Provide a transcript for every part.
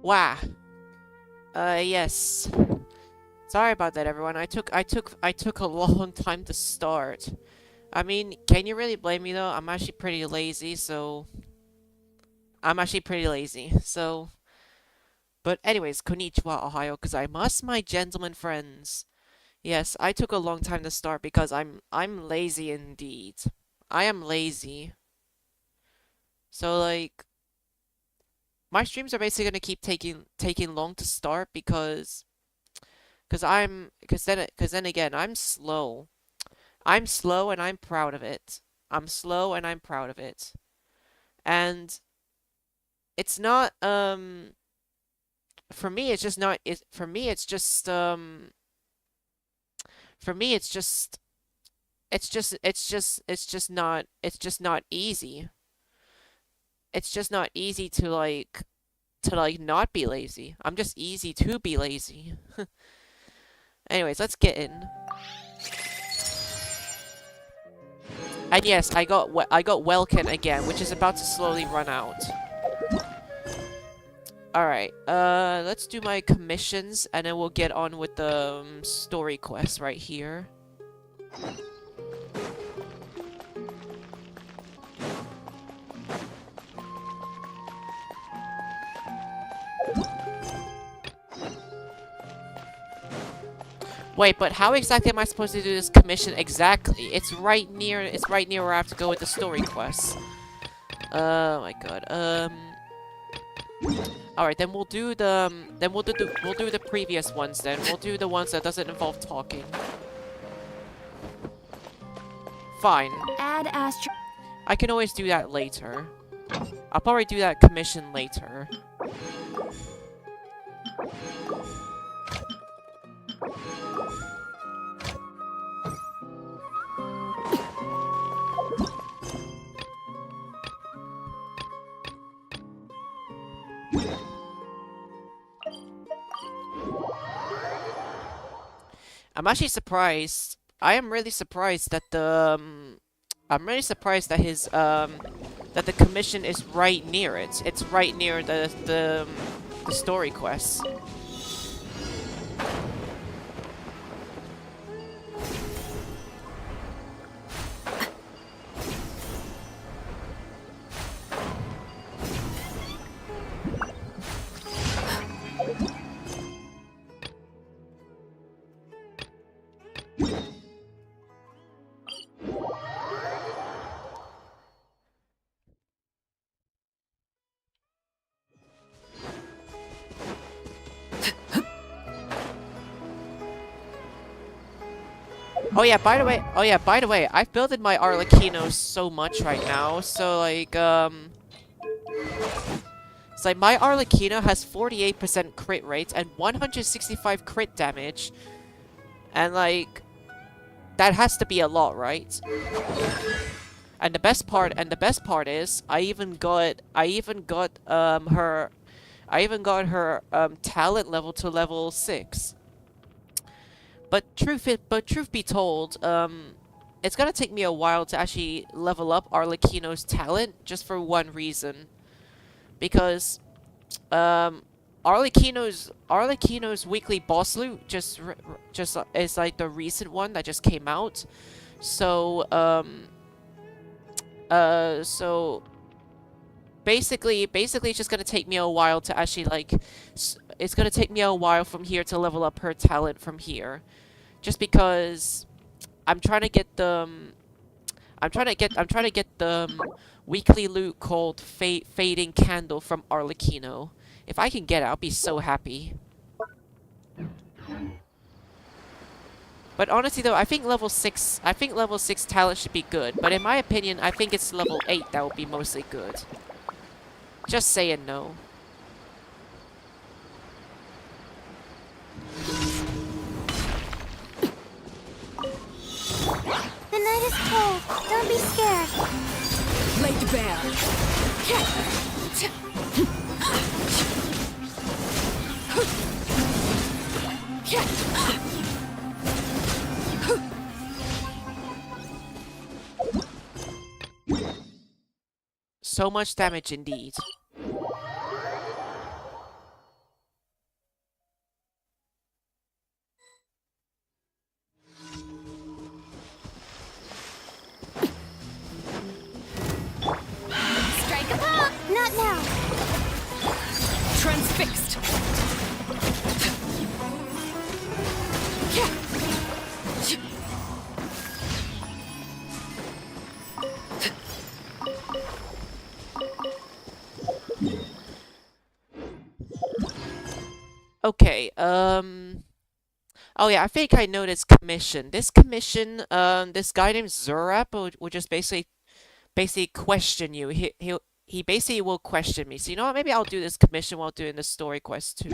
Wow. Yes. Sorry about that, everyone. I took a long time to start. I mean, can you really blame me though? I'm actually pretty lazy, so I'm actually pretty lazy. So, but anyways, konnichiwa, Ohio, because I must, my gentlemen friends. Yes, I took a long time to start because I'm lazy indeed. I am lazy. So like my streams are basically gonna keep taking long to start because then again I'm slow. I'm slow and I'm proud of it. I'm slow and I'm proud of it. And it's not for me it's just not it for me it's just for me it's just not easy. It's just not easy to like not be lazy. I'm just easy to be lazy. Anyways, let's get in. And yes, I got Welkin again, which is about to slowly run out. Alright, let's do my commissions, and then we'll get on with the story quest right here. Wait, but how exactly am I supposed to do this commission exactly? It's right near where I have to go with the story quest. Oh my god. Alright, then we'll do the we'll do the previous ones then. We'll do the ones that doesn't involve talking. Fine. Add astro. I can always do that later. I'll probably do that commission later. I'm actually surprised. I am really surprised that the I'm really surprised that his that the commission is right near it. It's right near the story quest. Oh yeah, by the way, I've builded my Arlecchino so much right now, so like, it's like my Arlecchino has 48% crit rate and 165 crit damage, and like, that has to be a lot, right? And the best part is, I even got her talent level to level 6. But truth be told, it's gonna take me a while to actually level up Arlecchino's talent, just for one reason. Because, Arlecchino's weekly boss loot just is like the recent one that just came out. So, so basically it's just gonna take me a while to actually like, it's gonna take me a while from here to level up her talent from here. Just because I'm trying to get the weekly loot called Fading Candle from Arlecchino. If I can get it, I'll be so happy. But honestly though, I think level 6 talent should be good, but in my opinion, I think it's level 8 that would be mostly good. Just saying no. The night is cold. Don't be scared. Laid bare. So much damage indeed. Strike a pop. Not now. Transfixed. Oh yeah, I think I know this commission. This commission, this guy named Zurap will just basically question you. He basically will question me. So you know what? Maybe I'll do this commission while doing the story quest too.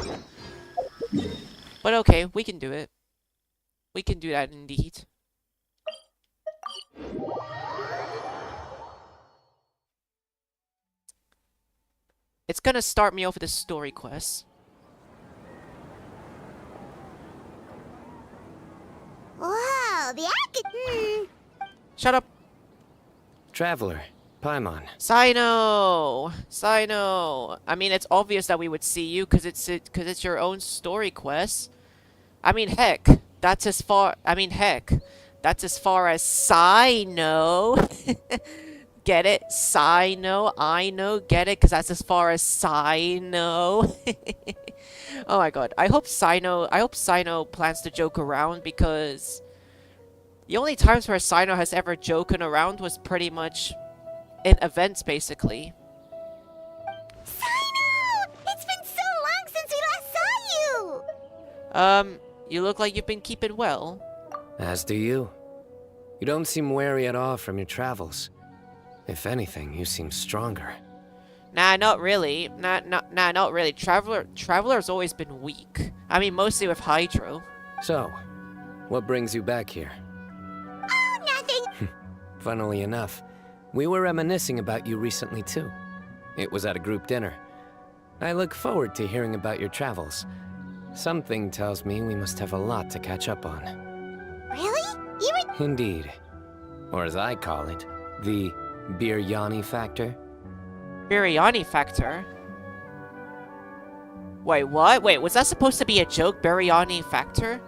But okay, we can do it. We can do that indeed. It's gonna start me off with a story quest. Wow, the Shut up. Traveler, Paimon. Sino. I mean, it's obvious that we would see you because it's your own story quest. I mean, heck, that's as far. I mean, heck, that's as far as Sino. Get it? Sino. I know. Get it? Because that's as far as Sino. Oh my god. I hope Sino plans to joke around because the only times where Sino has ever joken around was pretty much in events, basically. Sino! It's been so long since we last saw you! You look like you've been keeping well. As do you. You don't seem weary at all from your travels. If anything, you seem stronger. Nah, not really. Nah, not really. Traveler's always been weak. I mean, mostly with Hydro. So, what brings you back here? Oh, nothing! Funnily enough, we were reminiscing about you recently too. It was at a group dinner. I look forward to hearing about your travels. Something tells me we must have a lot to catch up on. Really? You were... Indeed. Or as I call it, the Biryani factor. Biryani factor? Wait, what? Wait, was that supposed to be a joke? Biryani factor?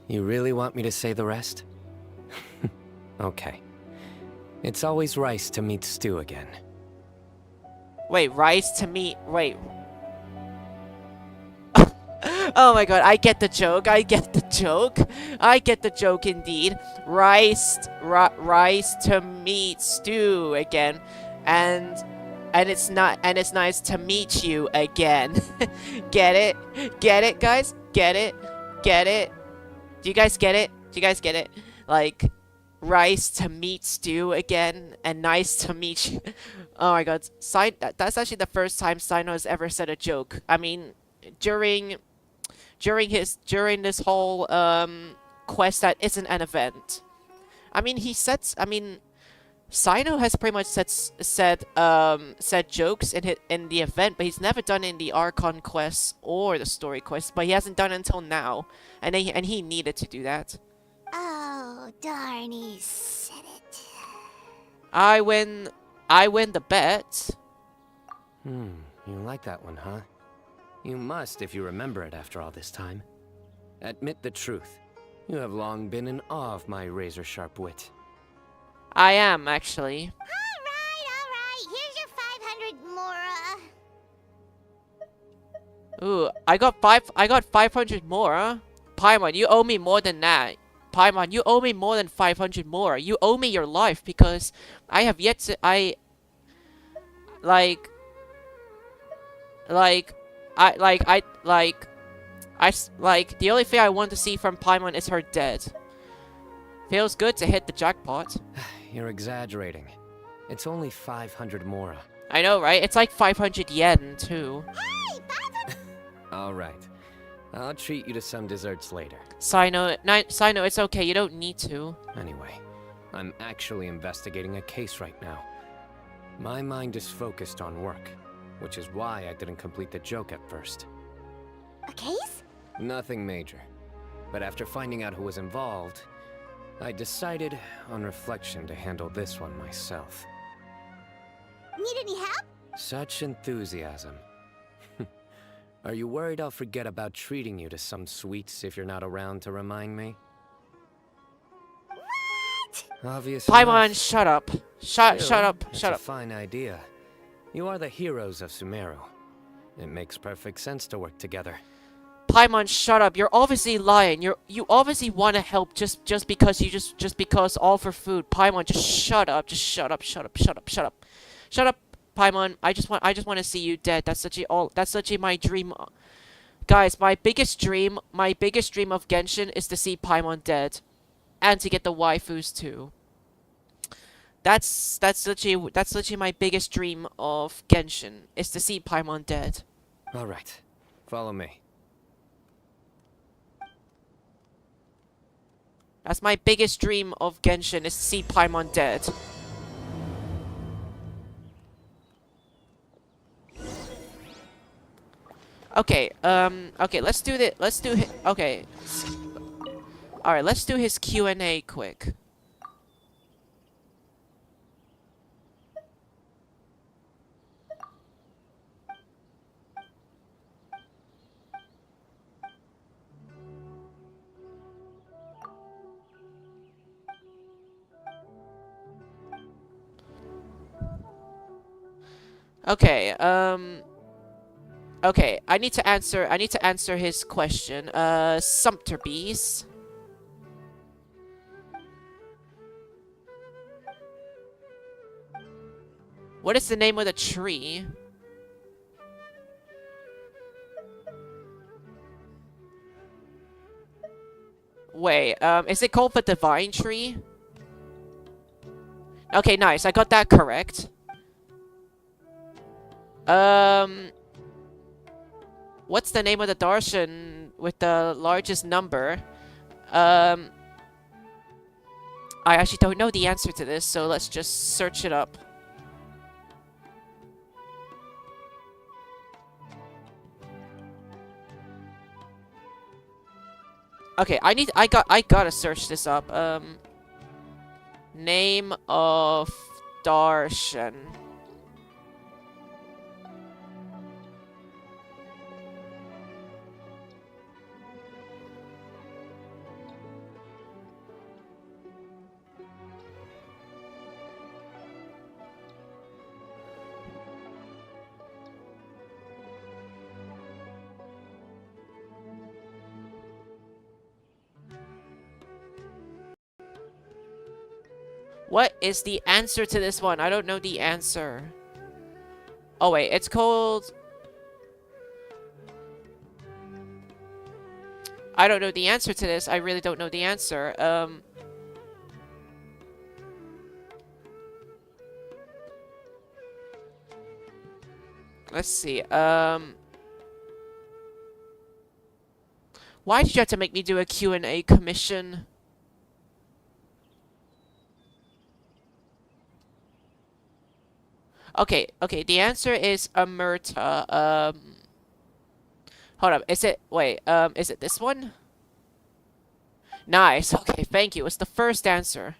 You really want me to say the rest? Okay. It's always rice to meet stew again. Wait, rice to meat. Wait. Oh my god, I get the joke. I get the joke. I get the joke indeed. Rice to meat stew again. And it's nice to meet you again. Get it? Get it, guys? Get it? Get it? Do you guys get it? Do you guys get it? Like, rice to meat stew again, and nice to meet you. Oh my god, that's actually the first time Sino has ever said a joke. I mean, during this whole quest that isn't an event. I mean, Sino has pretty much said jokes in the event, but he's never done it in the Archon quests or the story quests. But he hasn't done it until now, and he needed to do that. Oh, darn, he said it. I win the bet. You like that one, huh? You must if you remember it after all this time. Admit the truth. You have long been in awe of my razor-sharp wit. I am, actually. Alright. Here's your 500 Mora. Ooh, I got 500 more, huh? Paimon, you owe me more than that. Paimon, you owe me more than 500 more. You owe me your life because I have yet to... the only thing I want to see from Paimon is her dead. Feels good to hit the jackpot. You're exaggerating. It's only 500 Mora. I know, right? It's like 500 yen, too. Hey, 500... Alright. I'll treat you to some desserts later. Sino, it's okay. You don't need to. Anyway, I'm actually investigating a case right now. My mind is focused on work, which is why I didn't complete the joke at first. A case? Nothing major. But after finding out who was involved, I decided, on reflection, to handle this one myself. Need any help? Such enthusiasm. Are you worried I'll forget about treating you to some sweets if you're not around to remind me? What? Obviously. Paimon, shut up. Shut up. That's Shut a up. fine idea. You are the heroes of Sumeru. It makes perfect sense to work together. Paimon, shut up. You're obviously lying. You obviously want to help just because all for food. Paimon, just shut up. Just shut up. Shut up. Shut up. Shut up. Shut up, Paimon. I just want to see you dead. That's such my dream. Guys, my biggest dream of Genshin is to see Paimon dead. And to get the waifus too. That's literally my biggest dream of Genshin, is to see Paimon dead. All right. Follow me. That's my biggest dream of Genshin, is to see Paimon dead. Okay, okay, let's do this. Okay. Alright, let's do his Q&A quick. Okay, okay, I need to answer his question. Sumpter bees. What is the name of the tree? Wait, is it called the Divine Tree? Okay, nice, I got that correct. What's the name of the Darshan with the largest number? I actually don't know the answer to this, so let's just search it up. Okay, I gotta search this up. Name of Darshan. What is the answer to this one? I don't know the answer. Oh wait, it's called... I don't know the answer to this. I really don't know the answer. Let's see. Why did you have to make me do a Q&A commission? Okay, okay, the answer is Amerta. Hold up, is it, wait, is it this one? Nice, okay, thank you. It's the first answer.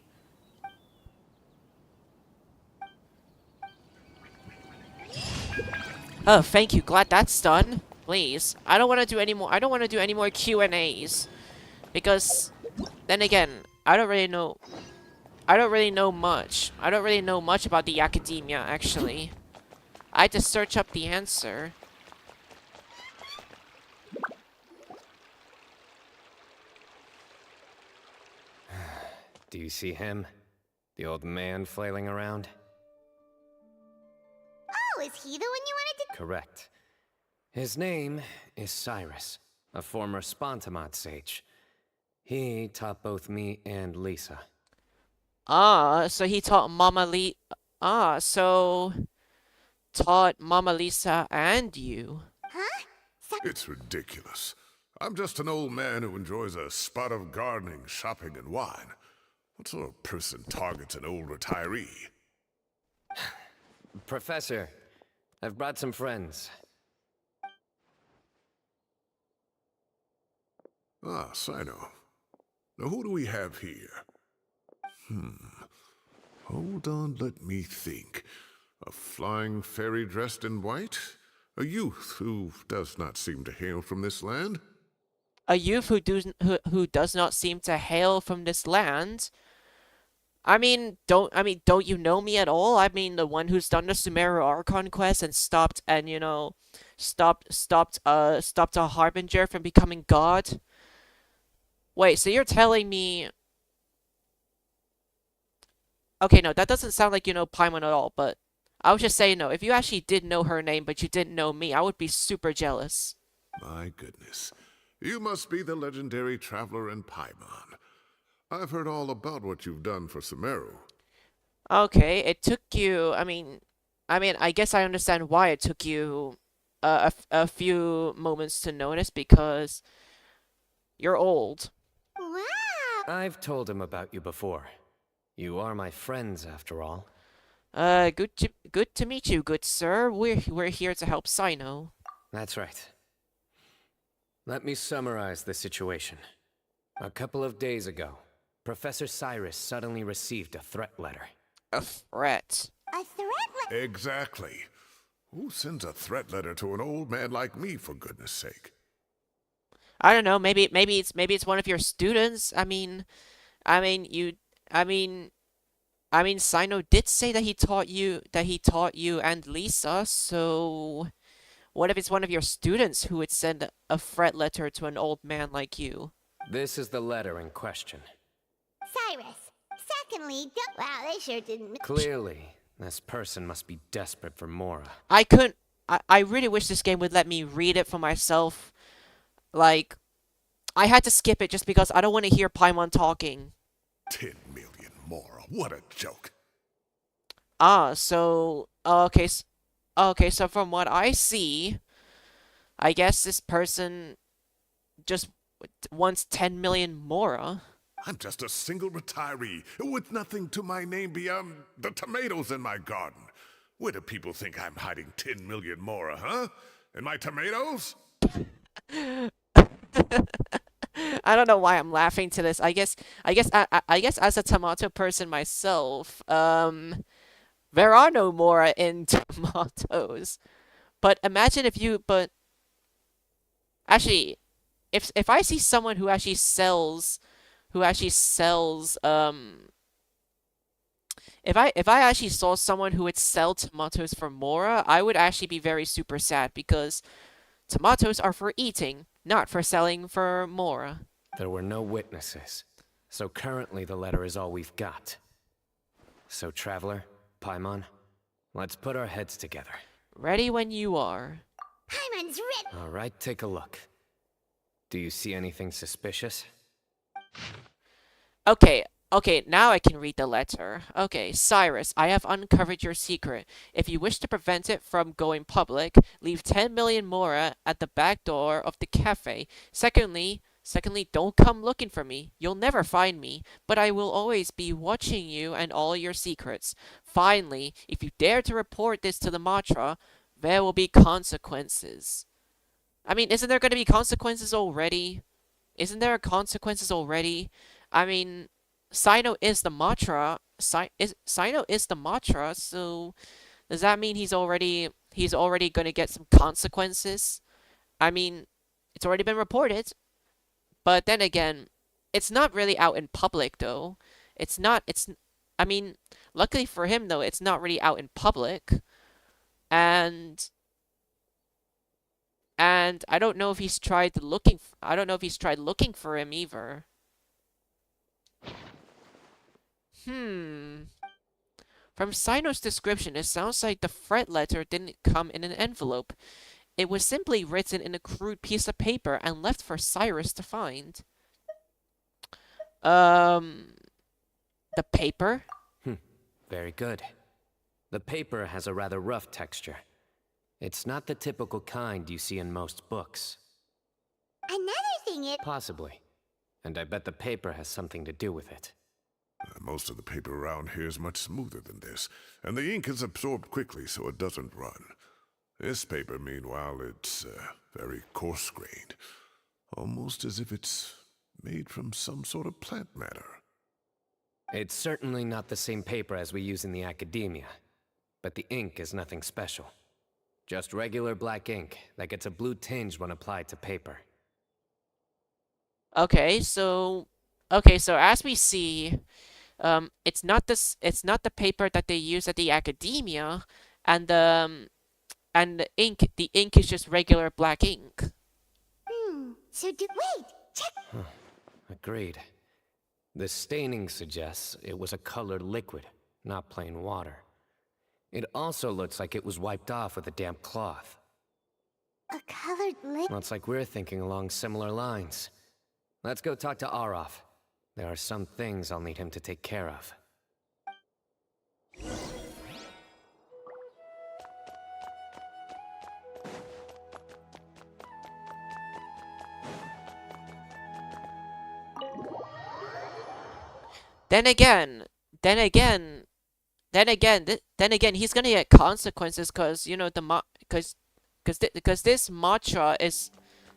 Oh, thank you. Glad that's done. Please. I don't want to do any more Q&As. Because, then again, I don't really know much. I don't really know much about the academia, actually. I had to search up the answer. Do you see him? The old man flailing around? Oh, is he the one you wanted to... Correct. His name is Cyrus, a former Spontamod sage. He taught both me and Lisa. Ah, so he taught taught Mama Lisa and you. Huh? It's ridiculous. I'm just an old man who enjoys a spot of gardening, shopping, and wine. What sort of person targets an old retiree? Professor, I've brought some friends. Ah, Sino. Now who do we have here? Hold on, let me think. A flying fairy dressed in white? A youth who does not seem to hail from this land? A youth who does not seem to hail from this land? Don't you know me at all? I mean, the one who's done the Sumeru Archon quest and stopped a Harbinger from becoming God? Wait, so you're telling me... Okay, no, that doesn't sound like you know Paimon at all, but... I was just saying, no, if you actually did know her name, but you didn't know me, I would be super jealous. My goodness. You must be the legendary traveler in Paimon. I've heard all about what you've done for Sumeru. Okay, it took you. I guess I understand why it took you a few moments to notice because you're old. Wow! I've told him about you before. You are my friends, after all. Good to meet you, good sir. We're here to help Sino. That's right. Let me summarize the situation. A couple of days ago, Professor Cyrus suddenly received a threat letter. A threat. A threat? Exactly. Who sends a threat letter to an old man like me, for goodness sake? I don't know. Maybe it's one of your students. I mean you. I mean. Sino did say that he taught you and Lisa. So, what if it's one of your students who would send a threat letter to an old man like you? This is the letter in question. Cyrus. Secondly, don't. Wow, they sure didn't. Clearly, this person must be desperate for Mora. I couldn't. I really wish this game would let me read it for myself. Like, I had to skip it just because I don't want to hear Paimon talking. 10 million more. What a joke. Okay, okay, so from what I see, I guess this person just wants 10 million Mora. I'm just a single retiree with nothing to my name beyond the tomatoes in my garden. Where do people think I'm hiding 10 million more, huh? In my tomatoes? I don't know why I'm laughing to this. I guess as a tomato person myself, there are no Mora in tomatoes. But imagine if you, but actually, if I see someone who actually sells, if I actually saw someone who would sell tomatoes for Mora, I would actually be very super sad because tomatoes are for eating, not for selling for Mora. There were no witnesses, so currently the letter is all we've got. So, Traveler, Paimon, let's put our heads together. Ready when you are. Paimon's ready. All right, take a look. Do you see anything suspicious? Okay, now I can read the letter. Okay, Cyrus, I have uncovered your secret. If you wish to prevent it from going public, leave 10 million Mora at the back door of the cafe. Secondly, don't come looking for me. You'll never find me, but I will always be watching you and all your secrets. Finally, if you dare to report this to the Matra, there will be consequences. I mean, isn't there going to be consequences already? Isn't there consequences already? I mean, Sino is the Matra. Sino is the Matra, so does that mean he's already going to get some consequences? I mean, it's already been reported. But then again, it's not really out in public though. I mean, luckily for him though, it's not really out in public. And I don't know if he's tried looking for him either. From Sino's description, it sounds like the threat letter didn't come in an envelope. It was simply written in a crude piece of paper and left for Cyrus to find. The paper? Very good. The paper has a rather rough texture. It's not the typical kind you see in most books. Another thing is... Possibly. And I bet the paper has something to do with it. Most of the paper around here is much smoother than this, and the ink is absorbed quickly so it doesn't run. This paper, meanwhile, it's very coarse-grained, almost as if it's made from some sort of plant matter. It's certainly not the same paper as we use in the academia, but the ink is nothing special. Just regular black ink that gets a blue tinge when applied to paper. Okay, so as we see, it's not the paper that they use at the academia, and the ink is just regular black ink. Wait, check. Agreed. The staining suggests it was a colored liquid, not plain water. It also looks like it was wiped off with a damp cloth. A colored lip? Looks like we're thinking along similar lines. Let's go talk to Arov. There are some things I'll need him to take care of. Then again, he's gonna get consequences because you know because this matcha is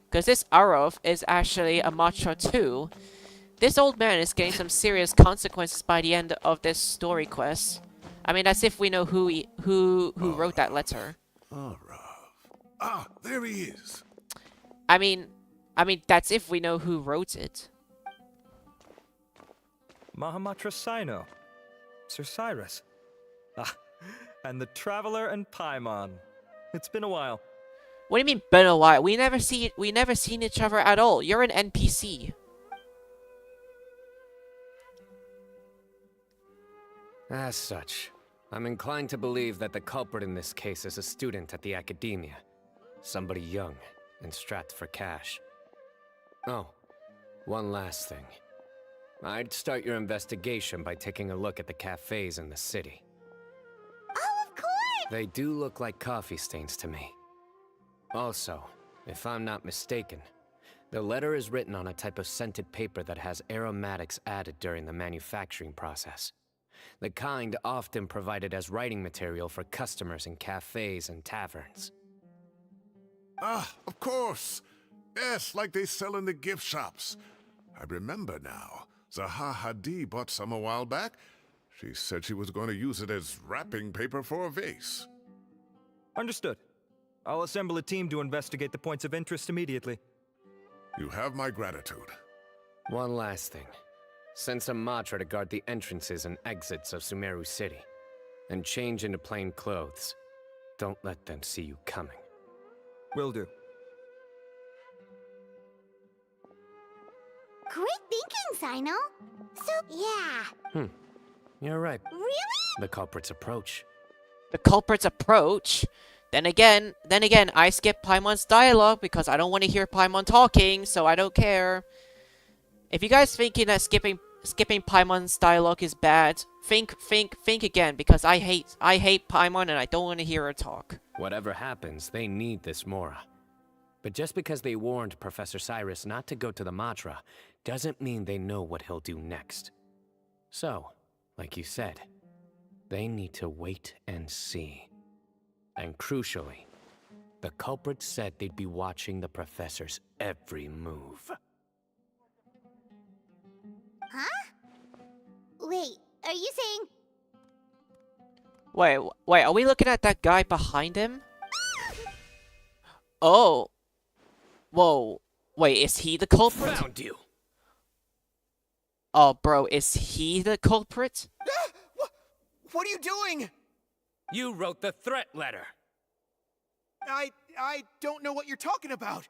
because this Arov is actually a matcha too. This old man is getting some serious consequences by the end of this story quest. I mean, as if we know who wrote that letter. Arov. Ah, there he is. I mean, that's if we know who wrote it. Mahamatra Sino. Sir Cyrus. Ah, and the Traveler and Paimon. It's been a while. What do you mean been a while? We never seen each other at all. You're an NPC. As such, I'm inclined to believe that the culprit in this case is a student at the academia. Somebody young and strapped for cash. Oh, one last thing. I'd start your investigation by taking a look at the cafes in the city. Oh, of course! They do look like coffee stains to me. Also, if I'm not mistaken, the letter is written on a type of scented paper that has aromatics added during the manufacturing process. The kind often provided as writing material for customers in cafes and taverns. Ah, of course. Yes, like they sell in the gift shops. I remember now. Zaha Hadi bought some a while back. She said she was going to use it as wrapping paper for a vase. Understood. I'll assemble a team to investigate the points of interest immediately. You have my gratitude. One last thing. Send some Matra to guard the entrances and exits of Sumeru City. And change into plain clothes. Don't let them see you coming. Will do. Great thinking, Sino. So, yeah. You're right. Really? The culprit's approach. The culprit's approach? Then again, I skip Paimon's dialogue because I don't want to hear Paimon talking, so I don't care. If you guys thinking that skipping Paimon's dialogue is bad, think again because I hate Paimon and I don't want to hear her talk. Whatever happens, they need this Mora. But just because they warned Professor Cyrus not to go to the Matra, doesn't mean they know what he'll do next. So, like you said, they need to wait and see. And crucially, the culprit said they'd be watching the professor's every move. Huh? Wait, are you saying... Wait, are we looking at that guy behind him? Oh. Whoa. Wait, is he the culprit? Found you! Oh, bro, is he the culprit? What are you doing? You wrote the threat letter! I don't know what you're talking about.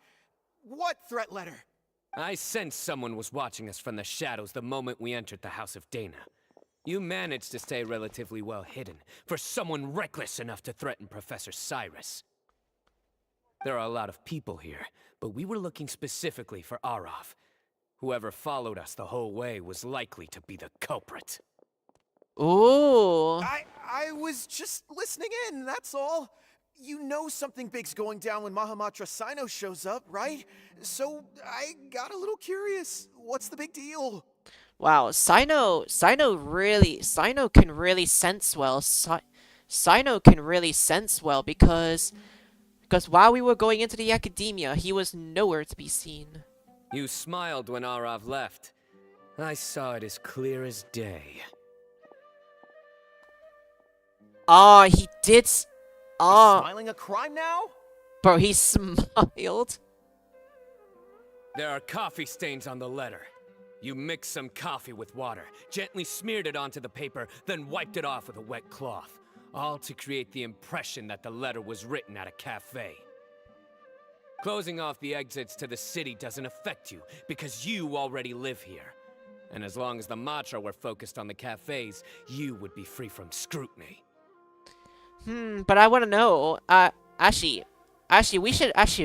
What threat letter? I sensed someone was watching us from the shadows the moment we entered the House of Dana. You managed to stay relatively well hidden for someone reckless enough to threaten Professor Cyrus. There are a lot of people here, but we were looking specifically for Arov. Whoever followed us the whole way was likely to be the culprit. Ooh. I was just listening in, that's all. You know something big's going down when Mahamatra Sino shows up, right? So I got a little curious. What's the big deal? Wow, Sino can really sense well. Sino can really sense well because while we were going into the academia, he was nowhere to be seen. You smiled when Arov left. I saw it as clear as day. Ah, he did. Smiling a crime now? Bro, he smiled. There are coffee stains on the letter. You mixed some coffee with water, gently smeared it onto the paper, then wiped it off with a wet cloth. All to create the impression that the letter was written at a cafe. Closing off the exits to the city doesn't affect you, because you already live here. And as long as the Matra were focused on the cafes, you would be free from scrutiny. But I want to know, actually, Actually, we should ask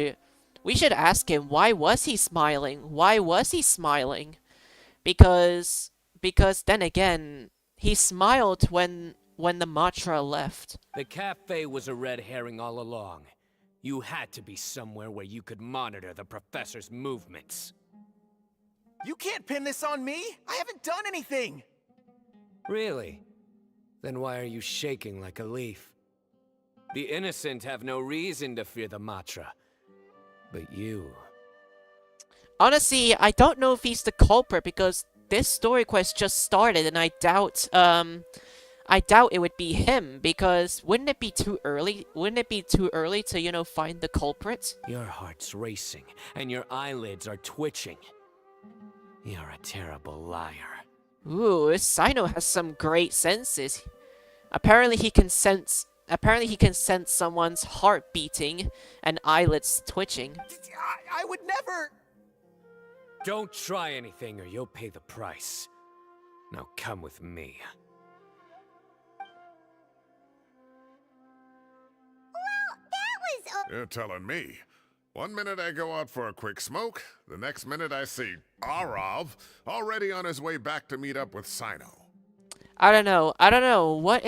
him why was he smiling? Why was he smiling? Because then again, he smiled when the Matra left. The cafe was a red herring all along. You had to be somewhere where you could monitor the professor's movements. You can't pin this on me! I haven't done anything! Really? Then why are you shaking like a leaf? The innocent have no reason to fear the Matra. But you... Honestly, I don't know if he's the culprit because this story quest just started, and I doubt it would be him because wouldn't it be too early? Wouldn't it be too early to, you know, find the culprit? Your heart's racing, and your eyelids are twitching. You're a terrible liar. Ooh, Sino has some great senses. Apparently he can sense someone's heart beating and eyelids twitching. I would never... Don't try anything or you'll pay the price. Now come with me. That was You're telling me. One minute I go out for a quick smoke, the next minute I see Arav already on his way back to meet up with Sino. I don't know. What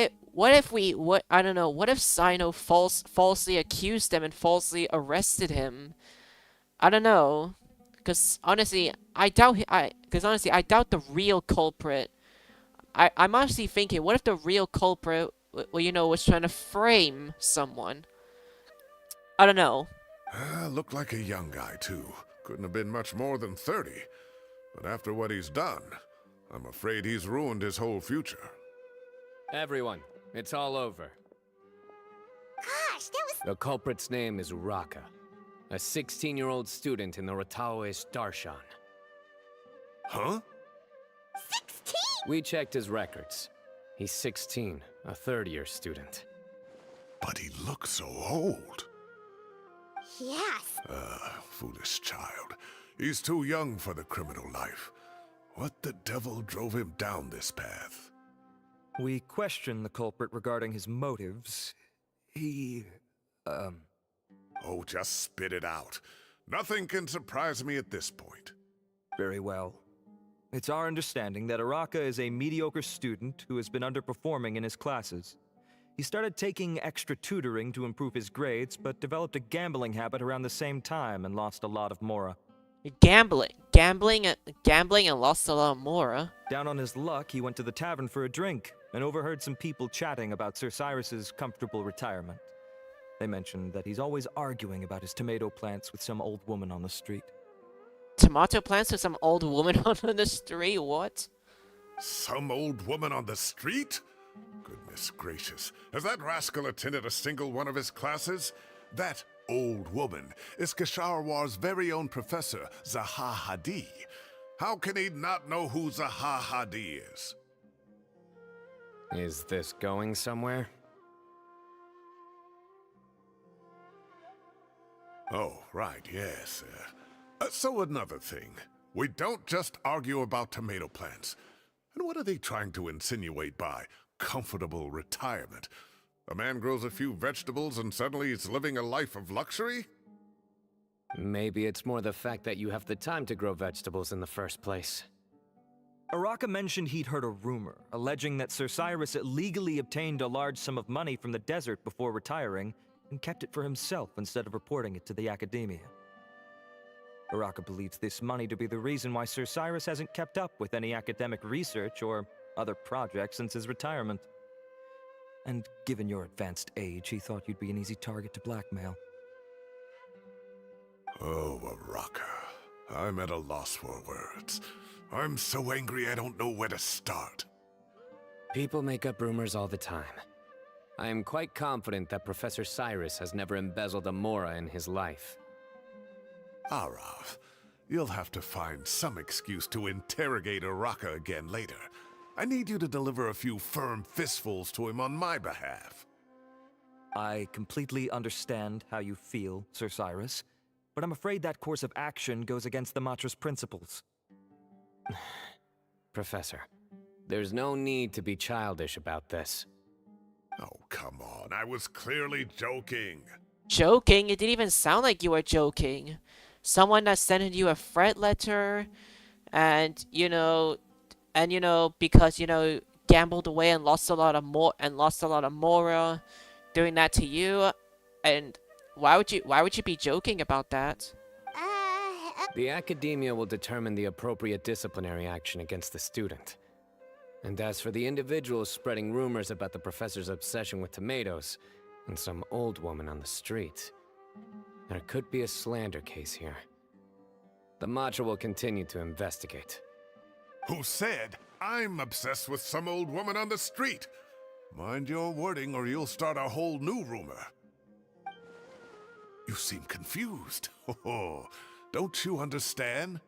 if Sino falsely accused him and falsely arrested him? I don't know. Cause honestly, I doubt the real culprit. I'm honestly thinking, what if the real culprit, well, you know, was trying to frame someone? I don't know. Looked like a young guy, too. Couldn't have been much more than 30. But after what he's done, I'm afraid he's ruined his whole future. Everyone, it's all over. gosh, that was The culprit's name is Raka, a 16-year-old student in the Rataoist Darshan. Huh? 16! We checked his records. He's 16, a third-year student. But he looks so old. Yes. Foolish child. He's too young for the criminal life. What the devil drove him down this path? We questioned the culprit regarding his motives. He... Oh, just spit it out. Nothing can surprise me at this point. Very well. It's our understanding that Araka is a mediocre student who has been underperforming in his classes. He started taking extra tutoring to improve his grades, but developed a gambling habit around the same time and lost a lot of mora. Gambling and lost a lot of mora. Down on his luck, he went to the tavern for a drink and overheard some people chatting about Sir Cyrus's comfortable retirement. They mentioned that he's always arguing about his tomato plants with some old woman on the street. Tomato plants with some old woman on the street, what? Some old woman on the street? Goodness gracious. Has that rascal attended a single one of his classes? That old woman is Kasharwar's very own professor, Zaha Hadi. How can he not know who Zaha Hadi is? Is this going somewhere? Oh, right, yes. So another thing. We don't just argue about tomato plants. And what are they trying to insinuate by comfortable retirement? A man grows a few vegetables and suddenly he's living a life of luxury? Maybe it's more the fact that you have the time to grow vegetables in the first place. Araka mentioned he'd heard a rumor, alleging that Sir Cyrus illegally obtained a large sum of money from the desert before retiring, and kept it for himself instead of reporting it to the academia. Araka believes this money to be the reason why Sir Cyrus hasn't kept up with any academic research or other projects since his retirement. And given your advanced age, he thought you'd be an easy target to blackmail. Oh, Araka. I'm at a loss for words. I'm so angry I don't know where to start. People make up rumors all the time. I am quite confident that Professor Cyrus has never embezzled a mora in his life. Arav, you'll have to find some excuse to interrogate Araka again later. I need you to deliver a few firm fistfuls to him on my behalf. I completely understand how you feel, Sir Cyrus, but I'm afraid that course of action goes against the Matra's principles. Professor, there's no need to be childish about this. Oh, come on. I was clearly joking. joking. It didn't even sound like you were joking. Someone that sent you a threat letter, and because gambled away and lost a lot of mora, doing that to you, and why would you be joking about that? The academia will determine the appropriate disciplinary action against the student. And as for the individuals spreading rumors about the professor's obsession with tomatoes and some old woman on the street, there could be a slander case here. The Matcha will continue to investigate. Who said I'm obsessed with some old woman on the street? Mind your wording or you'll start a whole new rumor. You seem confused. Oh, don't you understand?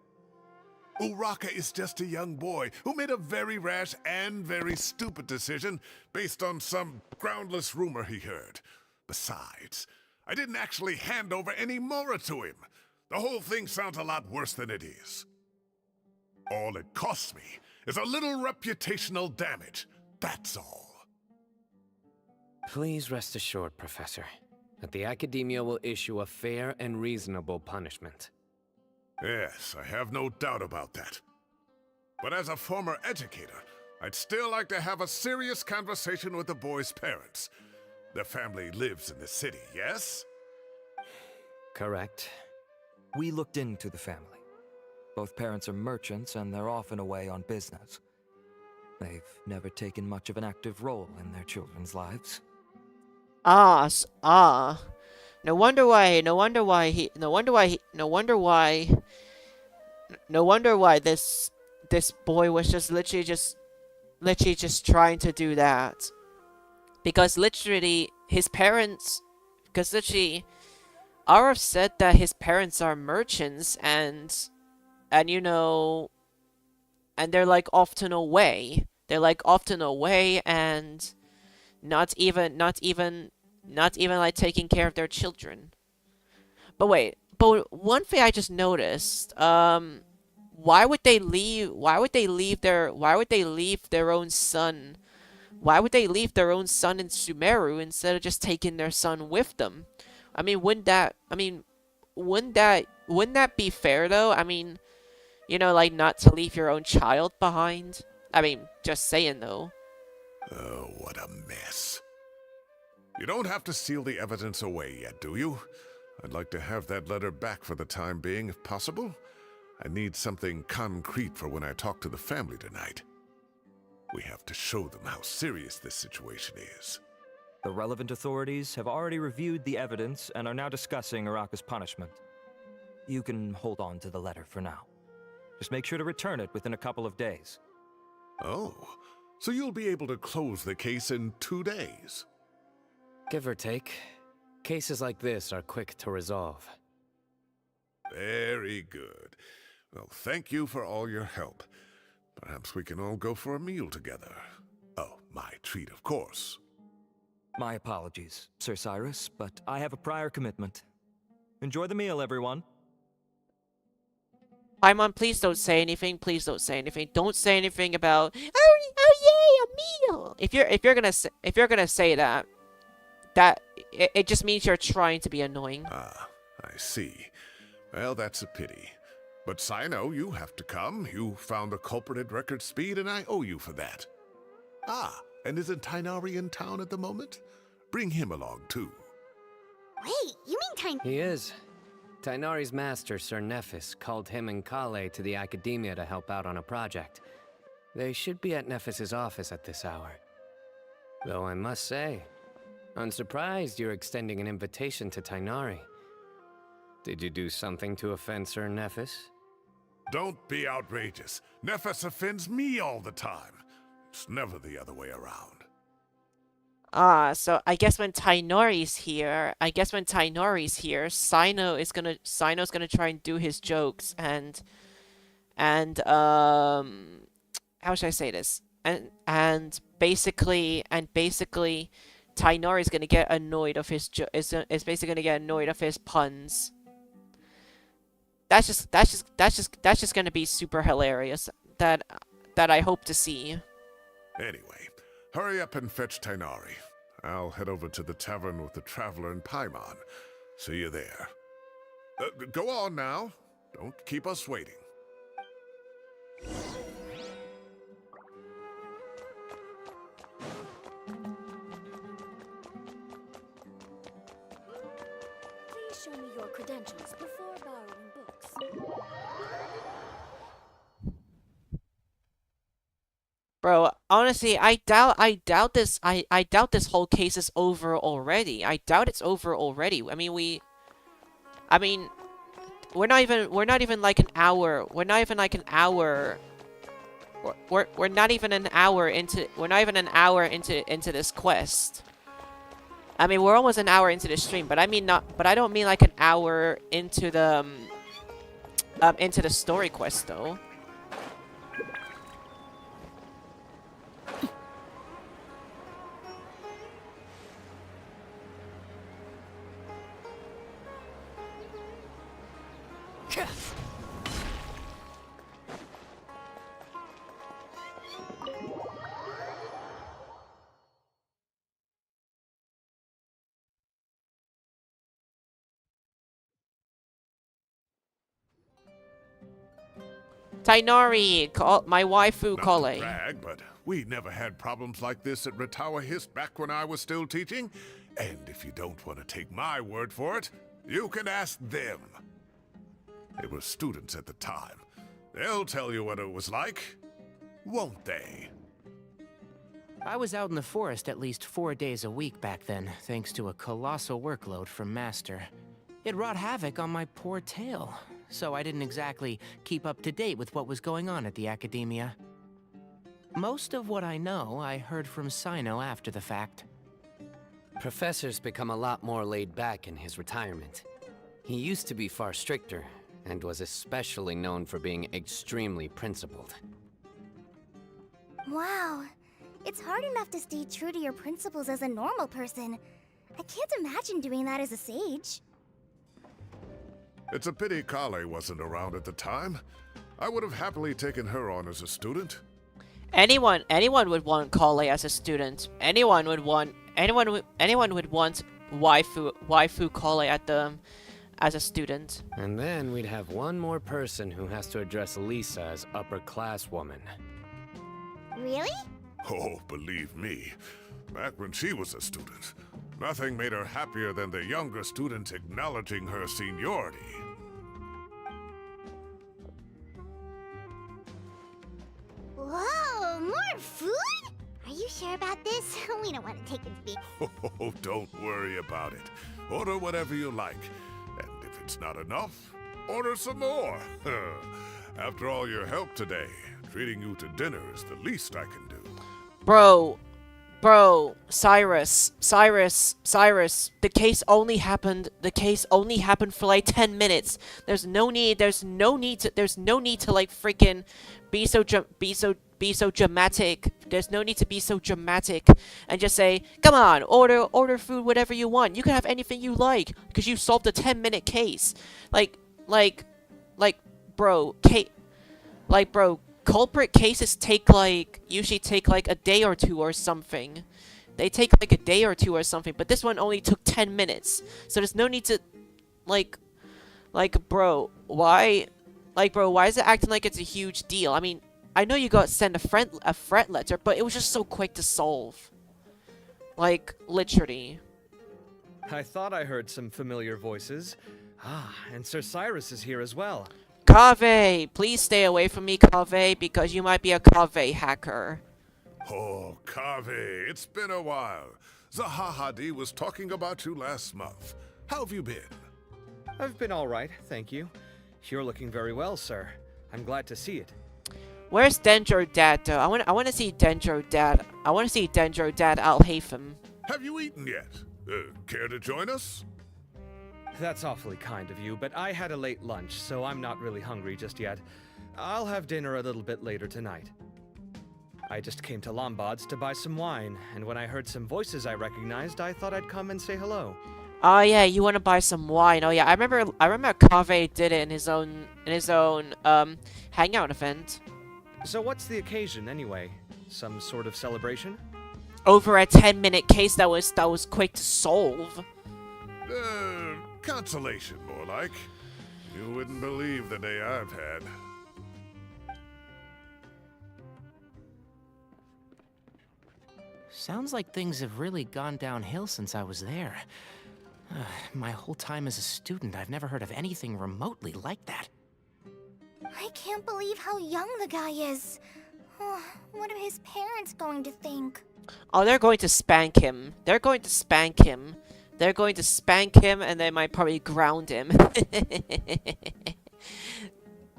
Uraka is just a young boy who made a very rash and very stupid decision based on some groundless rumor he heard. Besides, I didn't actually hand over any mora to him. The whole thing sounds a lot worse than it is. All it costs me is a little reputational damage. That's all. Please rest assured, Professor, that the academia will issue a fair and reasonable punishment. Yes, I have no doubt about that. But as a former educator, I'd still like to have a serious conversation with the boy's parents. Their family lives in the city, yes? Correct. We looked into the family. Both parents are merchants, and they're often away on business. They've never taken much of an active role in their children's lives. No wonder why this boy was just literally just trying to do that. Because literally Arif said that his parents are merchants, and they're like often away. And not even like taking care of their children. But one thing I just noticed, why would they leave their own son? Why would they leave their own son in Sumeru instead of just taking their son with them? Wouldn't that be fair though? Like not to leave your own child behind? Just saying though. Oh, what a mess. You don't have to seal the evidence away yet, do you? I'd like to have that letter back for the time being, if possible. I need something concrete for when I talk to the family tonight. We have to show them how serious this situation is. The relevant authorities have already reviewed the evidence and are now discussing Uraka's punishment. You can hold on to the letter for now. Just make sure to return it within a couple of days. Oh, so you'll be able to close the case in 2 days? Give or take. Cases like this are quick to resolve. Very good. Well, thank you for all your help. Perhaps we can all go for a meal together. Oh, my treat, of course. My apologies, Sir Cyrus, but I have a prior commitment. Enjoy the meal, everyone. Paimon, please don't say anything. Please don't say anything. Don't say anything about oh yay, a meal. If you're gonna say that it just means you're trying to be annoying. Ah, I see. Well, that's a pity. But Sino, you have to come. You found the culprit at record speed, and I owe you for that. Ah, and isn't Tainari in town at the moment? Bring him along, too. Wait, you mean He is. Tainari's master, Sir Nephis, called him and Kale to the academia to help out on a project. They should be at Nephis's office at this hour. Though I must say, I'm surprised you're extending an invitation to Tainari. Did you do something to offend Sir Nephis? Don't be outrageous. Nephis offends me all the time. It's never the other way around. So I guess when Tainari's here, Sino's gonna try and do his jokes and how should I say this? And basically Tainari's gonna get annoyed of his is basically gonna get annoyed of his puns. That's just gonna be super hilarious. That I hope to see. Anyway, hurry up and fetch Tainari. I'll head over to the tavern with the Traveler and Paimon. See you there. Go on now. Don't keep us waiting. Please show me your credentials before borrowing books. Bro, honestly, I doubt this whole case is over already. I doubt it's over already. I mean, we're not even like an hour. We're not even like an hour. We're not even an hour into this quest. I mean, we're almost an hour into the stream, but I don't mean like an hour into the story quest though. Tainari, my waifu Not Kole. to brag, but we never had problems like this at Ratawa Hist back when I was still teaching. And if you don't want to take my word for it, you can ask them. They were students at the time. They'll tell you what it was like, won't they? I was out in the forest at least 4 days a week back then, thanks to a colossal workload from Master. It wrought havoc on my poor tail, so I didn't exactly keep up to date with what was going on at the Academia. Most of what I know, I heard from Sino after the fact. Professor's become a lot more laid back in his retirement. He used to be far stricter, and was especially known for being extremely principled. Wow. It's hard enough to stay true to your principles as a normal person. I can't imagine doing that as a sage. It's a pity Kale wasn't around at the time. I would have happily taken her on as a student. Anyone would want Kale as a student. Anyone would want waifu Kale as a student. And then we'd have one more person who has to address Lisa as upper class woman. Really? Oh, believe me, back when she was a student, nothing made her happier than the younger students acknowledging her seniority. Whoa, more food? Are you sure about this? We don't want to take it big. Oh, don't worry about it. Order whatever you like. And if it's not enough, order some more. After all your help today, treating you to dinner is the least I can do. Bro, Cyrus, the case only happened for like 10 minutes. There's no need to like freaking be so dramatic. There's no need to be so dramatic and just say, come on, order food, whatever you want. You can have anything you like, because you solved a 10-minute case. Bro, culprit cases usually take like a day or two or something. They take like a day or two or something, but this one only took 10 minutes. So there's no need to bro, why is it acting like it's a huge deal? I mean, I know you got sent a threat letter, but it was just so quick to solve. Like, literally. I thought I heard some familiar voices. Ah, and Sir Cyrus is here as well. Kaveh, please stay away from me, Kaveh, because you might be a Kaveh hacker. Oh, Kaveh, it's been a while. Zahahadi was talking about you last month. How have you been? I've been all right, thank you. You're looking very well, sir. I'm glad to see it. Where's Dendro Dad, though? I want to see Dendro Dad. I want to see Dendro Dad Al-Haytham. Have you eaten yet? Care to join us? That's awfully kind of you, but I had a late lunch, so I'm not really hungry just yet. I'll have dinner a little bit later tonight. I just came to Lombard's to buy some wine, and when I heard some voices I recognized, I thought I'd come and say hello. Oh yeah, you want to buy some wine? Oh yeah, I remember Kaveh did it in his own hangout event. So what's the occasion anyway? Some sort of celebration? Over a 10-minute case that was quick to solve. Consolation, more like. You wouldn't believe the day I've had. Sounds like things have really gone downhill since I was there. My whole time as a student, I've never heard of anything remotely like that. I can't believe how young the guy is. Oh, what are his parents going to think? Oh, they're going to spank him. They're going to spank him. They're going to spank him, and they might probably ground him.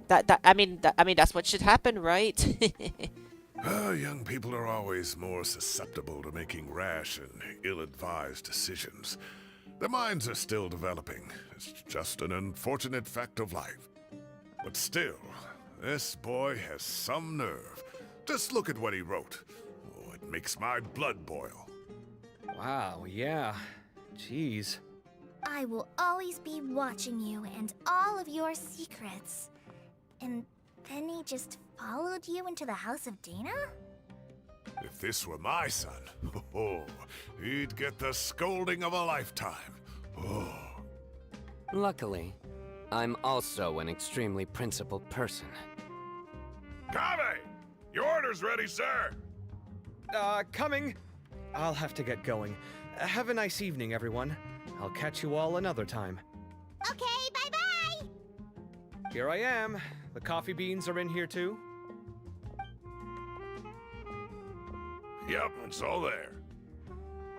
I mean, that's what should happen, right? Young people are always more susceptible to making rash and ill-advised decisions. Their minds are still developing. It's just an unfortunate fact of life. But still, this boy has some nerve. Just look at what he wrote. Oh, it makes my blood boil. Wow, yeah. Jeez. I will always be watching you and all of your secrets. And then he just followed you into the house of Dana? If this were my son, he'd get the scolding of a lifetime. Oh. Luckily, I'm also an extremely principled person. Kame! Your order's ready, sir! Coming. I'll have to get going. Have a nice evening, everyone. I'll catch you all another time. Okay, bye-bye! Here I am. The coffee beans are in here too. Yep, it's all there.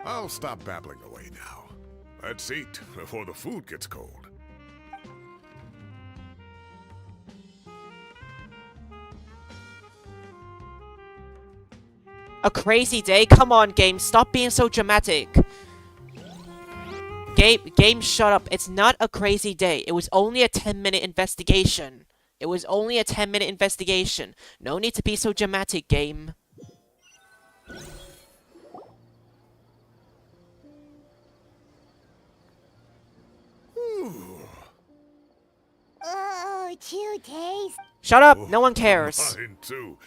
I'll stop babbling away now. Let's eat before the food gets cold. A crazy day? Come on, game. Stop being so dramatic. Game, shut up. It's not a crazy day. It was only a 10-minute investigation. It was only a 10-minute investigation. No need to be so dramatic, game. Oh, 2 days. Shut up. No one cares. Mine too.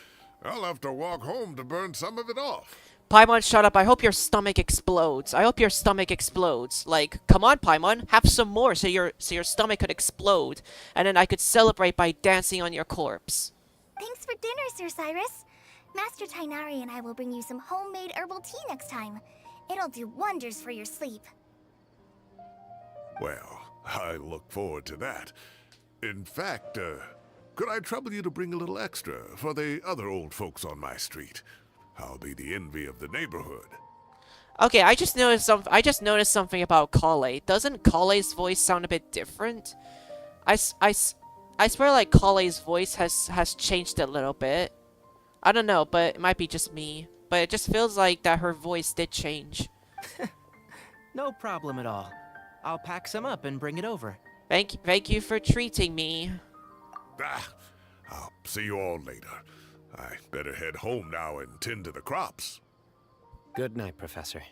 I'll have to walk home to burn some of it off. Paimon, shut up. I hope your stomach explodes. I hope your stomach explodes. Like, come on, Paimon. Have some more so your stomach could explode. And then I could celebrate by dancing on your corpse. Thanks for dinner, Sir Cyrus. Master Tainari and I will bring you some homemade herbal tea next time. It'll do wonders for your sleep. Well, I look forward to that. In fact, could I trouble you to bring a little extra for the other old folks on my street? I'll be the envy of the neighborhood. Okay, I just noticed something about Kale. Doesn't Kale's voice sound a bit different? I swear like Kale's voice has changed a little bit. I don't know, but it might be just me. But it just feels like that her voice did change. No problem at all. I'll pack some up and bring it over. Thank you for treating me. I'll see you all later. I better head home now and tend to the crops. Good night, Professor.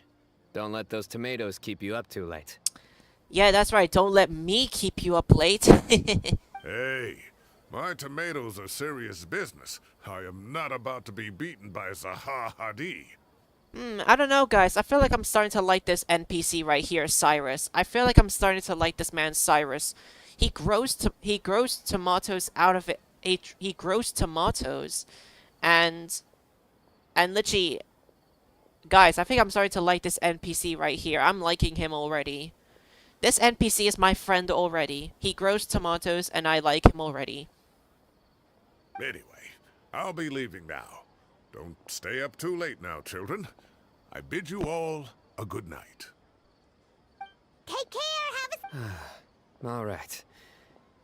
Don't let those tomatoes keep you up too late. Yeah, that's right. Don't let me keep you up late. Hey, my tomatoes are serious business. I am not about to be beaten by Zaha Hadid. I don't know, guys. I feel like I'm starting to like this NPC right here, Cyrus. I feel like I'm starting to like this man, Cyrus. He grows tomatoes out of it. He grows tomatoes, and literally, guys, I think I'm starting to like this NPC right here. I'm liking him already. This NPC is my friend already. He grows tomatoes, and I like him already. Anyway, I'll be leaving now. Don't stay up too late now, children. I bid you all a good night. Take care, have a... All right.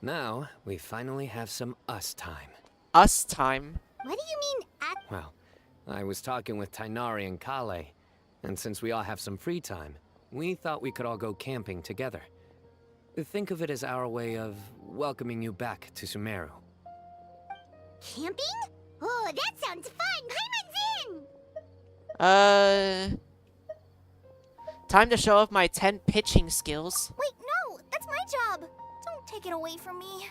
Now, we finally have some us time. Us time? What do you mean, at... Well, I was talking with Tainari and Kale, and since we all have some free time, we thought we could all go camping together. Think of it as our way of welcoming you back to Sumeru. Camping? Oh, that sounds fun! Paimon's in! Time to show off my 10 pitching skills. Wait, no! That's my job! Don't take it away from me.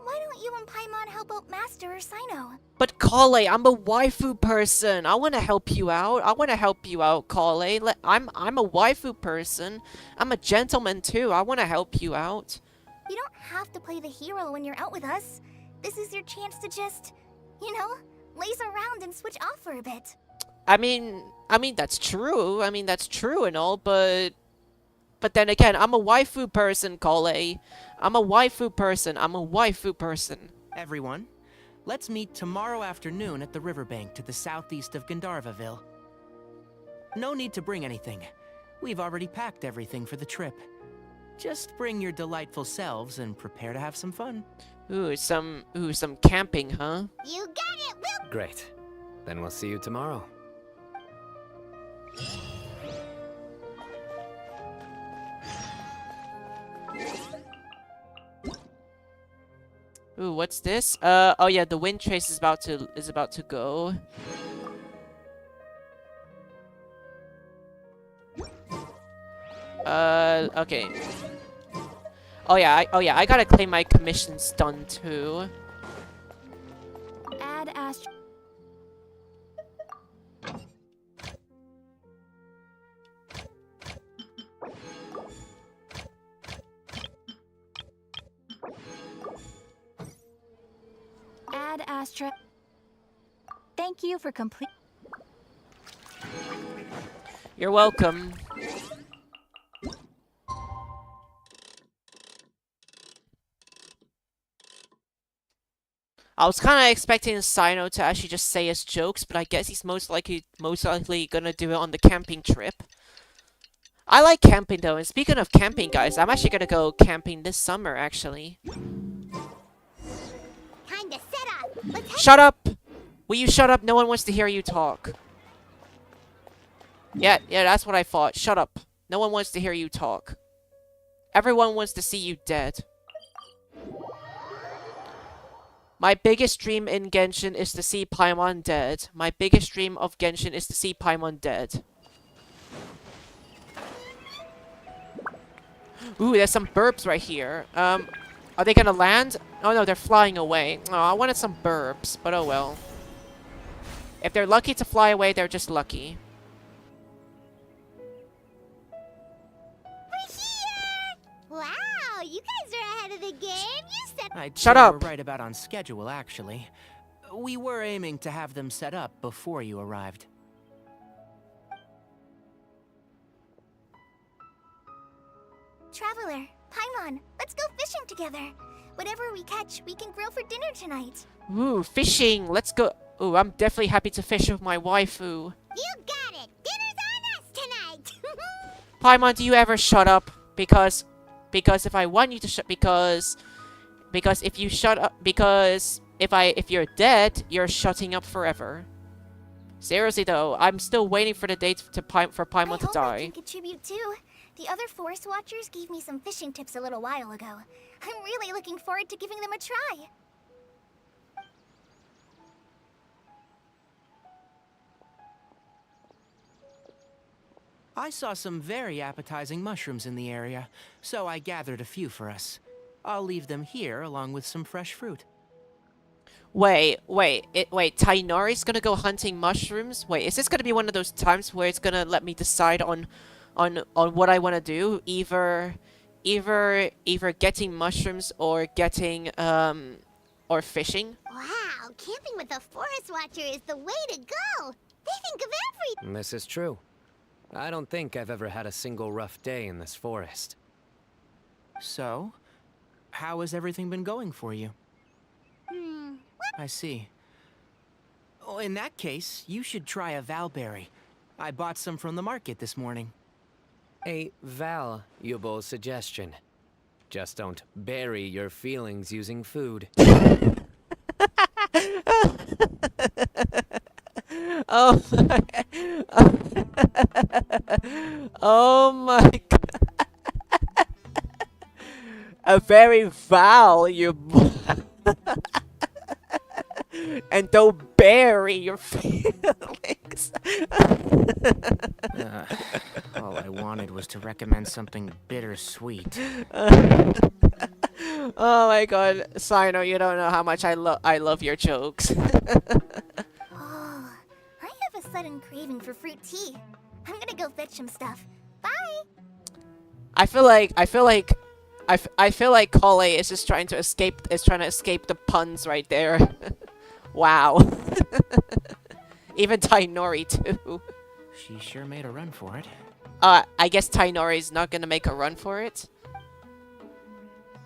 Why don't you and Paimon help out Master or Sino? But Kale, I'm a waifu person. I want to help you out. I want to help you out, Kale. I'm a waifu person. I'm a gentleman too. I want to help you out. You don't have to play the hero when you're out with us. This is your chance to just, you know, laze around and switch off for a bit. I mean that's true. I mean that's true and all, but then again, I'm a waifu person, Kale. I'm a waifu person. I'm a waifu person. Everyone, let's meet tomorrow afternoon at the riverbank to the southeast of Gandharvaville. No need to bring anything. We've already packed everything for the trip. Just bring your delightful selves and prepare to have some fun. Ooh, some camping, huh? You got it, Will! Great. Then we'll see you tomorrow. Ooh, what's this? Oh yeah, the wind trace is about to go. Okay. Oh yeah, I gotta claim my commissions done too. Add Astro. Add Astra. Thank you for complete. You're welcome. I was kind of expecting Sino to actually just say his jokes, but I guess he's most likely gonna do it on the camping trip. I like camping though, and speaking of camping, guys, I'm actually gonna go camping this summer, actually. Time to set up. Let's head. Shut up! Will you shut up? No one wants to hear you talk. Yeah, that's what I thought. Shut up. No one wants to hear you talk. Everyone wants to see you dead. My biggest dream in Genshin is to see Paimon dead. My biggest dream of Genshin is to see Paimon dead. Ooh, there's some burbs right here. Are they gonna land? Oh no, they're flying away. Oh, I wanted some burbs, but oh well. If they're lucky to fly away, they're just lucky. We're here! Wow, you guys are ahead of the game. You said. I'd Shut say up. We're right about on schedule, actually. We were aiming to have them set up before you arrived. Traveler, Paimon, let's go fishing together. Whatever we catch, we can grill for dinner tonight. Ooh, fishing! Let's go. Ooh, I'm definitely happy to fish with my waifu. You got it. Dinner's on us tonight. Paimon, do you ever shut up? Because if I want you to because if you shut up, because if you're dead, you're shutting up forever. Seriously though, I'm still waiting for the date for Paimon I to hope I die. can contribute too. The other forest watchers gave me some fishing tips a little while ago. I'm really looking forward to giving them a try. I saw some very appetizing mushrooms in the area, so I gathered a few for us. I'll leave them here along with some fresh fruit. Wait, Tainari's gonna go hunting mushrooms? Wait, is this gonna be one of those times where it's gonna let me decide on what I wanna do? Either getting mushrooms or getting or fishing? Wow, camping with a forest watcher is the way to go. They think of everything. This is true. I don't think I've ever had a single rough day in this forest. So, how has everything been going for you? I see. Oh, in that case, you should try a valberry. I bought some from the market this morning. A valuable suggestion. Just don't bury your feelings using food. Oh my, oh my god. A very valuable. And don't bury your feelings. All I wanted was to recommend something bittersweet. Oh my god, Sino, you don't know how much I love your jokes. Oh, I have a sudden craving for fruit tea. I'm gonna go fetch some stuff. Bye! I feel like Kale is just trying to escape the puns right there. Wow. Even Tainori too. She sure made a run for it. I guess Tainori's not gonna make a run for it.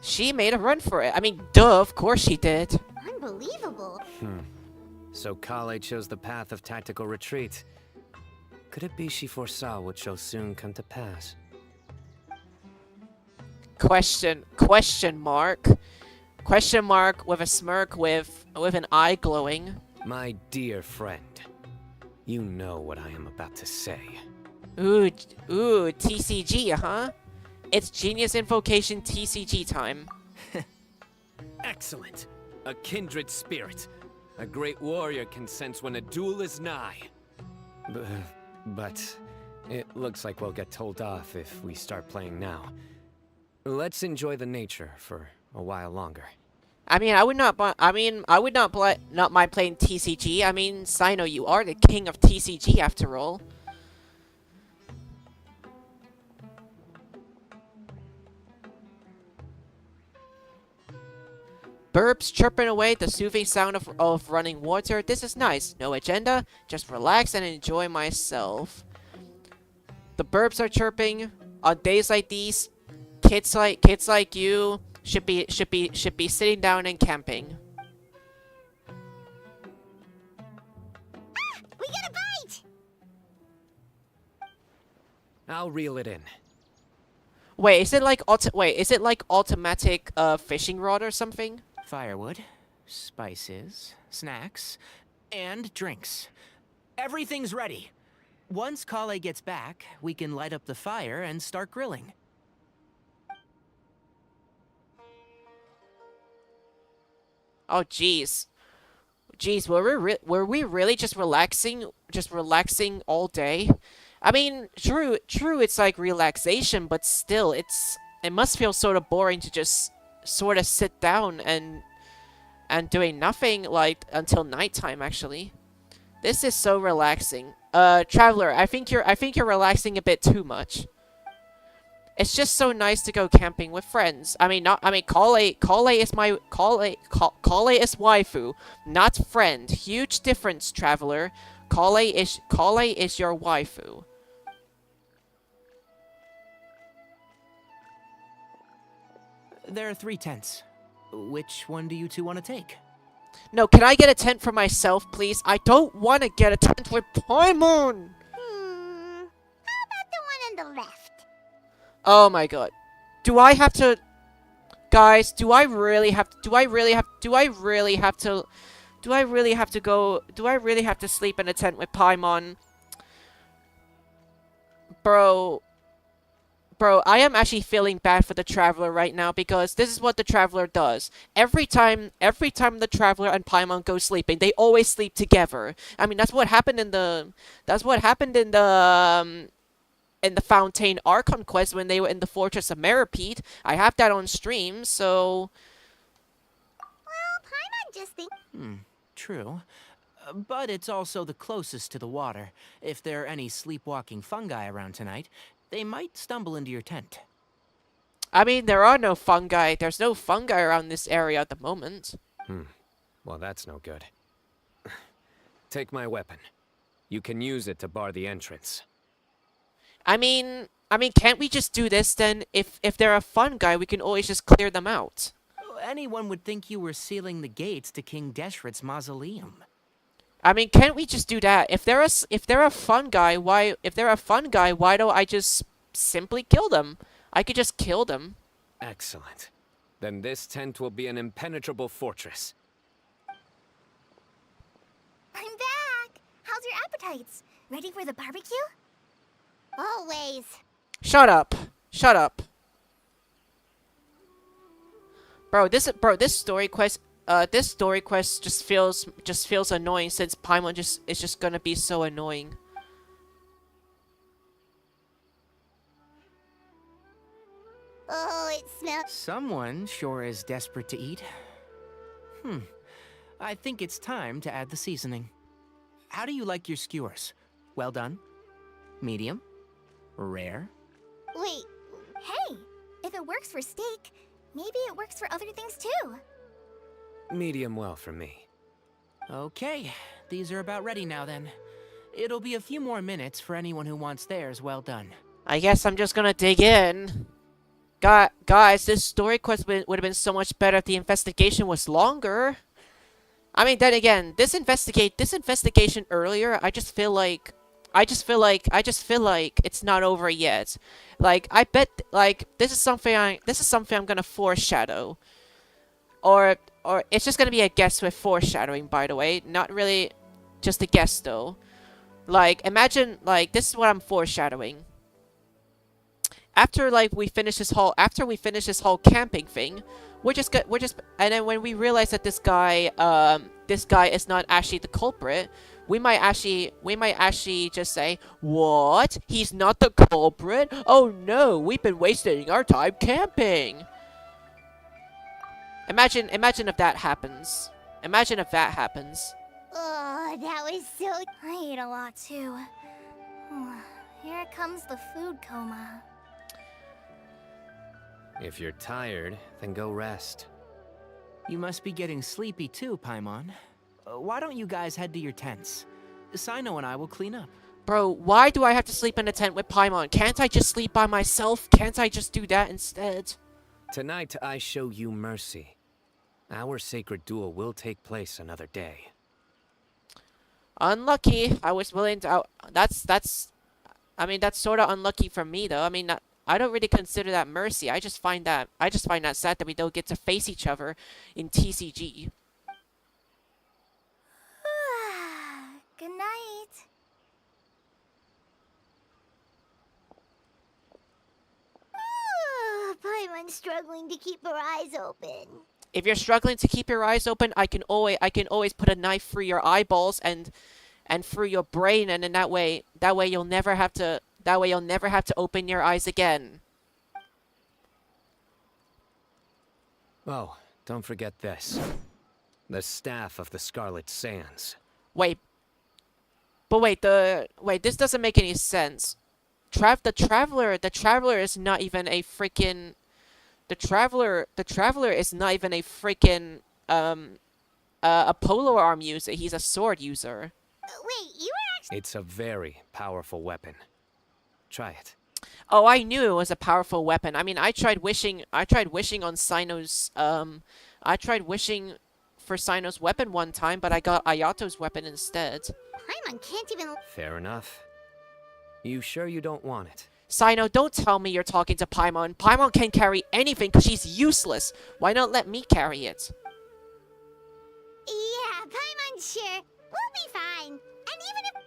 She made a run for it. I mean, duh, of course she did. Unbelievable. So Kale chose the path of tactical retreat. Could it be she foresaw what shall soon come to pass? Question mark with a smirk with an eye glowing. My dear friend, you know what I am about to say. Ooh, TCG, huh? It's Genius Invocation TCG time. Excellent. A kindred spirit. A great warrior can sense when a duel is nigh. But it looks like we'll get told off if we start playing now. Let's enjoy the nature for a while longer. I mean, I would not mind playing TCG. I mean, Sino, you are the king of TCG after all. Birds chirping away, the soothing sound of running water. This is nice. No agenda, just relax and enjoy myself. The birds are chirping. On days like these, kids like you should be sitting down and camping. We got a bite! I'll reel it in. Wait, is it like automatic fishing rod or something? Firewood, spices, snacks, and drinks. Everything's ready. Once Kale gets back, we can light up the fire and start grilling. Oh, jeez. Jeez, were we really just relaxing all day? I mean, true, it's like relaxation, but still, it must feel sort of boring to just sort of sit down and doing nothing, like, until nighttime, actually. This is so relaxing. Traveler, I think you're relaxing a bit too much. It's just so nice to go camping with friends. Kale is waifu, not friend. Huge difference, traveler. Kale is your waifu. There are 3 tents. Which one do you two want to take? No, can I get a tent for myself, please? I don't want to get a tent with Paimon! How about the one on the left? Oh my god. Do I have to... Guys, do I really have to sleep in a tent with Paimon? Bro, I am actually feeling bad for the Traveler right now because this is what the Traveler does. Every time the Traveler and Paimon go sleeping, they always sleep together. I mean, that's what happened in the Fontaine Archon quest when they were in the Fortress of Meripede. I have that on stream, so... Well, Paimon just think... True. But it's also the closest to the water. If there are any sleepwalking fungi around tonight, they might stumble into your tent. I mean, there are no fungi. There's no fungi around this area at the moment. Well, that's no good. Take my weapon. You can use it to bar the entrance. I mean, can't we just do this then? If there are fungi, we can always just clear them out. Anyone would think you were sealing the gates to King Deshret's mausoleum. I mean, can't we just do that? If there are fungi, why don't I just simply kill them? I could just kill them. Excellent. Then this tent will be an impenetrable fortress. I'm back! How's your appetites? Ready for the barbecue? Always. Shut up. Bro, this story quest just feels annoying since Paimon is just gonna be so annoying. Oh, it Someone sure is desperate to eat. I think it's time to add the seasoning. How do you like your skewers? Well done? Medium? Rare? Wait, hey! If it works for steak, maybe it works for other things too. Medium well for me. Okay, these are about ready now then. It'll be a few more minutes for anyone who wants theirs well done. I guess I'm just gonna dig in. Guys, this story quest would have been so much better if the investigation was longer. I mean, then again, this investigation earlier, I just feel like it's not over yet. Like, I bet, like, this is something I'm gonna foreshadow. Or it's just gonna be a guess with foreshadowing, by the way. Not really just a guess, though. Like, imagine, like, this is what I'm foreshadowing. After we finish this whole camping thing, and then when we realize that this guy is not actually the culprit, we might actually just say, "What? He's not the culprit? Oh no, we've been wasting our time camping." Imagine if that happens. Imagine if that happens. Oh, that was so... I ate a lot too. Here comes the food coma. If you're tired, then go rest. You must be getting sleepy too, Paimon. Why don't you guys head to your tents? Sino and I will clean up. Bro, why do I have to sleep in a tent with Paimon? Can't I just sleep by myself? Can't I just do that instead? Tonight I show you mercy. Our sacred duel will take place another day. Unlucky. I was willing to... I mean, that's sort of unlucky for me, though. I mean, I don't really consider that mercy. I just find that sad that we don't get to face each other in TCG. Good night. Paimon's struggling to keep her eyes open. If you're struggling to keep your eyes open, I can always put a knife through your eyeballs and through your brain, and then that way you'll never have to open your eyes again. Oh, don't forget this. The staff of the Scarlet Sands. Wait. But wait, this doesn't make any sense. The traveler is not even a freaking... The traveler is not even a freaking, a polo arm user. He's a sword user. Wait, you were actually... It's a very powerful weapon. Try it. Oh, I knew it was a powerful weapon. I mean, I tried wishing on Sino's, I tried wishing for Sino's weapon one time, but I got Ayato's weapon instead. Paimon can't even... Fair enough. You sure you don't want it? Sino, don't tell me you're talking to Paimon. Paimon can't carry anything because she's useless. Why not let me carry it? Yeah, Paimon's sure. We'll be fine. And even if...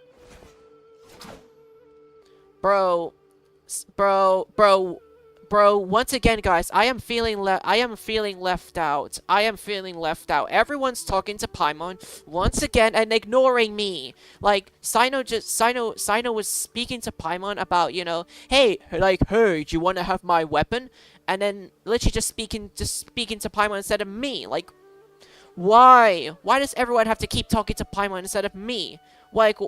Bro, once again, guys, I am feeling left out. I am feeling left out. Everyone's talking to Paimon once again and ignoring me. Like, Sino was speaking to Paimon about, you know, hey, do you want to have my weapon? And then literally just speaking to Paimon instead of me. Like, why? Why does everyone have to keep talking to Paimon instead of me? Like,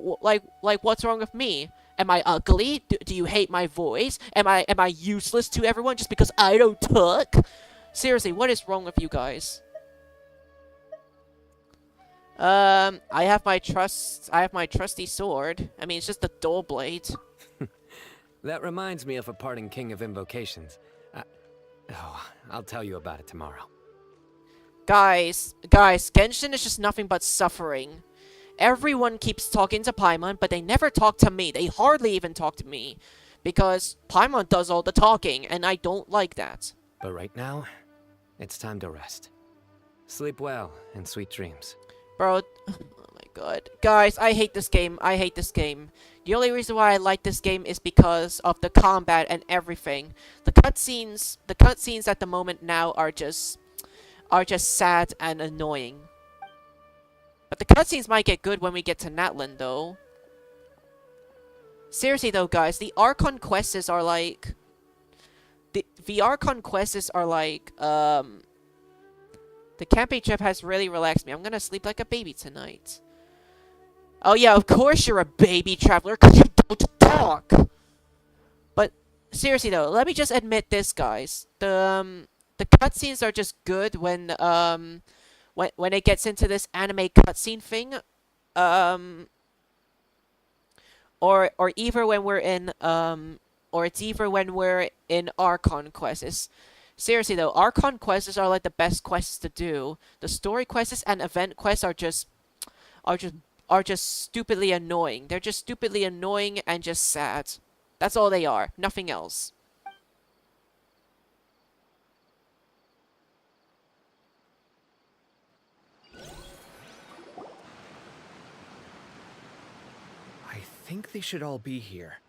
what's wrong with me? Am I ugly? Do you hate my voice? Am I useless to everyone just because I don't talk? Seriously, what is wrong with you guys? I have my trusty sword. I mean, it's just a dull blade. That reminds me of a parting king of invocations. I'll tell you about it tomorrow. Guys, Genshin is just nothing but suffering. Everyone keeps talking to Paimon, but they never talk to me. They hardly even talk to me. Because Paimon does all the talking, and I don't like that. But right now, it's time to rest. Sleep well, and sweet dreams. Bro, oh my god. Guys, I hate this game. I hate this game. The only reason why I like this game is because of the combat and everything. The cutscenes at the moment now are just sad and annoying. But the cutscenes might get good when we get to Natlan, though. Seriously, though, guys, the Archon quests are like... the Archon quests are like, the camping trip has really relaxed me. I'm gonna sleep like a baby tonight. Oh yeah, of course you're a baby traveler, because you don't talk! But, seriously though, let me just admit this, guys. The cutscenes are just good when it gets into this anime cutscene thing. Or either when we're in, or it's either when we're in Archon quests. Seriously though, Archon quests are like the best quests to do. The story quests and event quests are just stupidly annoying. They're just stupidly annoying and just sad. That's all they are. Nothing else. I think they should all be here.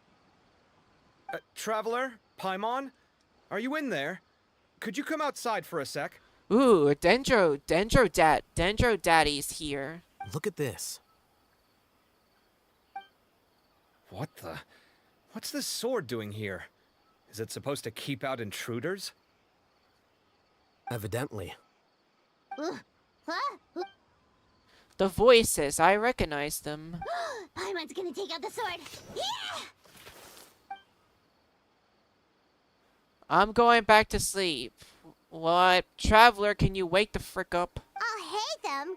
Traveler? Paimon? Are you in there? Could you come outside for a sec? Ooh, Dendro Daddy's here. Look at this. What the? What's this sword doing here? Is it supposed to keep out intruders? Evidently. The voices, I recognize them. Paimon's gonna take out the sword. Yeah! I'm going back to sleep. What? Traveler, can you wake the frick up? I'll hate them.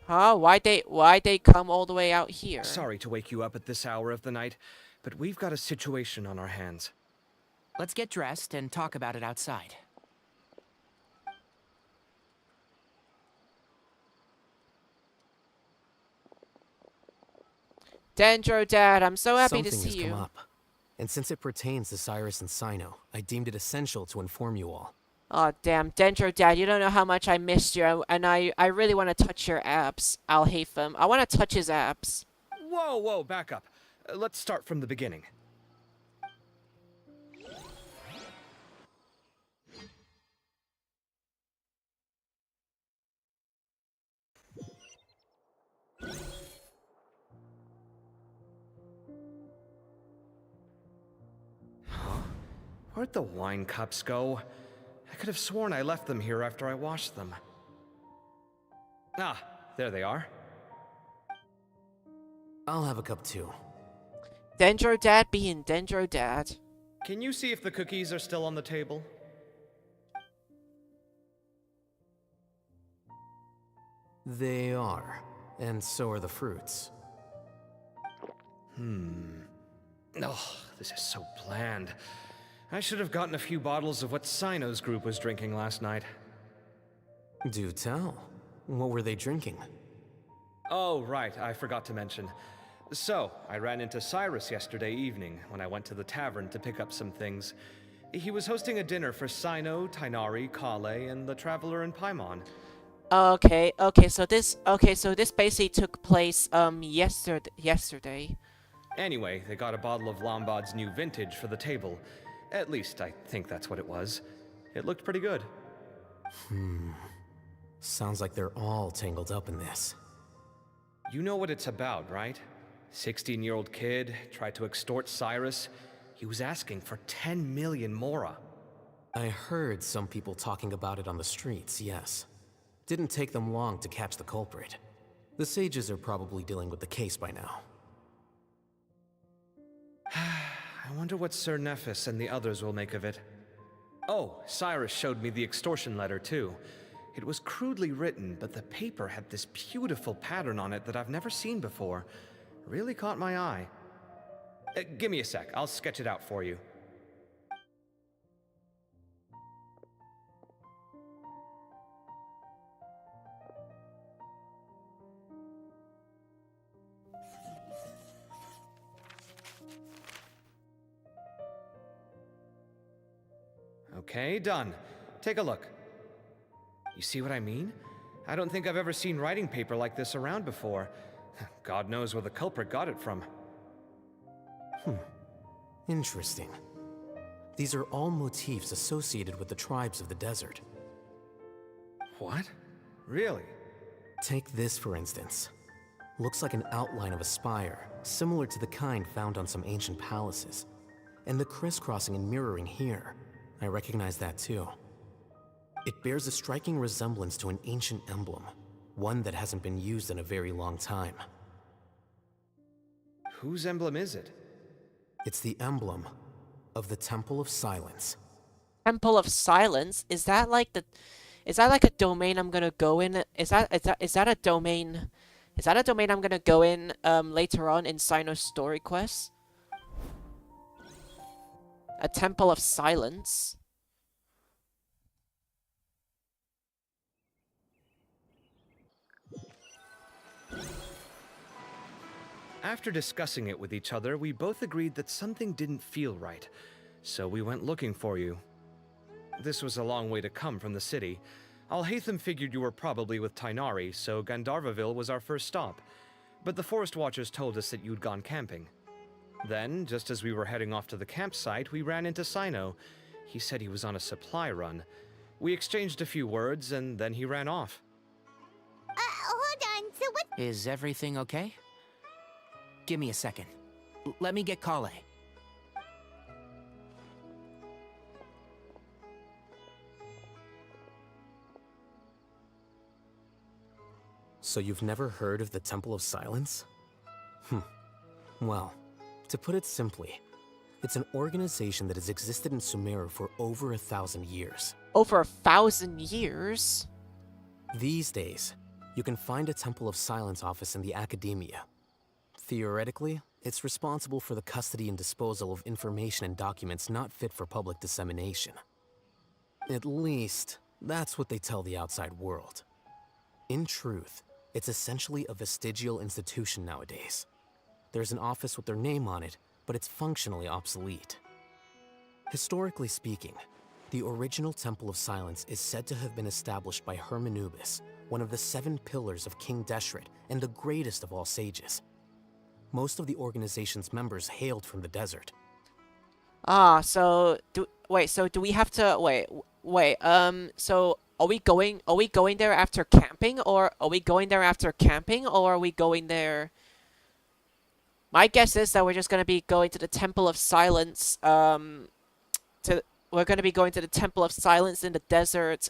Huh? Why'd they come all the way out here? Sorry to wake you up at this hour of the night, but we've got a situation on our hands. Let's get dressed and talk about it outside. Dendro Dad, I'm so happy to Something see has you. come up. And since it pertains to Cyrus and Cyno, I deemed it essential to inform you all. Aw, damn. Dendro Dad, you don't know how much I missed you, and I really want to touch your abs. I'll hate them. I want to touch his abs. Whoa, back up. Let's start from the beginning. Where'd the wine cups go? I could have sworn I left them here after I washed them. Ah, there they are. I'll have a cup too. Dendro Dad being Dendro Dad. Can you see if the cookies are still on the table? They are. And so are the fruits. Oh, this is so bland. I should have gotten a few bottles of what Cyno's group was drinking last night. Do tell. What were they drinking? Oh, right, I forgot to mention. So, I ran into Cyrus yesterday evening when I went to the tavern to pick up some things. He was hosting a dinner for Cyno, Tighnari, Kale, and the Traveler and Paimon. Okay, so this basically took place, yesterday. Anyway, they got a bottle of Lombard's new vintage for the table. At least, I think that's what it was. It looked pretty good. Sounds like they're all tangled up in this. You know what it's about, right? 16-year-old kid tried to extort Cyrus. He was asking for 10 million mora. I heard some people talking about it on the streets, yes. Didn't take them long to catch the culprit. The sages are probably dealing with the case by now. I wonder what Sir Nephis and the others will make of it. Oh, Cyrus showed me the extortion letter, too. It was crudely written, but the paper had this beautiful pattern on it that I've never seen before. Really caught my eye. Give me a sec, I'll sketch it out for you. Okay, done. Take a look. You see what I mean? I don't think I've ever seen writing paper like this around before. God knows where the culprit got it from. Interesting. These are all motifs associated with the tribes of the desert. What? Really? Take this, for instance. Looks like an outline of a spire, similar to the kind found on some ancient palaces. And the crisscrossing and mirroring here, I recognize that too. It bears a striking resemblance to an ancient emblem, one that hasn't been used in a very long time. Whose emblem is it? It's the emblem of the Temple of Silence. Temple of Silence? Is that like a domain I'm gonna go in? Is that a domain? Is that a domain I'm gonna go in later on in Sino's story quest? A Temple of Silence? After discussing it with each other, we both agreed that something didn't feel right, so we went looking for you. This was a long way to come from the city. Alhaitham figured you were probably with Tainari, so Gandharvaville was our first stop. But the Forest Watchers told us that you'd gone camping. Then, just as we were heading off to the campsite, we ran into Sino. He said he was on a supply run. We exchanged a few words, and then he ran off. Hold on, so what? Is everything okay? Give me a second. Let me get Kale. So you've never heard of the Temple of Silence? Well, to put it simply, it's an organization that has existed in Sumeru for over 1,000 years. Over 1,000 years? These days, you can find a Temple of Silence office in the academia. Theoretically, it's responsible for the custody and disposal of information and documents not fit for public dissemination. At least, that's what they tell the outside world. In truth, it's essentially a vestigial institution nowadays. There's an office with their name on it, but it's functionally obsolete. Historically speaking, the original Temple of Silence is said to have been established by Hermanubis, one of the 7 pillars of King Deshret and the greatest of all sages. Most of the organization's members hailed from the desert. So do we have to so are we going there after camping, or are we going there? My guess is that we're just gonna be going to the Temple of Silence, we're gonna be going to the Temple of Silence in the desert,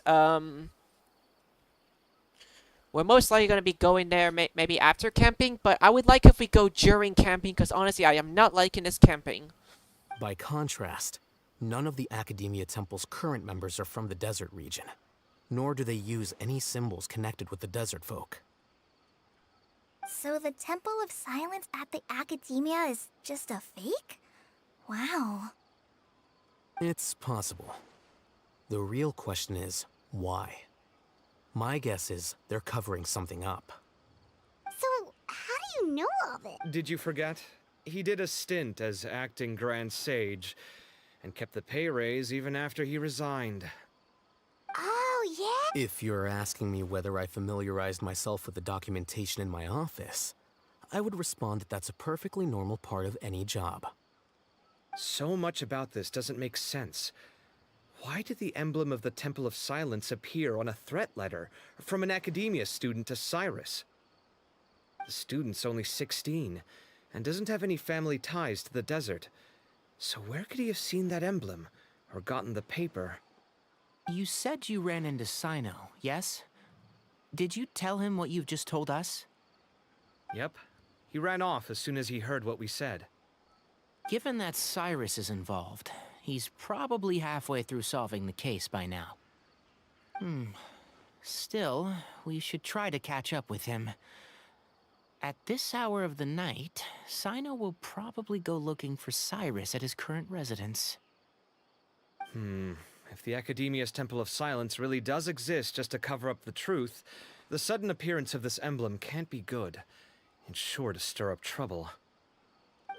we're most likely going to be going there maybe after camping, but I would like if we go during camping, because honestly, I am not liking this camping. By contrast, none of the Academia Temple's current members are from the desert region, nor do they use any symbols connected with the desert folk. So the Temple of Silence at the Academia is just a fake? Wow. It's possible. The real question is, why? My guess is they're covering something up. So, how do you know all this? Did you forget? He did a stint as acting Grand Sage, and kept the pay raise even after he resigned. Oh, yeah? If you're asking me whether I familiarized myself with the documentation in my office, I would respond that that's a perfectly normal part of any job. So much about this doesn't make sense. Why did the emblem of the Temple of Silence appear on a threat letter from an Academia student to Cyrus? The student's only 16, and doesn't have any family ties to the desert. So where could he have seen that emblem, or gotten the paper? You said you ran into Sino, yes? Did you tell him what you've just told us? Yep. He ran off as soon as he heard what we said. Given that Cyrus is involved, he's probably halfway through solving the case by now. Still, we should try to catch up with him. At this hour of the night, Sino will probably go looking for Cyrus at his current residence. If the Academia's Temple of Silence really does exist just to cover up the truth, the sudden appearance of this emblem can't be good, and sure to stir up trouble.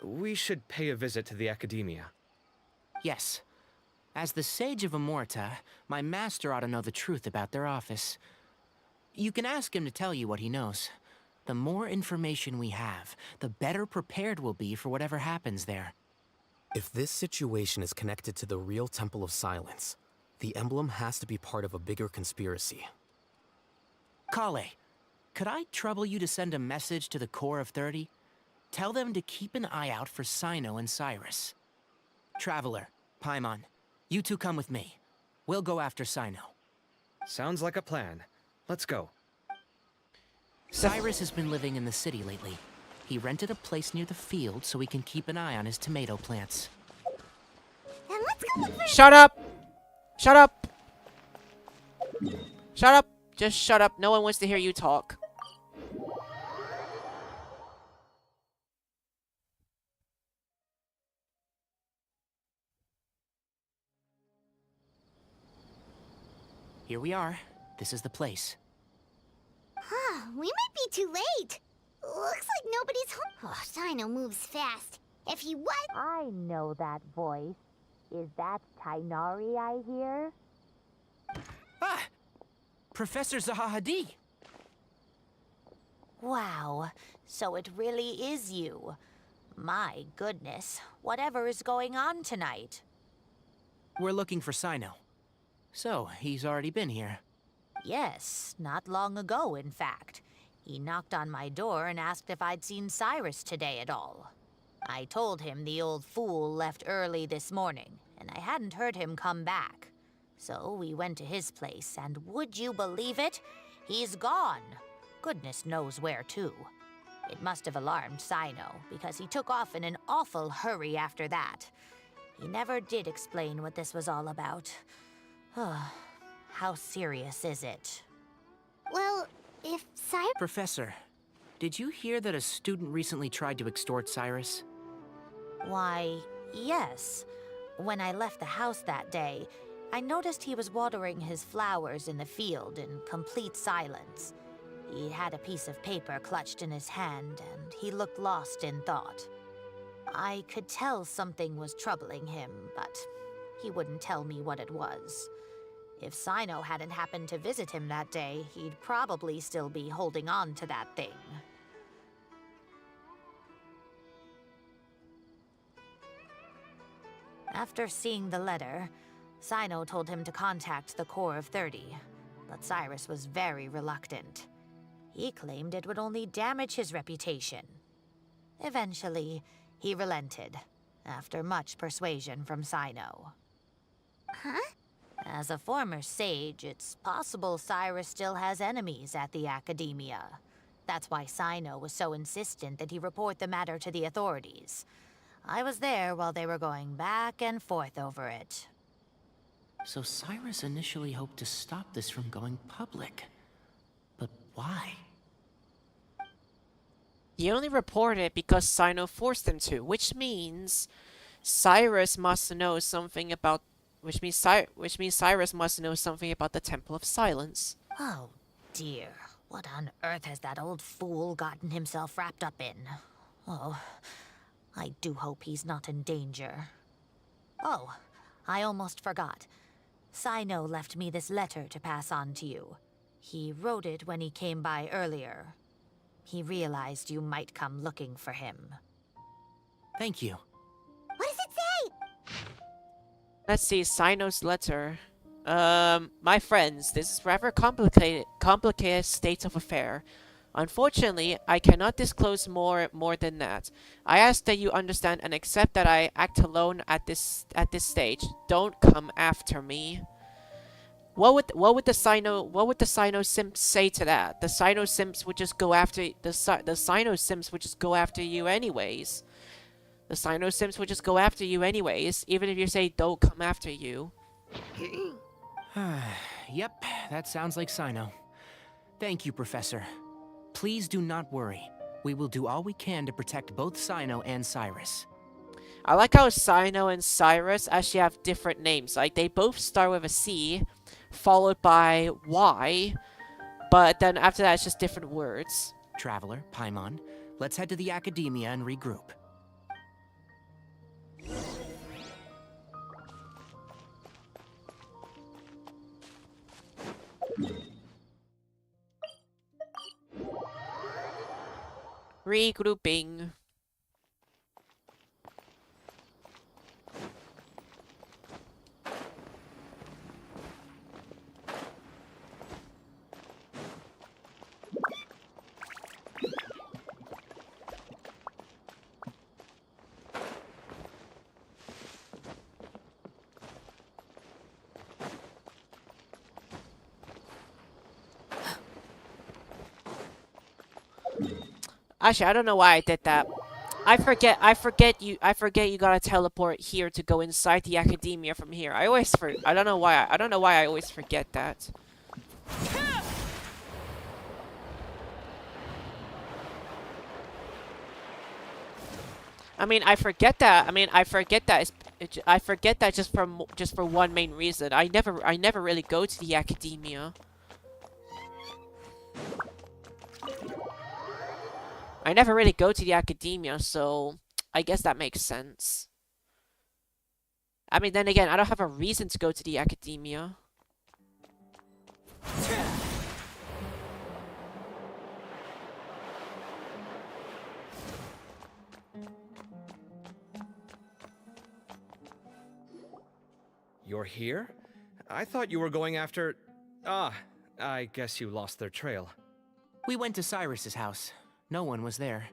We should pay a visit to the Academia. Yes. As the Sage of Amorta, my master ought to know the truth about their office. You can ask him to tell you what he knows. The more information we have, the better prepared we'll be for whatever happens there. If this situation is connected to the real Temple of Silence, the emblem has to be part of a bigger conspiracy. Kale, could I trouble you to send a message to the Core of 30? Tell them to keep an eye out for Sino and Cyrus. Traveler, Paimon, you two come with me. We'll go after Sino. Sounds like a plan. Let's go. Cyrus has been living in the city lately. He rented a place near the field so we can keep an eye on his tomato plants. And let's go look for Shut up! Shut up! Shut up! Just shut up. No one wants to hear you talk. Here we are. This is the place. We might be too late. Looks like nobody's home. Oh, Sino moves fast. If he was... I know that voice. Is that Tainari I hear? Ah! Professor Zahahadi! Wow, so it really is you. My goodness, whatever is going on tonight? We're looking for Sino. So, he's already been here. Yes, not long ago, in fact. He knocked on my door and asked if I'd seen Cyrus today at all. I told him the old fool left early this morning, and I hadn't heard him come back. So we went to his place, and would you believe it? He's gone. Goodness knows where to. It must have alarmed Sino, because he took off in an awful hurry after that. He never did explain what this was all about. How serious is it? Well, if Cyrus... Professor, did you hear that a student recently tried to extort Cyrus? Why, yes. When I left the house that day, I noticed he was watering his flowers in the field in complete silence. He had a piece of paper clutched in his hand, and he looked lost in thought. I could tell something was troubling him, but he wouldn't tell me what it was. If Sino hadn't happened to visit him that day, he'd probably still be holding on to that thing. After seeing the letter, Sino told him to contact the Corps of 30, but Cyrus was very reluctant. He claimed it would only damage his reputation. Eventually, he relented, after much persuasion from Sino. Huh? As a former sage, it's possible Cyrus still has enemies at the Academia. That's why Sino was so insistent that he report the matter to the authorities. I was there while they were going back and forth over it. So Cyrus initially hoped to stop this from going public. But why? He only reported it because Sino forced him to, which means Cyrus must know something about... Which means Cyrus must know something about the Temple of Silence. Oh, dear. What on earth has that old fool gotten himself wrapped up in? Oh, I do hope he's not in danger. Oh, I almost forgot. Sino left me this letter to pass on to you. He wrote it when he came by earlier. He realized you might come looking for him. Thank you. What does it say? Let's see, Sino's letter. My friends, this is rather complicated state of affair. Unfortunately, I cannot disclose more than that. I ask that you understand and accept that I act alone at this stage. Don't come after me. What would the Sino simps say to that? The Sino simps would just go after the Sino simps would just go after you anyways. The Sino simps would just go after you anyways, even if you say don't come after you. Yep, that sounds like Sino. Thank you, Professor. Please do not worry. We will do all we can to protect both Sino and Cyrus. I like how Sino and Cyrus actually have different names. Like, they both start with a C, followed by Y, but then after that it's just different words. Traveler, Paimon, let's head to the Academia and regroup. Regrouping. Actually, I don't know why I did that. I forget you gotta teleport here to go inside the academia from here. I don't know why I always forget that. I mean, I forget that. I forget that just for one main reason. I never really go to the academia. I never really go to the academia, so I guess that makes sense. I mean, then again, I don't have a reason to go to the academia. You're here? I thought you were going after... Ah, I guess you lost their trail. We went to Cyrus's house. No one was there.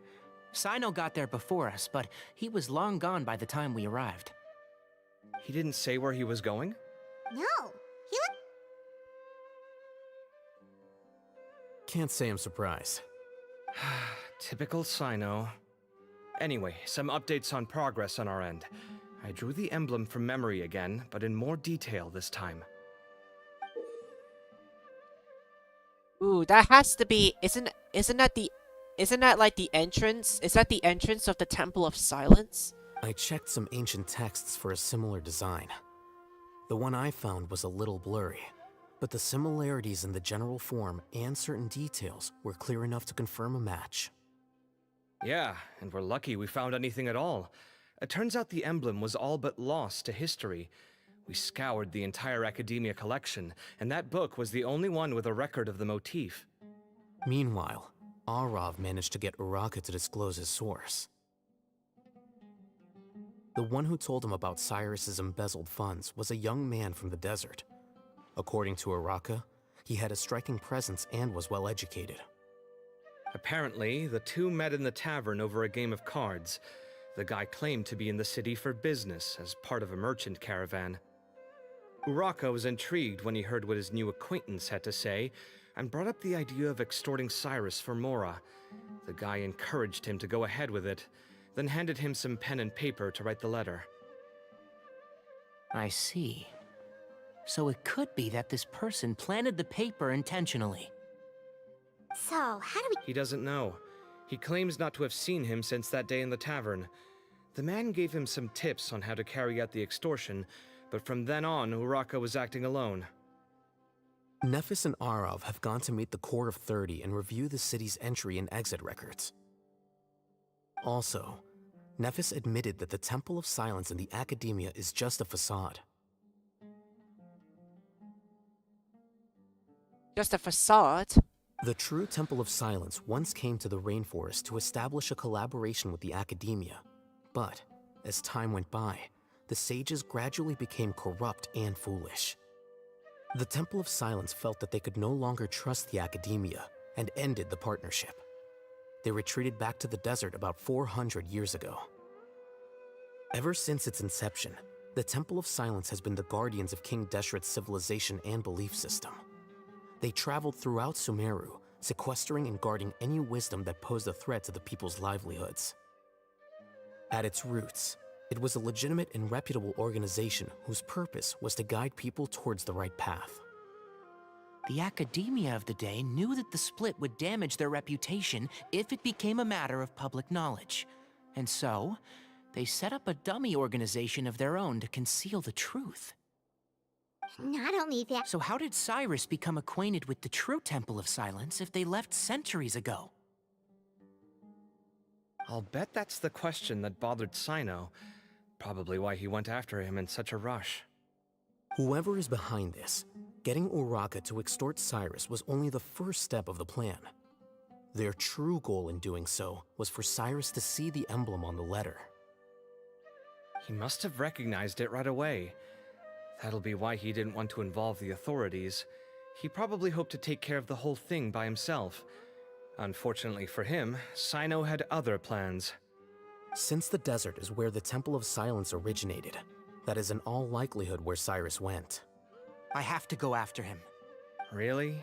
Sino got there before us, but he was long gone by the time we arrived. He didn't say where he was going? No, he Can't say I'm surprised. Typical Sino. Anyway, some updates on progress on our end. I drew the emblem from memory again, but in more detail this time. Ooh, that has to be... Isn't that like the entrance? Is that the entrance of the Temple of Silence? I checked some ancient texts for a similar design. The one I found was a little blurry, but the similarities in the general form and certain details were clear enough to confirm a match. Yeah, and we're lucky we found anything at all. It turns out the emblem was all but lost to history. We scoured the entire Academia collection, and that book was the only one with a record of the motif. Meanwhile, Arav managed to get Uraka to disclose his source. The one who told him about Cyrus's embezzled funds was a young man from the desert. According to Uraka, he had a striking presence and was well educated. Apparently, the two met in the tavern over a game of cards. The guy claimed to be in the city for business as part of a merchant caravan. Uraka was intrigued when he heard what his new acquaintance had to say, and brought up the idea of extorting Cyrus for Mora. The guy encouraged him to go ahead with it, then handed him some pen and paper to write the letter. I see. So it could be that this person planted the paper intentionally. So, how do we... He doesn't know. He claims not to have seen him since that day in the tavern. The man gave him some tips on how to carry out the extortion, but from then on, Uraka was acting alone. Nephis and Arav have gone to meet the Core of 30 and review the city's entry and exit records. Also, Nephis admitted that the Temple of Silence in the Academia is just a facade. Just a facade? The true Temple of Silence once came to the rainforest to establish a collaboration with the Academia, but as time went by, the sages gradually became corrupt and foolish. The Temple of Silence felt that they could no longer trust the Academia and ended the partnership. They retreated back to the desert about 400 years ago. Ever since its inception, the Temple of Silence has been the guardians of King Deshret's civilization and belief system. They traveled throughout Sumeru, sequestering and guarding any wisdom that posed a threat to the people's livelihoods. At its roots, it was a legitimate and reputable organization whose purpose was to guide people towards the right path. The Academia of the day knew that the split would damage their reputation if it became a matter of public knowledge. And so, they set up a dummy organization of their own to conceal the truth. Not only that... So how did Cyrus become acquainted with the true Temple of Silence if they left centuries ago? I'll bet that's the question that bothered Sino. Probably why he went after him in such a rush. Whoever is behind this, getting Uraka to extort Cyrus was only the first step of the plan. Their true goal in doing so was for Cyrus to see the emblem on the letter. He must have recognized it right away. That'll be why he didn't want to involve the authorities. He probably hoped to take care of the whole thing by himself. Unfortunately for him, Sino had other plans. Since the desert is where the Temple of Silence originated, that is in all likelihood where Cyrus went. I have to go after him. Really?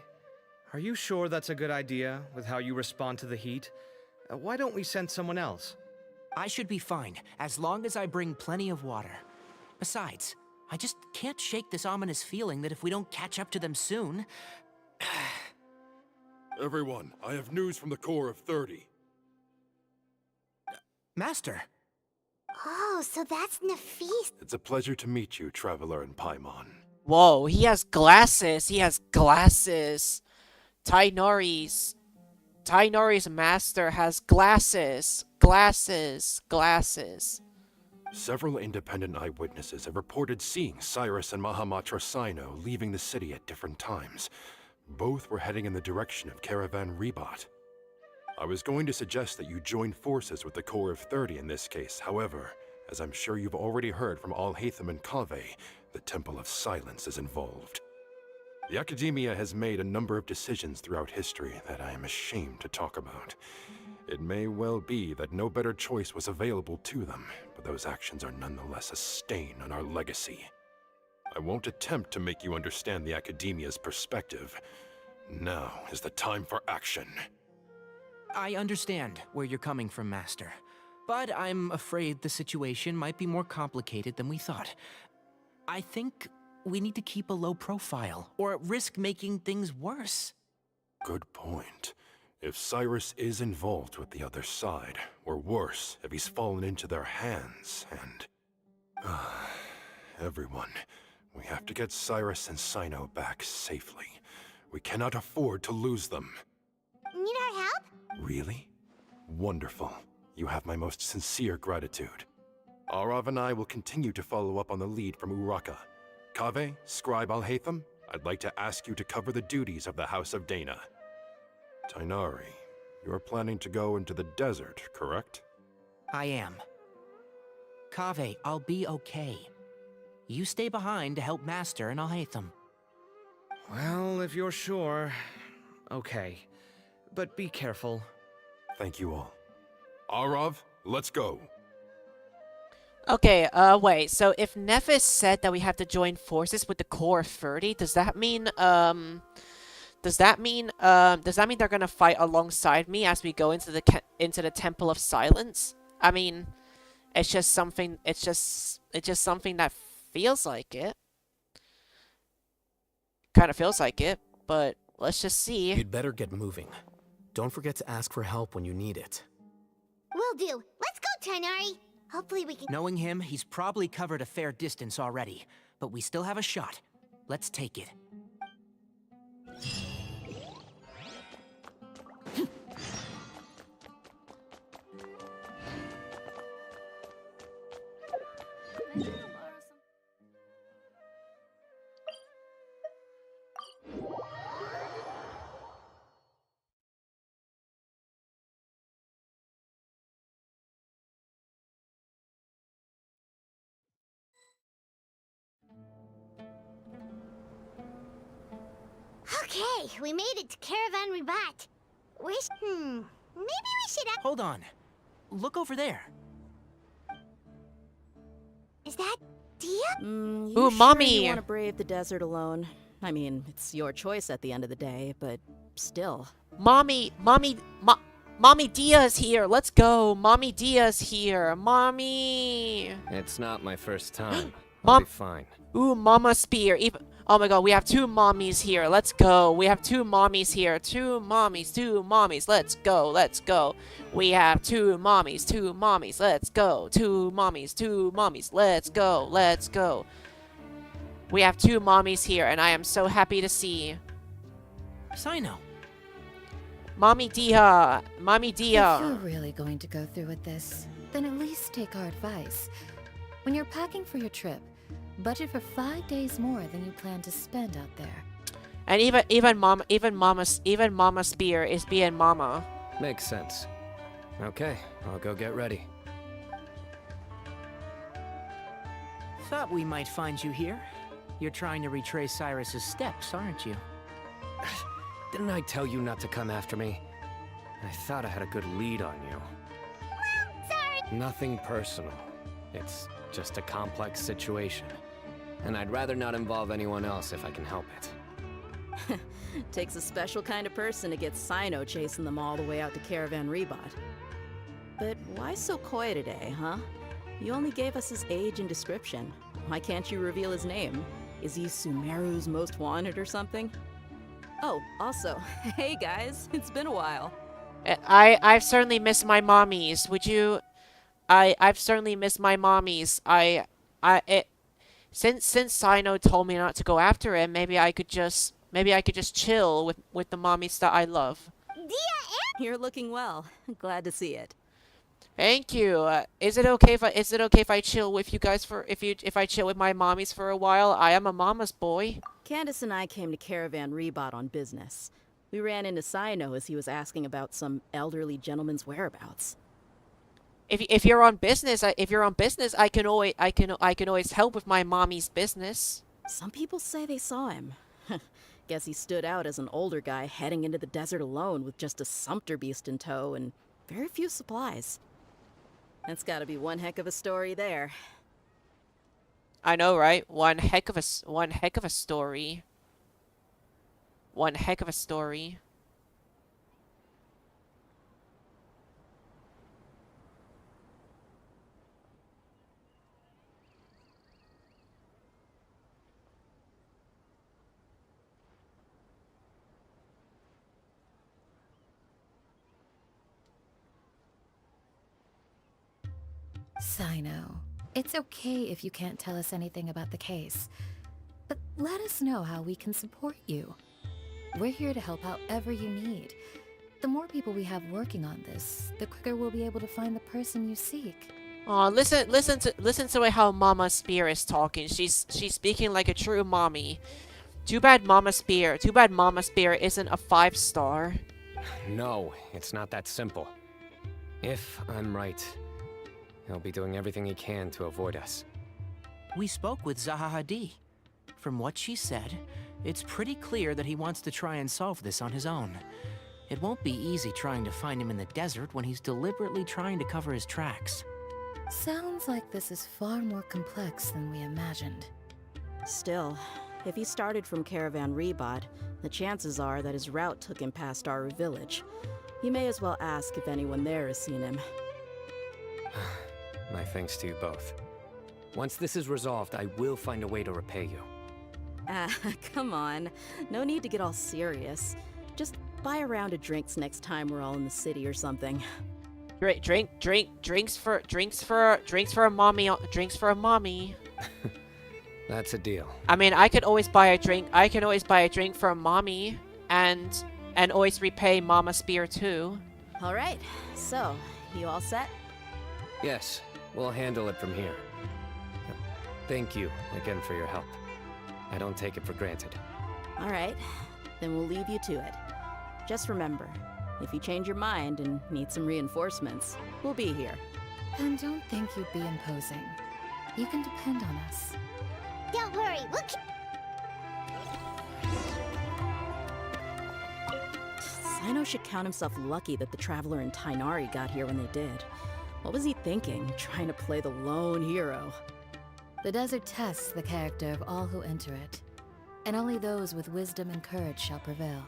Are you sure that's a good idea, with how you respond to the heat? Why don't we send someone else? I should be fine, as long as I bring plenty of water. Besides, I just can't shake this ominous feeling that if we don't catch up to them soon... Everyone, I have news from the Corps of 30. Master! Oh, so that's Nafis. It's a pleasure to meet you, Traveler in Paimon. Whoa, he has glasses. He has glasses. Tainori's master has glasses. Glasses. Several independent eyewitnesses have reported seeing Cyrus and Mahamatra Sino leaving the city at different times. Both were heading in the direction of Caravan Rebat. I was going to suggest that you join forces with the Corps of 30 in this case. However, as I'm sure you've already heard from Alhaitham and Kaveh, the Temple of Silence is involved. The Academia has made a number of decisions throughout history that I am ashamed to talk about. It may well be that no better choice was available to them, but those actions are nonetheless a stain on our legacy. I won't attempt to make you understand the Academia's perspective. Now is the time for action. I understand where you're coming from, Master. But I'm afraid the situation might be more complicated than we thought. I think we need to keep a low profile, or risk making things worse. Good point. If Cyrus is involved with the other side, or worse, if he's fallen into their hands, and... everyone, we have to get Cyrus and Sino back safely. We cannot afford to lose them. Need our help? Really? Wonderful. You have my most sincere gratitude. Arav and I will continue to follow up on the lead from Uraka. Kaveh, Scribe Alhaitham, I'd like to ask you to cover the duties of the House of Dana. Tainari, you're planning to go into the desert, correct? I am. Kaveh, I'll be okay. You stay behind to help Master and Alhaitham. Well, if you're sure... Okay. But be careful. Thank you all. Arav, let's go. Okay, wait. So if Nephis said that we have to join forces with the Corps of 30, does that mean they're gonna fight alongside me as we go into the Temple of Silence? I mean, it's just something that feels like it. Kind of feels like it, but let's just see. You'd better get moving. Don't forget to ask for help when you need it. Will do. Let's go, Tainari. Hopefully we can... Knowing him, he's probably covered a fair distance already. But we still have a shot. Let's take it. Okay, we made it to Caravan Rebat. Maybe we should... Hold on. Look over there. Is that Dia? Ooh, Sure Mommy! you want to brave the desert alone? I mean, it's your choice at the end of the day, but still. Mommy Dia's here. Let's go. Mommy Dia's here. Mommy. It's not my first time. Mom- I'll be fine. Ooh, Mama Spear. Oh my god, we have two mommies here. Let's go. We have two mommies here. Two mommies. Let's go. We have two mommies. Let's go. Two mommies. Let's go. We have two mommies here, and I am so happy to see. Sino. Mommy Dia. If you're really going to go through with this, then at least take our advice. When you're packing for your trip, budget for 5 days more than you plan to spend out there. And even Mama Spear is being Mama. Makes sense. Okay, I'll go get ready. Thought we might find you here. You're trying to retrace Cyrus's steps, aren't you? Didn't I tell you not to come after me? I thought I had a good lead on you. Sorry. Nothing personal. It's just a complex situation. And I'd rather not involve anyone else if I can help it. Takes a special kind of person to get Sino chasing them all the way out to Caravan Rebat. But why so coy today, huh? You only gave us his age and description. Why can't you reveal his name? Is he Sumeru's most wanted or something? Oh, also, hey guys, it's been a while. I've certainly missed my mommies. Would you? I've certainly missed my mommies. Since Sino told me not to go after him, maybe I could just chill with the mommies that I love. You're looking well. Glad to see it. Thank you. Is it okay if I chill with you guys if I chill with my mommies for a while? I am a mama's boy. Candace and I came to Caravan Rebot on business. We ran into Sino as he was asking about some elderly gentleman's whereabouts. If you're on business, I can always help with my mommy's business. Some people say they saw him. Guess he stood out as an older guy heading into the desert alone with just a sumpter beast in tow and very few supplies. That's gotta be one heck of a story there. I know, right? One heck of a story. One heck of a story. Sino, it's okay if you can't tell us anything about the case, but let us know how we can support you. We're here to help however you need. The more people we have working on this, the quicker we'll be able to find the person you seek. Aw, listen to how Mama Spear is talking. She's speaking like a true mommy. Too bad Mama Spear isn't a 5-star. No, it's not that simple. If I'm right, he'll be doing everything he can to avoid us. We spoke with Zaha Hadid. From what she said, it's pretty clear that he wants to try and solve this on his own. It won't be easy trying to find him in the desert when he's deliberately trying to cover his tracks. Sounds like this is far more complex than we imagined. Still, if he started from Caravan Rebot, the chances are that his route took him past our village. You may as well ask if anyone there has seen him. My thanks to you both. Once this is resolved, I will find a way to repay you. Ah, come on. No need to get all serious. Just buy a round of drinks next time we're all in the city or something. Drinks for a mommy. That's a deal. I mean, I could always buy a drink for a mommy and always repay Mama Spear too. All right. So, you all set? Yes, we'll handle it from here. Thank you again for your help. I don't take it for granted. All right. Then we'll leave you to it. Just remember, if you change your mind and need some reinforcements, we'll be here. And don't think you'd be imposing. You can depend on us. Don't worry, we'll Sino should count himself lucky that the Traveler and Tainari got here when they did. What was he thinking, trying to play the lone hero? The desert tests the character of all who enter it, and only those with wisdom and courage shall prevail.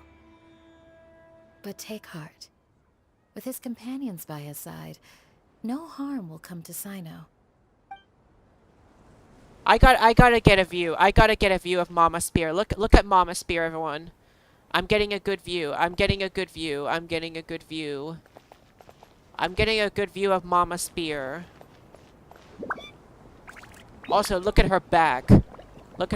But take heart. With his companions by his side, no harm will come to Sino. I gotta get a view. I gotta get a view of Mama Spear. Look at Mama Spear, everyone. I'm getting a good view. I'm getting a good view of Mama Spear. Also, look at her back. Look.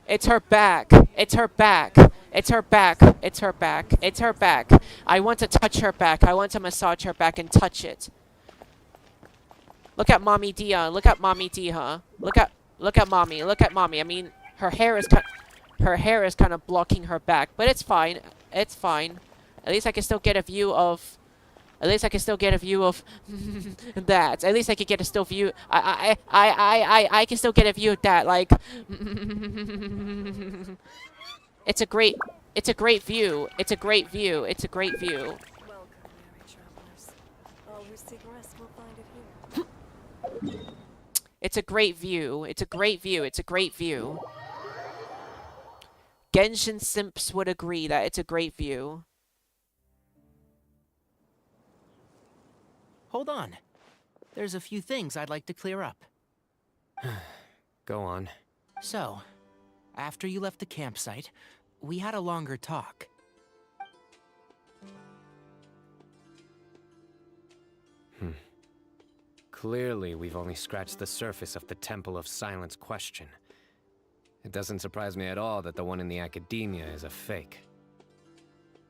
It's her back. I want to touch her back. I want to massage her back and touch it. Look at Mommy D, Look at Mommy. I mean, her hair is kind of blocking her back, but it's fine. At least I can still get a view of that. At least I can get a still view. I can still get a view of that. Like, it's a great view. It's a great view. Welcome, weary travelers. All who seek rest will find it here. It's a great view. Genshin simps would agree that it's a great view. Hold on. There's a few things I'd like to clear up. Go on. So, after you left the campsite, we had a longer talk. Clearly, we've only scratched the surface of the Temple of Silence question. It doesn't surprise me at all that the one in the academia is a fake.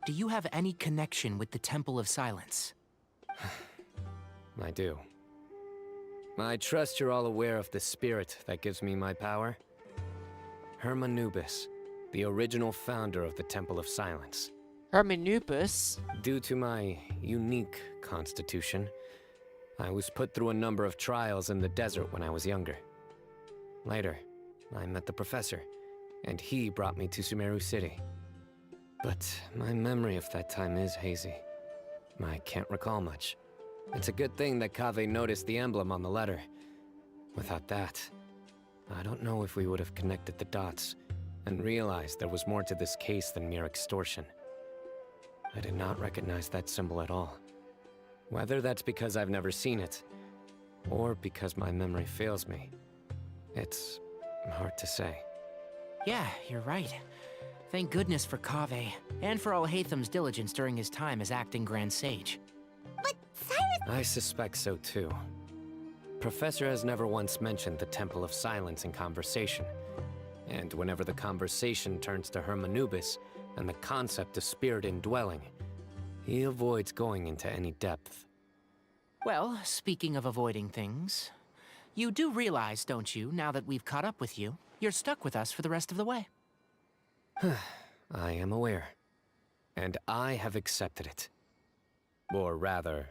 Do you have any connection with the Temple of Silence? I do. I trust you're all aware of the spirit that gives me my power. Hermanubis, the original founder of the Temple of Silence. Hermanubis? Due to my unique constitution, I was put through a number of trials in the desert when I was younger. Later, I met the professor, and he brought me to Sumeru City. But my memory of that time is hazy. I can't recall much. It's a good thing that Kaveh noticed the emblem on the letter. Without that, I don't know if we would have connected the dots and realized there was more to this case than mere extortion. I did not recognize that symbol at all. Whether that's because I've never seen it, or because my memory fails me, it's hard to say. Yeah, you're right. Thank goodness for Kaveh, and for Alhaitham's diligence during his time as acting Grand Sage. But Cyrus... I suspect so too. Professor has never once mentioned the Temple of Silence in conversation. And whenever the conversation turns to Hermanubis and the concept of spirit indwelling, he avoids going into any depth. Well, speaking of avoiding things, you do realize, don't you, now that we've caught up with you, you're stuck with us for the rest of the way? I am aware. And I have accepted it. Or rather,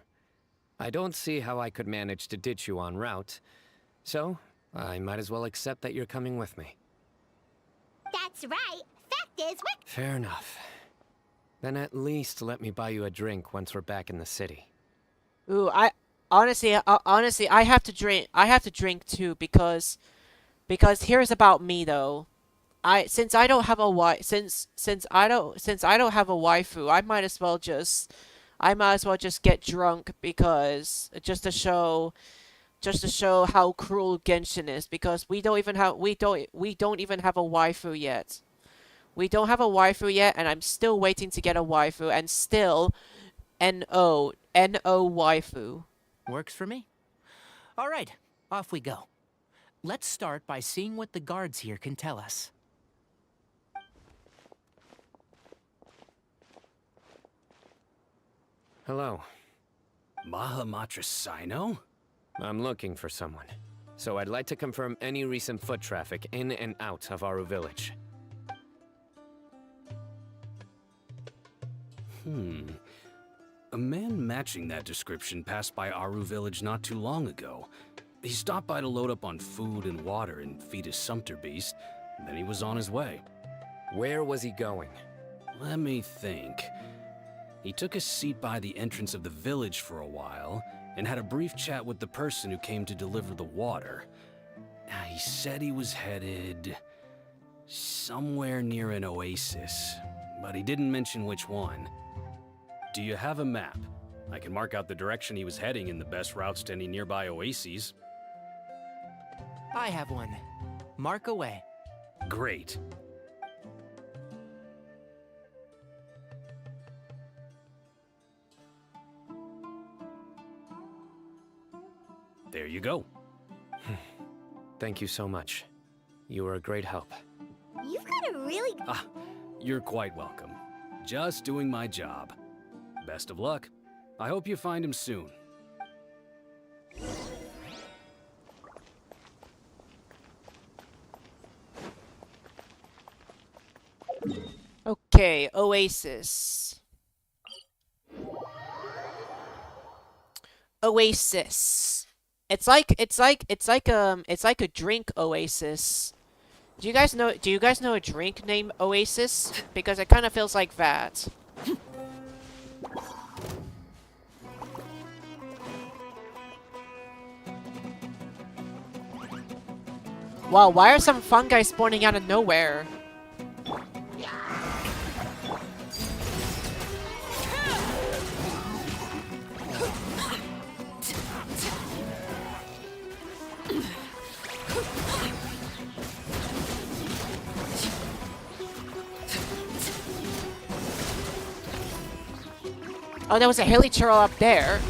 I don't see how I could manage to ditch you en route, so I might as well accept that you're coming with me. That's right. Fact is, we're... Fair enough. Then at least let me buy you a drink once we're back in the city. Ooh, honestly, I have to drink. I have to drink too because here's about me though. Since I don't have a waifu, I might as well just get drunk because just to show how cruel Genshin is, because we don't even have a waifu yet. We don't have a waifu yet, and I'm still waiting to get a waifu, and still NO waifu. Works for me. All right, off we go. Let's start by seeing what the guards here can tell us. Hello. Mahamatra Sino? I'm looking for someone, so I'd like to confirm any recent foot traffic in and out of Aru Village. A man matching that description passed by Aru Village not too long ago. He stopped by to load up on food and water and feed his sumpter beast, and then he was on his way. Where was he going? Let me think. He took a seat by the entrance of the village for a while, and had a brief chat with the person who came to deliver the water. He said he was headed somewhere near an oasis, but he didn't mention which one. Do you have a map? I can mark out the direction he was heading and the best routes to any nearby oases. I have one. Mark away. Great. There you go. Thank you so much. You were a great help. You've got a really... You're quite welcome. Just doing my job. Best of luck. I hope you find him soon. Okay, Oasis. Oasis. It's like a drink oasis. Do you guys know a drink named Oasis? Because it kind of feels like that. Wow, why are some fungi spawning out of nowhere? Oh, there was a hilly churl up there.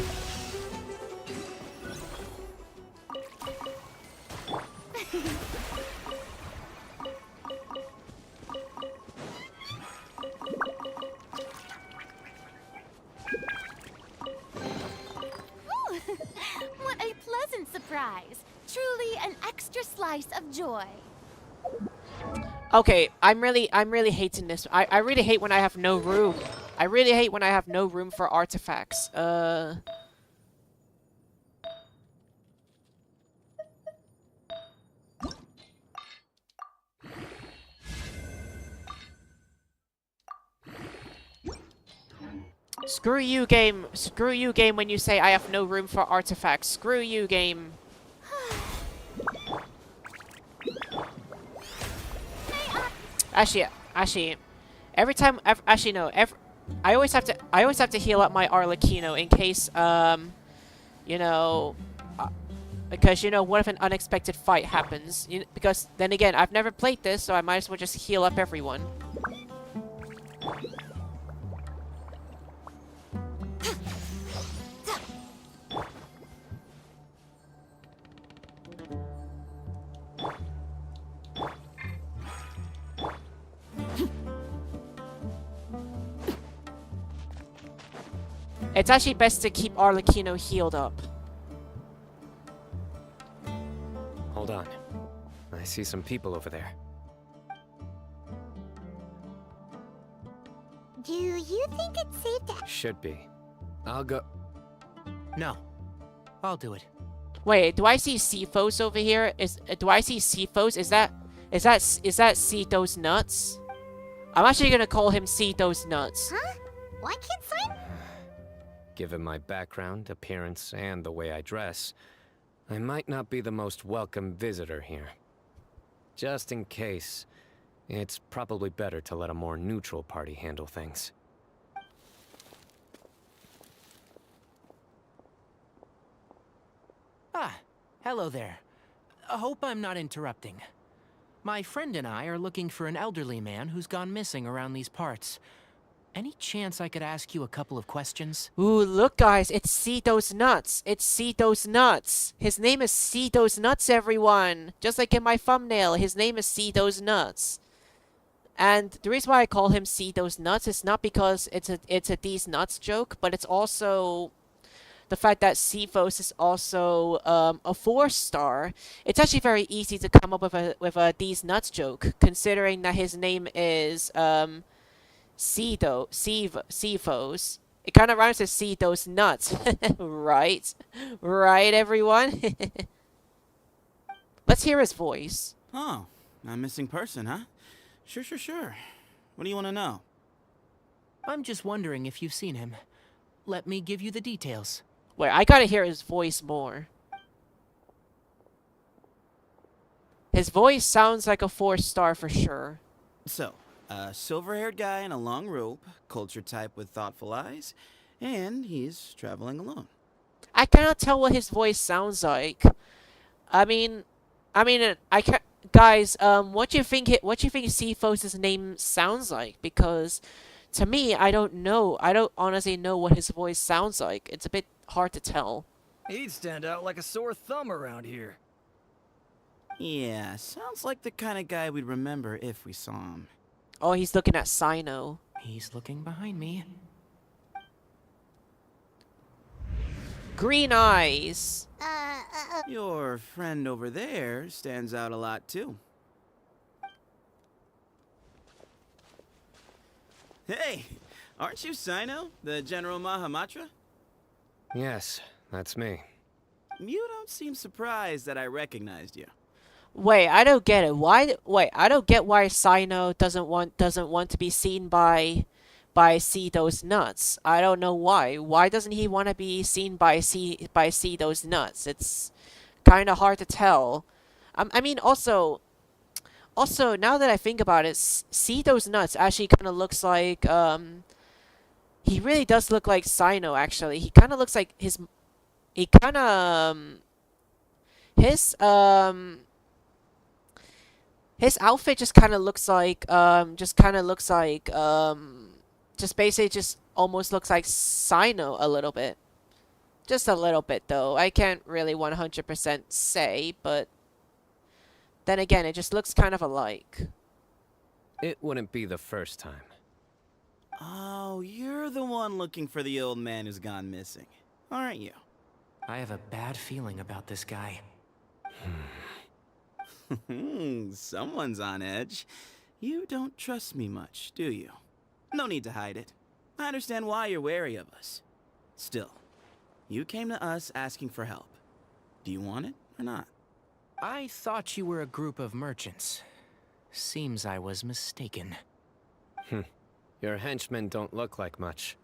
What a pleasant surprise! Truly an extra slice of joy. Okay, I'm really hating this. I really hate when I have no room. I really hate when I have no room for artifacts. Screw you, game. Screw you, game, when you say I have no room for artifacts. Screw you, game. Actually, every time, actually no, I always have to heal up my Arlecchino in case, you know, because, you know, what if an unexpected fight happens? Because, then again, I've never played this, so I might as well just heal up everyone. It's actually best to keep Arlecchino healed up. Hold on. I see some people over there. Do you think it's safe to... Should be. I'll go... No. I'll do it. Wait, do I see sethos over here? Do I see sethos? Is that sethos nuts? I'm actually gonna call him sethos nuts. Huh? Why can't Simon... Given my background, appearance, and the way I dress, I might not be the most welcome visitor here. Just in case, it's probably better to let a more neutral party handle things. Ah, hello there. I hope I'm not interrupting. My friend and I are looking for an elderly man who's gone missing around these parts. Any chance I could ask you a couple of questions? Ooh, look guys, it's sethos nuts. It's sethos nuts. His name is sethos nuts, everyone. Just like in my thumbnail, his name is sethos nuts. And the reason why I call him sethos nuts is not because it's a Deez Nuts joke, but it's also the fact that Sethos is also a 4-star. It's actually very easy to come up with a Deez Nuts joke, considering that his name is Sethos. It kind of rhymes with Sethos nuts, right? Right, everyone? Let's hear his voice. Oh, a missing person, huh? Sure. What do you want to know? I'm just wondering if you've seen him. Let me give you the details. Wait, I gotta hear his voice more. His voice sounds like a 4-star for sure. So, a silver-haired guy in a long robe, culture type with thoughtful eyes, and he's traveling alone. I cannot tell what his voice sounds like. I mean, I can't. Guys, what do you think Sethos' name sounds like? Because to me, I don't know. I don't honestly know what his voice sounds like. It's a bit hard to tell. He'd stand out like a sore thumb around here. Yeah, sounds like the kind of guy we'd remember if we saw him. Oh, he's looking at Sino. He's looking behind me. Green eyes. Your friend over there stands out a lot, too. Hey, aren't you Sino, the General Mahamatra? Yes, that's me. You don't seem surprised that I recognized you. Wait, I don't get it. I don't get why Sino doesn't want to be seen by Sethos nuts. I don't know why. Why doesn't he want to be seen by Sethos nuts? It's kind of hard to tell. I mean, also, now that I think about it, Sethos nuts actually kind of looks like he really does look like Sino. Actually, he kind of looks like his outfit just kind of looks like just basically almost looks like Sino a little bit. Just a little bit, though. I can't really 100% say, but then again, it just looks kind of alike. It wouldn't be the first time. Oh, you're the one looking for the old man who's gone missing, aren't you? I have a bad feeling about this guy. Someone's on edge. You don't trust me much, do you? No need to hide it. I understand why you're wary of us. Still, you came to us asking for help. Do you want it or not? I thought you were a group of merchants. Seems I was mistaken. Your henchmen don't look like much,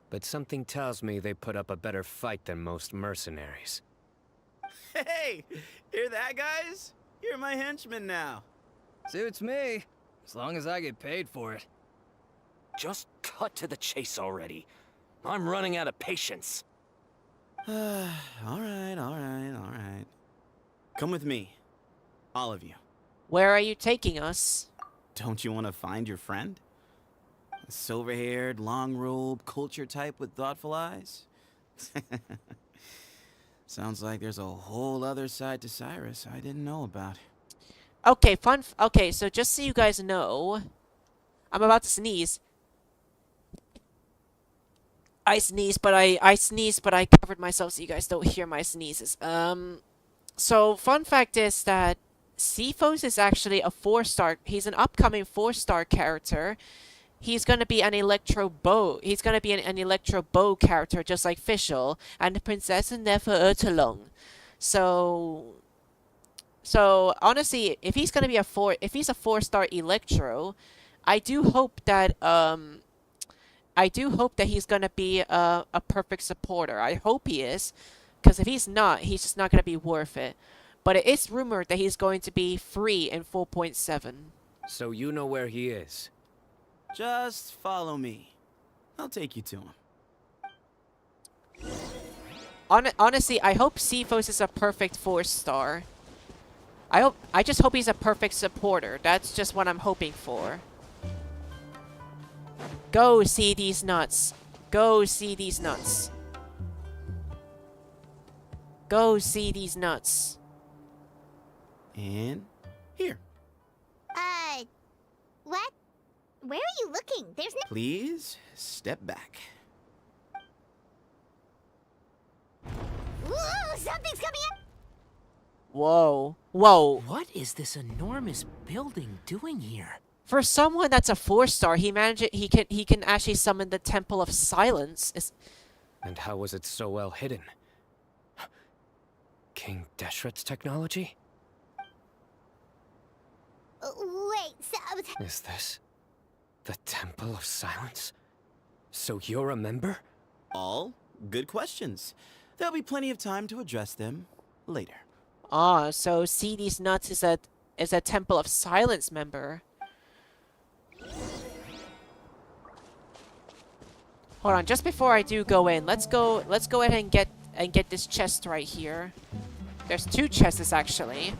but something tells me they put up a better fight than most mercenaries. Hey, hear that, guys? You're my henchmen now. Suits me, as long as I get paid for it. Just cut to the chase already. I'm running out of patience. All right. Come with me. All of you. Where are you taking us? Don't you want to find your friend? A silver-haired, long-robed, culture type with thoughtful eyes? Sounds like there's a whole other side to Cyrus I didn't know about. Okay, okay, so just so you guys know, I'm about to sneeze. I sneezed, but I covered myself so you guys don't hear my sneezes. So fun fact is that Sethos is actually a 4-star. He's an upcoming 4-star character. He's gonna be an electro bow. He's gonna be an electro bow character, just like Fischl, and the princess never along. So honestly, if he's gonna be if he's a 4-star electro, I do hope that he's gonna be a perfect supporter. I hope he is, because if he's not, he's just not gonna be worth it. But it is rumored that he's going to be free in 4.7. So you know where he is? Just follow me. I'll take you to him. Honestly, I hope Sethos is a perfect 4-star. I just hope he's a perfect supporter. That's just what I'm hoping for. Go see these nuts. Go see these nuts. Go see these nuts. And here. What? Where are you looking? There's no— Please step back. Ooh, something's coming up! Whoa. Whoa. What is this enormous building doing here? For someone that's a 4-star, he can actually summon the Temple of Silence. And how was it so well hidden? King Deshret's technology? Wait, so— Is this the Temple of Silence? So you're a member? All good questions. There'll be plenty of time to address them later. Ah, so SEE DEEZ NUTZ is a Temple of Silence member. Hold on, just before I do go in, let's go ahead and get this chest right here. There's 2 chests actually.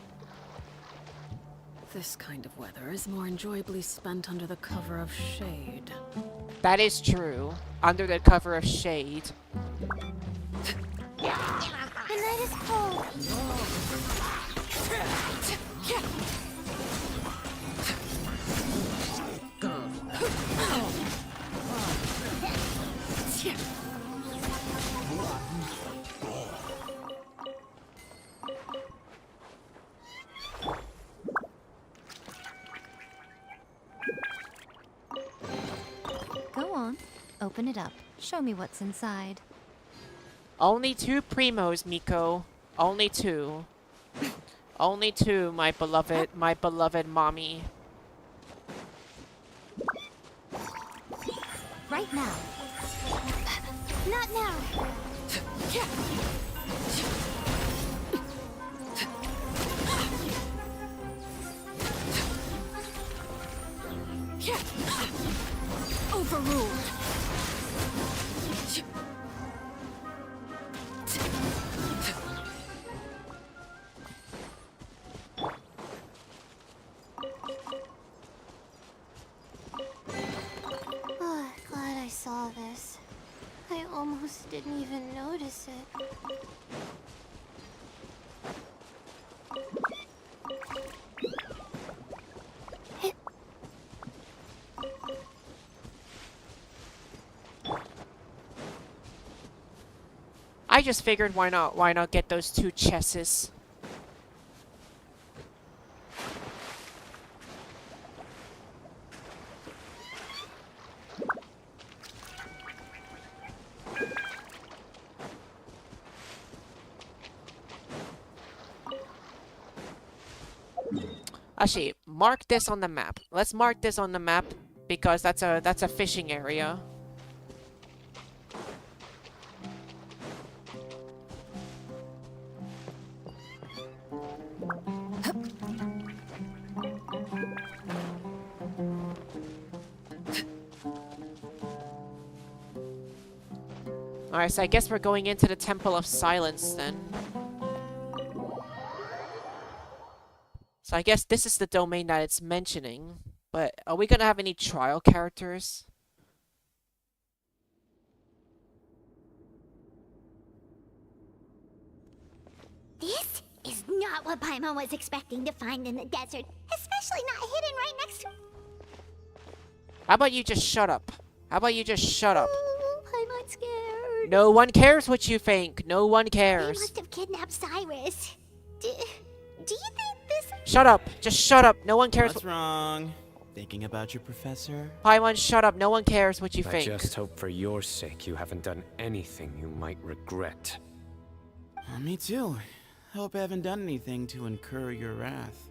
This kind of weather is more enjoyably spent under the cover of shade. That is true. Under the cover of shade. The night is cold. Go on, open it up. Show me what's inside. Only 2 primos, Miko. Only 2. Only 2, my beloved mommy. Right now. Not now. Overruled. Glad I saw this. almost didn't even notice it. I just figured why not get those 2 chesses. Actually, mark this on the map. Let's mark this on the map because that's a fishing area. Alright, so I guess we're going into the Temple of Silence then. So I guess this is the domain that it's mentioning. But are we gonna have any trial characters? This is not what Paimon was expecting to find in the desert, especially not hidden right next to... How about you just shut up? How about you just shut up? Oh, Paimon's scared. No one cares what you think. No one They cares. must have kidnapped Cyrus. Do you think this... Shut up. Just shut up. No one cares. What's wrong? Thinking about your professor? Paimon, shut up. No one cares what you I think. just hope for your sake you haven't done anything you might regret. Me too. I hope I haven't done anything to incur your wrath.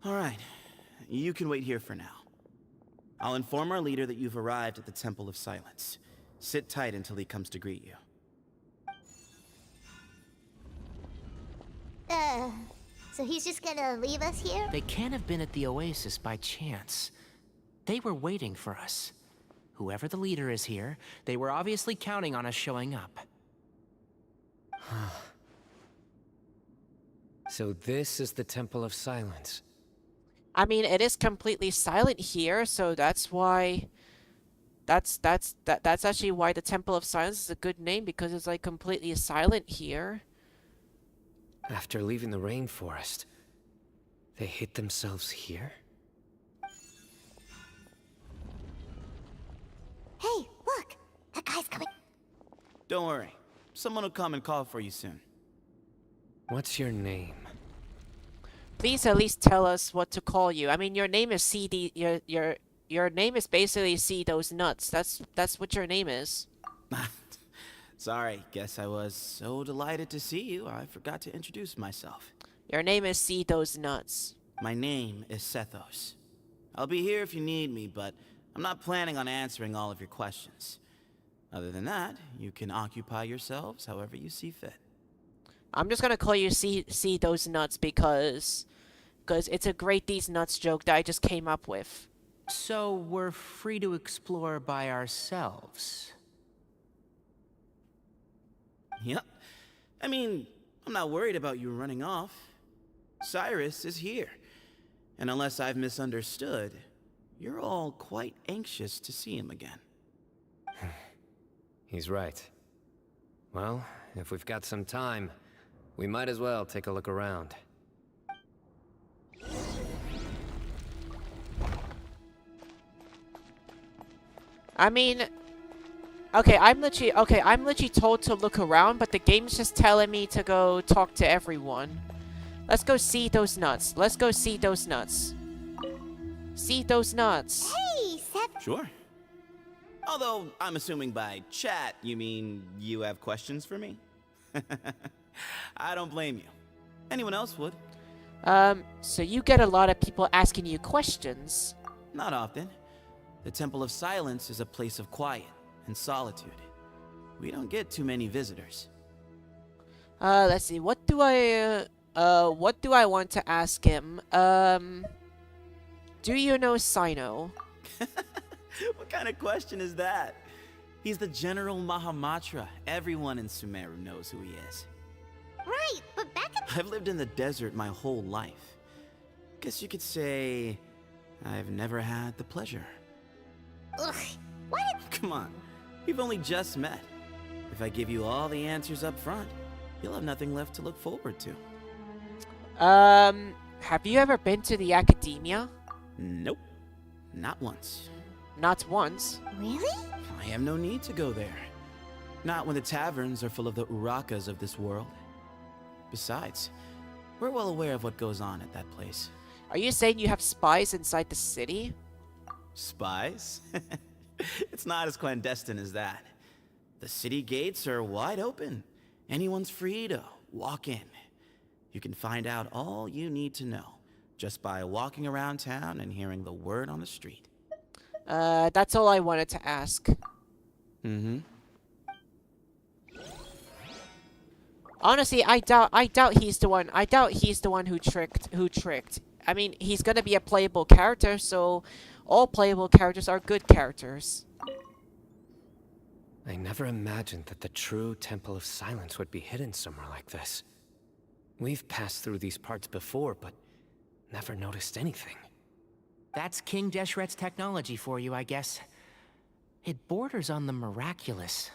All right, you can wait here for now. I'll inform our leader that you've arrived at the Temple of Silence. Sit tight until he comes to greet you. So he's just gonna leave us here? They can't have been at the Oasis by chance. They were waiting for us. Whoever the leader is here, they were obviously counting on us showing up. So this is the Temple of Silence. I mean, it is completely silent here, so that's why... That's actually why the Temple of Silence is a good name, because it's like completely silent here. After leaving the rainforest, they hid themselves here? Hey, look! That guy's coming. Don't worry. Someone will come and call for you soon. What's your name? Please at least tell us what to call you. I mean, your name is CD... Your name is basically See Those Nuts. That's what your name is. Sorry, guess I was so delighted to see you, I forgot to introduce myself. Your name is See Those Nuts. My name is Sethos. I'll be here if you need me, but I'm not planning on answering all of your questions. Other than that, you can occupy yourselves however you see fit. I'm just gonna call you See Those Nuts because it's a great These Nuts joke that I just came up with. So we're free to explore by ourselves. Yep. I mean, I'm not worried about you running off. Cyrus is here. And unless I've misunderstood, you're all quite anxious to see him again. He's right. Well, if we've got some time, we might as well take a look around. I mean, Okay, I'm literally told to look around, but the game's just telling me to go talk to everyone. Let's go see those nuts. Let's go see those nuts. See those nuts. Hey, Seth. Sure. Although, I'm assuming by chat, you mean you have questions for me? I don't blame you. Anyone else would. So you get a lot of people asking you questions. Not often. The Temple of Silence is a place of quiet and solitude. We don't get too many visitors. Let's see. What do I want to ask him? Do you know Sino? What kind of question is that? He's the General Mahamatra. Everyone in Sumeru knows who he is. Right, but back at I've lived in the desert my whole life. Guess you could say I've never had the pleasure. Ugh, what? Come on, we've only just met. If I give you all the answers up front, you'll have nothing left to look forward to. Have you ever been to the academia? Nope, not once. Not once. Really? I have no need to go there. Not when the taverns are full of the urakas of this world. Besides, we're well aware of what goes on at that place. Are you saying you have spies inside the city? Spies? It's not as clandestine as that. The city gates are wide open. Anyone's free to walk in. You can find out all you need to know just by walking around town and hearing the word on the street. That's all I wanted to ask. Mm-hmm. Honestly, I doubt he's the one. I doubt he's the one who tricked. I mean, he's gonna be a playable character, so all playable characters are good characters. I never imagined that the true Temple of Silence would be hidden somewhere like this. We've passed through these parts before, but never noticed anything. That's King Deshret's technology for you, I guess. It borders on the miraculous.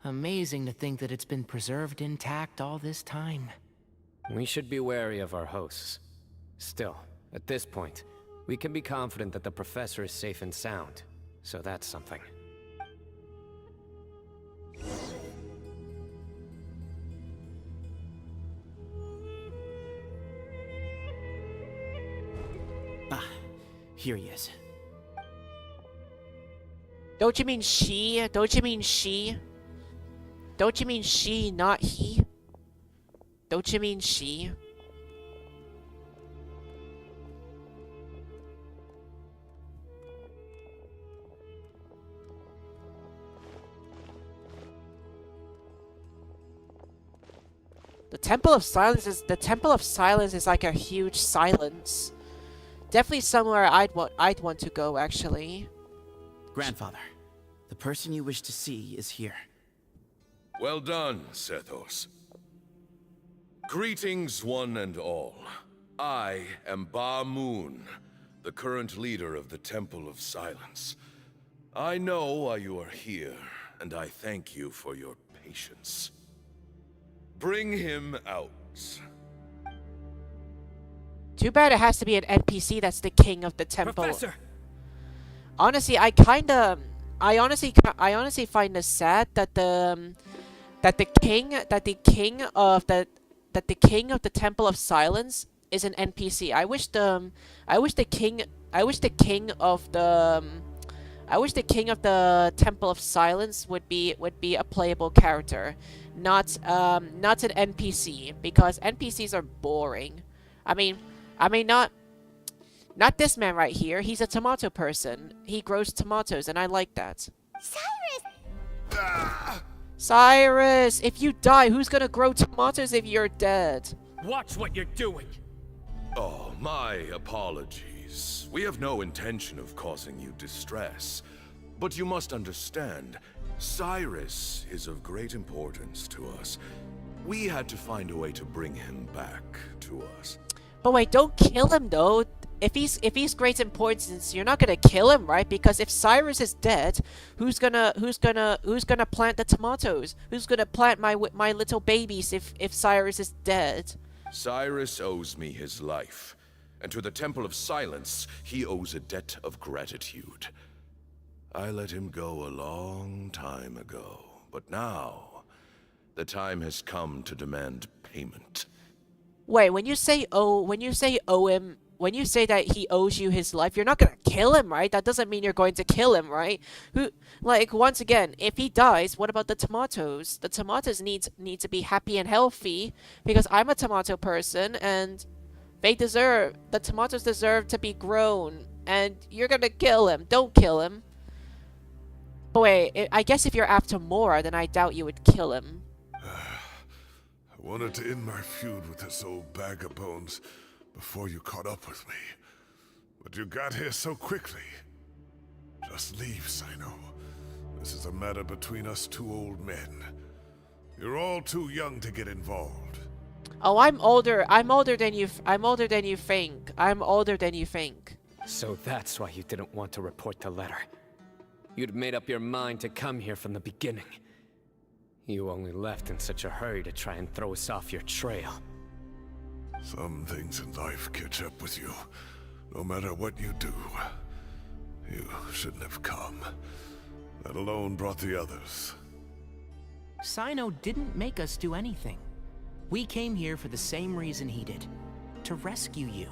Amazing to think that it's been preserved intact all this time. We should be wary of our hosts. Still, at this point, we can be confident that the professor is safe and sound, so that's something. Ah, here he is. Don't you mean she? Don't you mean she? Don't you mean she, not he? Don't you mean she? The Temple of Silence is like a huge silence. Definitely somewhere I'd want to go, actually. Grandfather, the person you wish to see is here. Well done, Sethos. Greetings, one and all. I am Ba Moon, the current leader of the Temple of Silence. I know why you are here, and I thank you for your patience. Bring him out. Too bad it has to be an NPC that's the king of the temple. Professor! Honestly, I honestly find it sad that the king of the Temple of Silence is an NPC. I wish the king of the Temple of Silence would be a playable character, not an NPC, because NPCs are boring. I mean not this man right here. He's a tomato person. He grows tomatoes, and I like that. Cyrus! Cyrus, if you die, who's gonna grow tomatoes if you're dead? Watch what you're doing! Oh, my apologies. We have no intention of causing you distress. But you must understand, Cyrus is of great importance to us. We had to find a way to bring him back to us. But wait, don't kill him though. If he's great importance, you're not gonna kill him, right? Because if Cyrus is dead, who's gonna plant the tomatoes? Who's gonna plant my little babies if Cyrus is dead? Cyrus owes me his life, and to the Temple of Silence, he owes a debt of gratitude. I let him go a long time ago, but now the time has come to demand payment. Wait, when you say owe him, when you say that he owes you his life, you're not gonna kill him, right? That doesn't mean you're going to kill him, right? Like, once again, if he dies, what about the tomatoes? The tomatoes need to be happy and healthy, because I'm a tomato person, and the tomatoes deserve to be grown, and you're gonna kill him. Don't kill him. But wait, I guess if you're after more, then I doubt you would kill him. I wanted to end my feud with this old bag of bones before you caught up with me. But you got here so quickly. Just leave, Sino. This is a matter between us two old men. You're all too young to get involved. Oh, I'm older. I'm older than you think. I'm older than you think. So that's why you didn't want to report the letter. You'd made up your mind to come here from the beginning. You only left in such a hurry to try and throw us off your trail. Some things in life catch up with you. No matter what you do, you shouldn't have come. That alone brought the others. Sino didn't make us do anything. We came here for the same reason he did. To rescue you.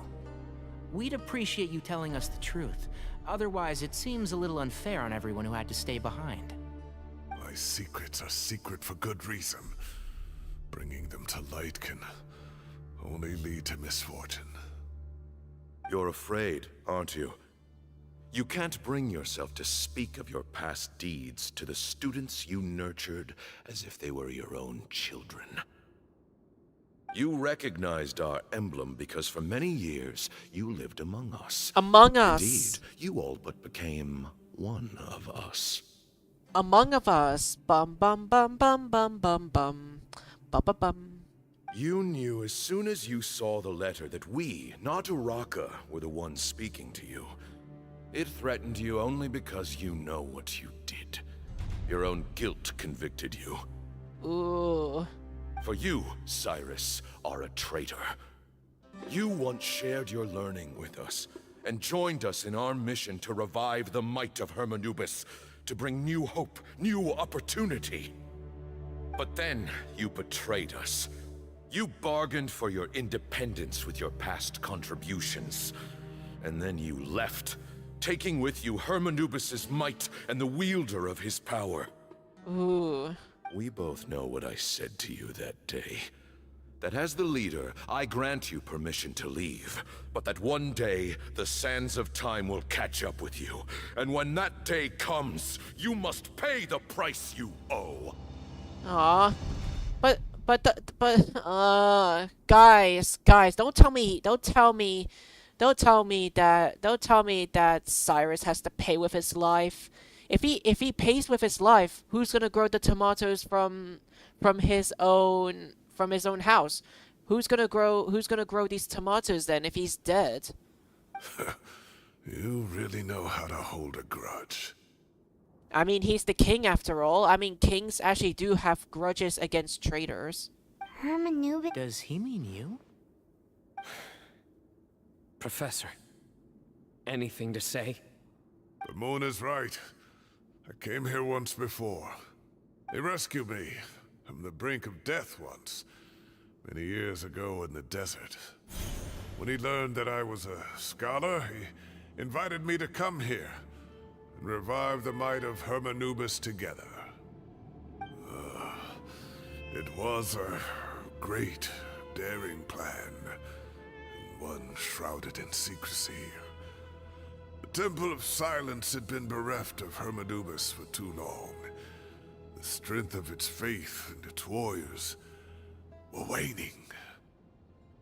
We'd appreciate you telling us the truth. Otherwise, it seems a little unfair on everyone who had to stay behind. My secrets are secret for good reason. Bringing them to light can only lead to misfortune. You're afraid, aren't you? You can't bring yourself to speak of your past deeds to the students you nurtured as if they were your own children. You recognized our emblem because for many years you lived among us. Among us. Indeed, you all but became one of us. Among of us. Bum bum bum bum bum bum bum. Bum bum bum. You knew as soon as you saw the letter that we, not Uraka, were the ones speaking to you. It threatened you only because you know what you did. Your own guilt convicted you. Ooh. For you, Cyrus, are a traitor. You once shared your learning with us, and joined us in our mission to revive the might of Hermanubis, to bring new hope, new opportunity. But then, you betrayed us. You bargained for your independence with your past contributions. And then you left, taking with you Hermanubis' might and the wielder of his power. Ooh. We both know what I said to you that day. That as the leader, I grant you permission to leave, but that one day, the sands of time will catch up with you. And when that day comes, you must pay the price you owe. Aw. Guys, don't tell me that Cyrus has to pay with his life. If he pays with his life, who's gonna grow the tomatoes from his own house? Who's gonna grow these tomatoes then if he's dead? You really know how to hold a grudge. I mean, he's the king after all. I mean, kings actually do have grudges against traitors. Hermanubis. Does he mean you? Professor, anything to say? The moon is right. I came here once before. They rescued me from the brink of death once, many years ago in the desert. When he learned that I was a scholar, he invited me to come here and revive the might of Hermanubis together. It was a great, daring plan, and one shrouded in secrecy. The Temple of Silence had been bereft of Hermanubis for too long. The strength of its faith and its warriors were waning.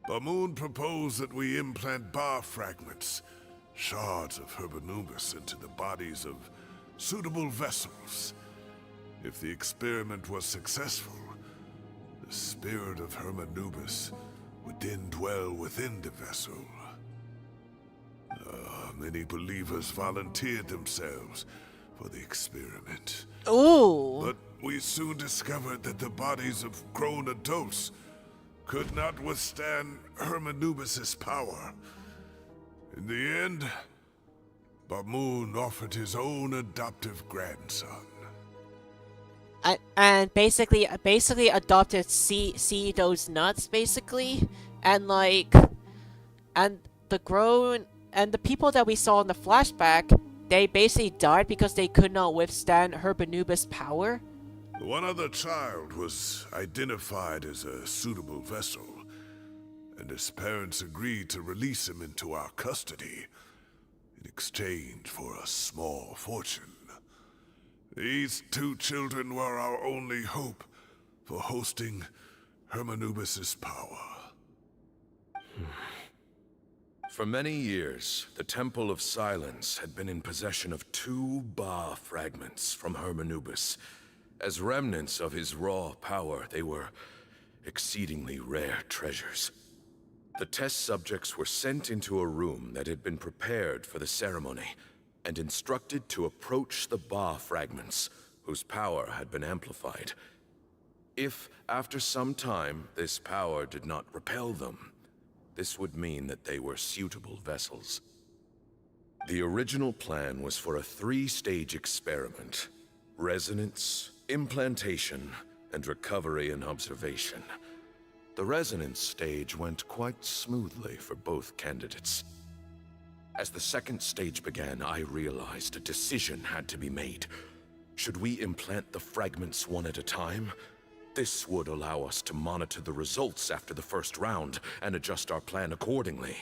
Bamoon proposed that we implant bar fragments, shards of Hermanubis, into the bodies of suitable vessels. If the experiment was successful, the spirit of Hermanubis would then dwell within the vessel. Many believers volunteered themselves for the experiment. Ooh. But we soon discovered that the bodies of grown adults could not withstand Hermanubis' power. In the end, Bamoon offered his own adoptive grandson. And basically adopted SEE DEEZ NUTZ, basically. And like, and the people that we saw in the flashback, they basically died because they could not withstand Hermanubis' power. One other child was identified as a suitable vessel, and his parents agreed to release him into our custody in exchange for a small fortune. These two children were our only hope for hosting Hermanubis' power. For many years, the Temple of Silence had been in possession of 2 Ba fragments from Hermanubis. As remnants of his raw power, they were exceedingly rare treasures. The test subjects were sent into a room that had been prepared for the ceremony, and instructed to approach the Ba fragments, whose power had been amplified. If, after some time, this power did not repel them, this would mean that they were suitable vessels. The original plan was for a 3-stage experiment: resonance, implantation, and recovery and observation. The resonance stage went quite smoothly for both candidates. As the 2nd stage began, I realized a decision had to be made. Should we implant the fragments one at a time? This would allow us to monitor the results after the first round and adjust our plan accordingly.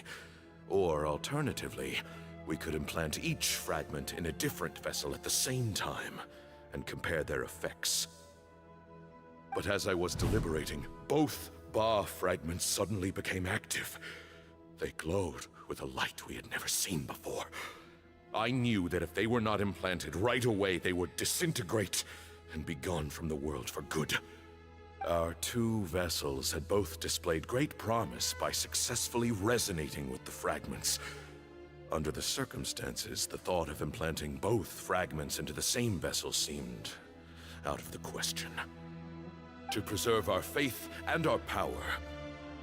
Or alternatively, we could implant each fragment in a different vessel at the same time and compare their effects. But as I was deliberating, both Ba fragments suddenly became active. They glowed with a light we had never seen before. I knew that if they were not implanted right away, they would disintegrate and be gone from the world for good. Our 2 vessels had both displayed great promise by successfully resonating with the fragments. Under the circumstances, the thought of implanting both fragments into the same vessel seemed out of the question. To preserve our faith and our power,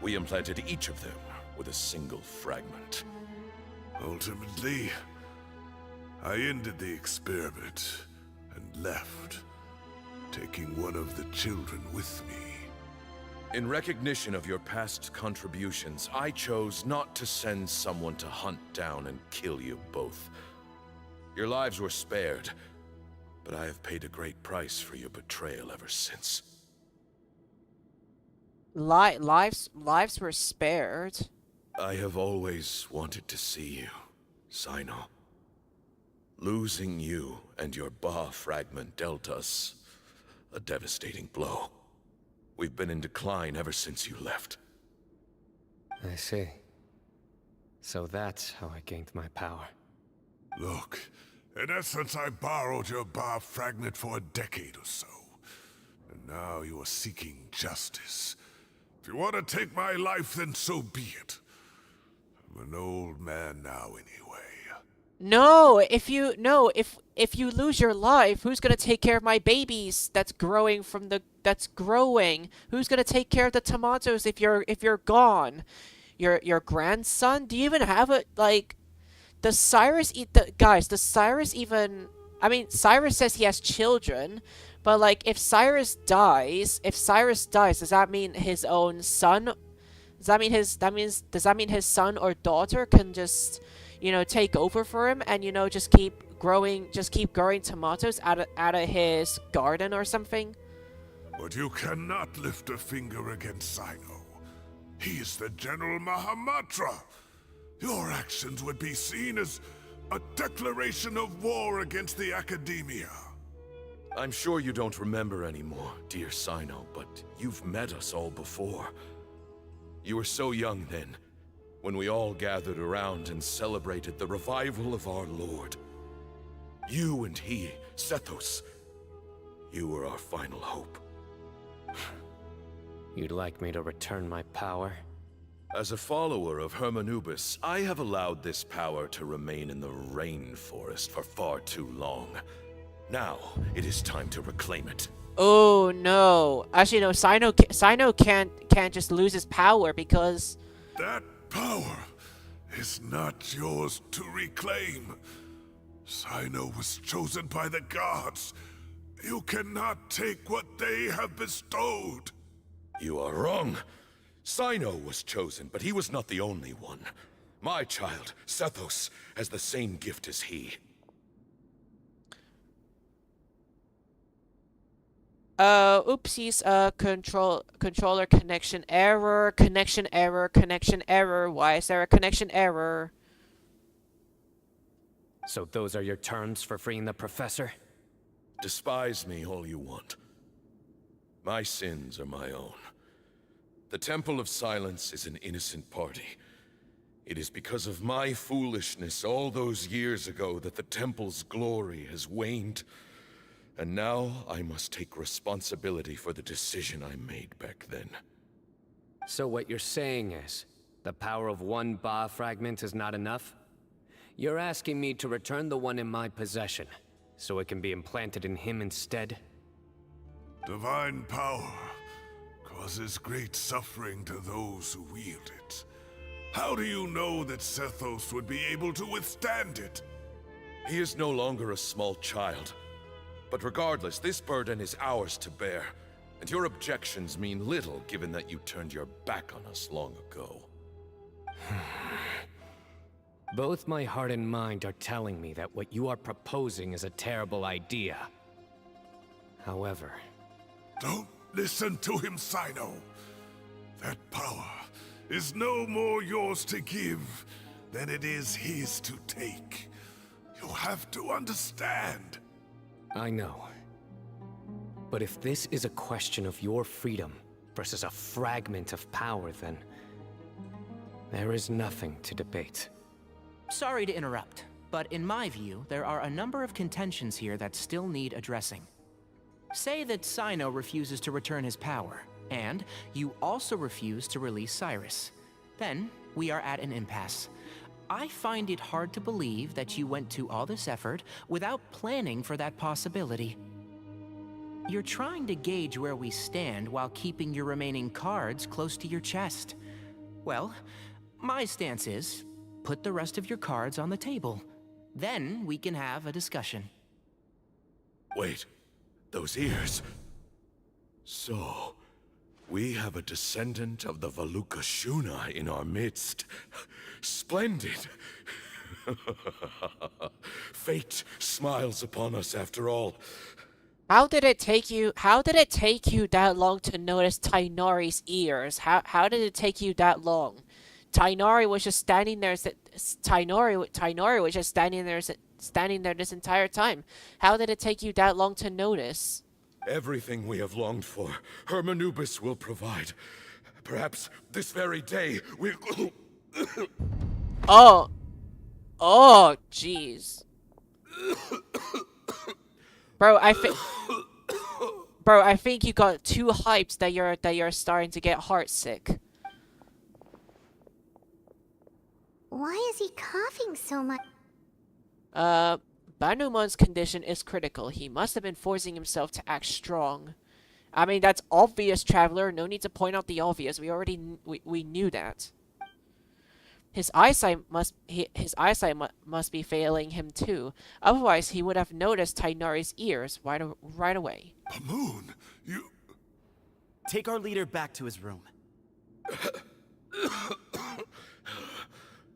we implanted each of them with a single fragment. Ultimately, I ended the experiment and left, taking one of the children with me. In recognition of your past contributions, I chose not to send someone to hunt down and kill you both. Your lives were spared, but I have paid a great price for your betrayal ever since. Lives were spared. I have always wanted to see you, Sino. Losing you and your Ba fragment dealt us a devastating blow. We've been in decline ever since you left. I see. So that's how I gained my power. Look, in essence, I borrowed your Ba fragment for a decade or so. And now you are seeking justice. If you want to take my life, then so be it. I'm an old man now anyway. No, if you lose your life, who's gonna take care of my babies that's growing? Who's gonna take care of the tomatoes if you're gone? Your grandson? Do you even have a like? Does Cyrus does Cyrus even? I mean, Cyrus says he has children, but like, if Cyrus dies, does that mean his own son? Does that mean his son or daughter can just, take over for him and, just keep growing tomatoes out of his garden or something? But you cannot lift a finger against Sino. He is the General Mahamatra. Your actions would be seen as a declaration of war against the Academia. I'm sure you don't remember anymore, dear Sino, but you've met us all before. You were so young then, when we all gathered around and celebrated the revival of our Lord. You and he, Sethos, you were our final hope. You'd like me to return my power? As a follower of Hermanubis, I have allowed this power to remain in the rainforest for far too long. Now, it is time to reclaim it. Oh no! Actually, no. Sino can't just lose his power because that power is not yours to reclaim. Sino was chosen by the gods. You cannot take what they have bestowed. You are wrong. Sino was chosen, but he was not the only one. My child, Sethos, has the same gift as he. Oopsies, controller connection error, connection error, connection error. Why is there a connection error? So those are your terms for freeing the professor? Despise me all you want. My sins are my own. The Temple of Silence is an innocent party. It is because of my foolishness all those years ago that the Temple's glory has waned. And now I must take responsibility for the decision I made back then. So what you're saying is, the power of one Ba fragment is not enough? You're asking me to return the one in my possession, so it can be implanted in him instead? Divine power causes great suffering to those who wield it. How do you know that Sethos would be able to withstand it? He is no longer a small child. But regardless, this burden is ours to bear, and your objections mean little given that you turned your back on us long ago. Both my heart and mind are telling me that what you are proposing is a terrible idea. However... Don't listen to him, Sino. That power is no more yours to give than it is his to take. You have to understand. I know. But if this is a question of your freedom versus a fragment of power, then... there is nothing to debate. Sorry to interrupt, but in my view, there are a number of contentions here that still need addressing. Say that Sino refuses to return his power, and you also refuse to release Cyrus. Then, we are at an impasse. I find it hard to believe that you went to all this effort without planning for that possibility. You're trying to gauge where we stand while keeping your remaining cards close to your chest. Well, my stance is, put the rest of your cards on the table. Then we can have a discussion. Wait, those ears... So... we have a descendant of the Valukashuna in our midst. Splendid! Fate smiles upon us after all. How did it take you that long to notice Tainari's ears? How did it take you that long? Tainari was just standing there. Tainari was just standing there this entire time. How did it take you that long to notice? Everything we have longed for, Hermanubis will provide. Perhaps this very day we'll... Oh, jeez, bro. I think you got too hyped that you're starting to get heartsick. Why is he coughing so much? Banumon's condition is critical. He must have been forcing himself to act strong. I mean, that's obvious, Traveler. No need to point out the obvious. We knew that. His eyesight must be failing him too. Otherwise, he would have noticed Tainari's ears right away. Moon, you... Take our leader back to his room.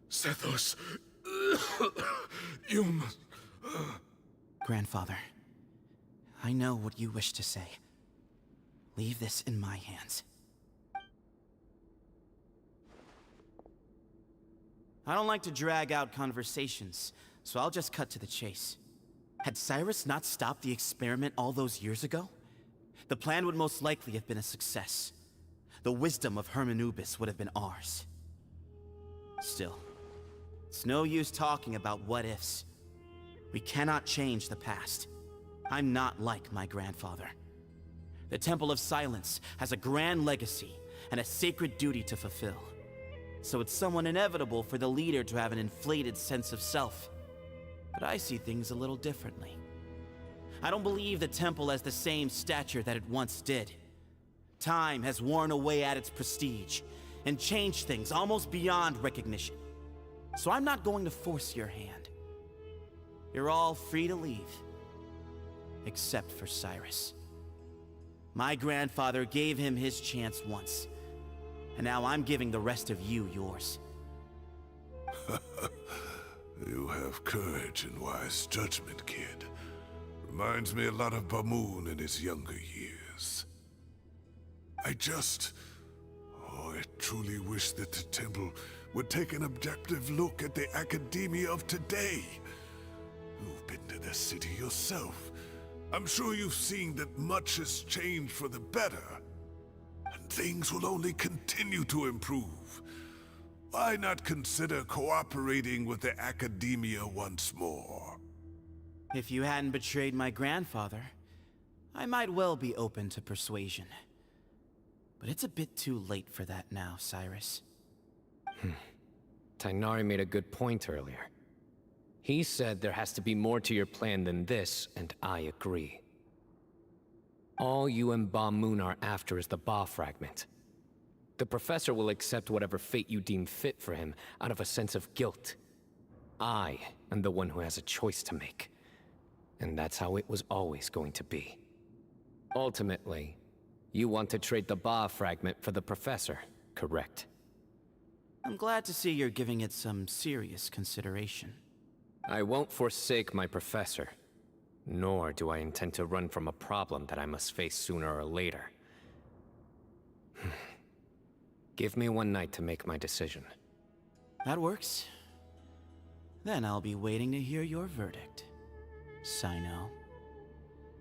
Sethos... you must... Grandfather, I know what you wish to say. Leave this in my hands. I don't like to drag out conversations, so I'll just cut to the chase. Had Cyrus not stopped the experiment all those years ago, the plan would most likely have been a success. The wisdom of Hermanubis would have been ours. Still, it's no use talking about what-ifs. We cannot change the past. I'm not like my grandfather. The Temple of Silence has a grand legacy and a sacred duty to fulfill. So it's somewhat inevitable for the leader to have an inflated sense of self. But I see things a little differently. I don't believe the temple has the same stature that it once did. Time has worn away at its prestige and changed things almost beyond recognition. So I'm not going to force your hand. You're all free to leave. Except for Cyrus. My grandfather gave him his chance once. And now I'm giving the rest of you yours. You have courage and wise judgment, kid. Reminds me a lot of Bamoon in his younger years. I truly wish that the temple would take an objective look at the academia of today. You've been to the city yourself. I'm sure you've seen that much has changed for the better. And things will only continue to improve. Why not consider cooperating with the academia once more? If you hadn't betrayed my grandfather, I might well be open to persuasion. But it's a bit too late for that now, Cyrus. Tainari made a good point earlier. He said there has to be more to your plan than this, and I agree. All you and Ba Moon are after is the Ba fragment. The professor will accept whatever fate you deem fit for him out of a sense of guilt. I am the one who has a choice to make. And that's how it was always going to be. Ultimately, you want to trade the Ba fragment for the professor, correct? I'm glad to see you're giving it some serious consideration. I won't forsake my professor. Nor do I intend to run from a problem that I must face sooner or later. Give me one night to make my decision. That works. Then I'll be waiting to hear your verdict, Sino.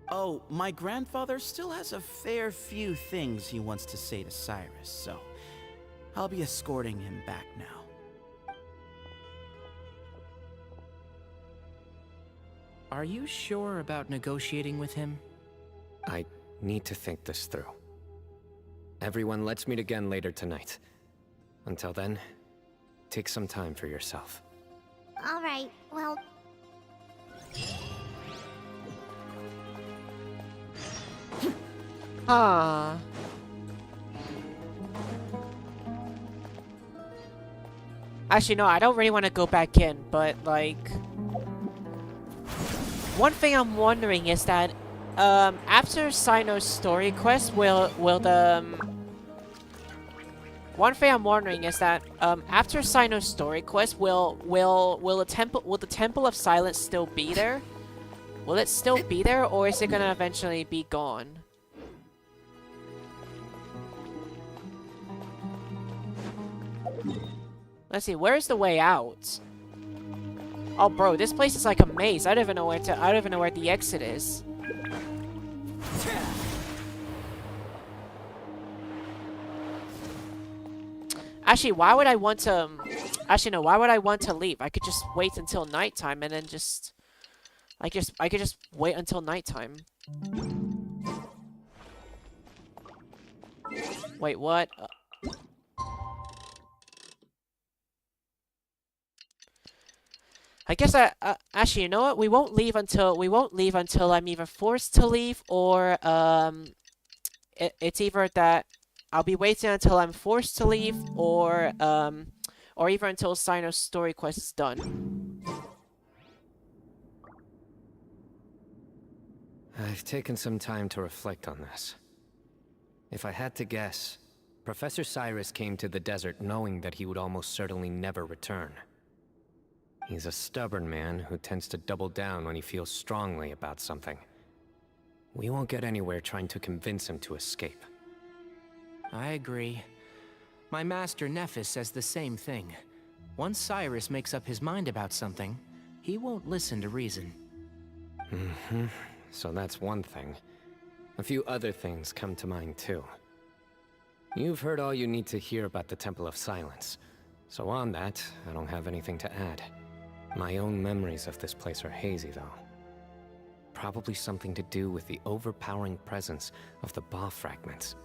Oh, my grandfather still has a fair few things he wants to say to Cyrus, so I'll be escorting him back now. Are you sure about negotiating with him? I need to think this through. Everyone, let's meet again later tonight. Until then, take some time for yourself. Alright, well... Ah. Actually, no, I don't really want to go back in, but, like... One thing I'm wondering is that, after Sino's story quest, will the... One thing I'm wondering is that, after Sino's story quest, will the Temple of Silence still be there? Will it still be there, or is it gonna eventually be gone? Let's see, where's the way out? Oh, bro, this place is like a maze. I don't even know where the exit is. Actually, why would I want to... Actually, no, why would I want to leave? I could just wait until nighttime and then just... I could just wait until nighttime. Wait, what? I guess actually, you know what? We won't leave until I'm either forced to leave or it's either that I'll be waiting until I'm forced to leave or either until Sino's story quest is done. I've taken some time to reflect on this. If I had to guess, Professor Cyrus came to the desert knowing that he would almost certainly never return. He's a stubborn man who tends to double down when he feels strongly about something. We won't get anywhere trying to convince him to escape. I agree. My master Nephis says the same thing. Once Cyrus makes up his mind about something, he won't listen to reason. So that's one thing. A few other things come to mind too. You've heard all you need to hear about the Temple of Silence. So on that, I don't have anything to add. My own memories of this place are hazy, though. Probably something to do with the overpowering presence of the Ba fragments.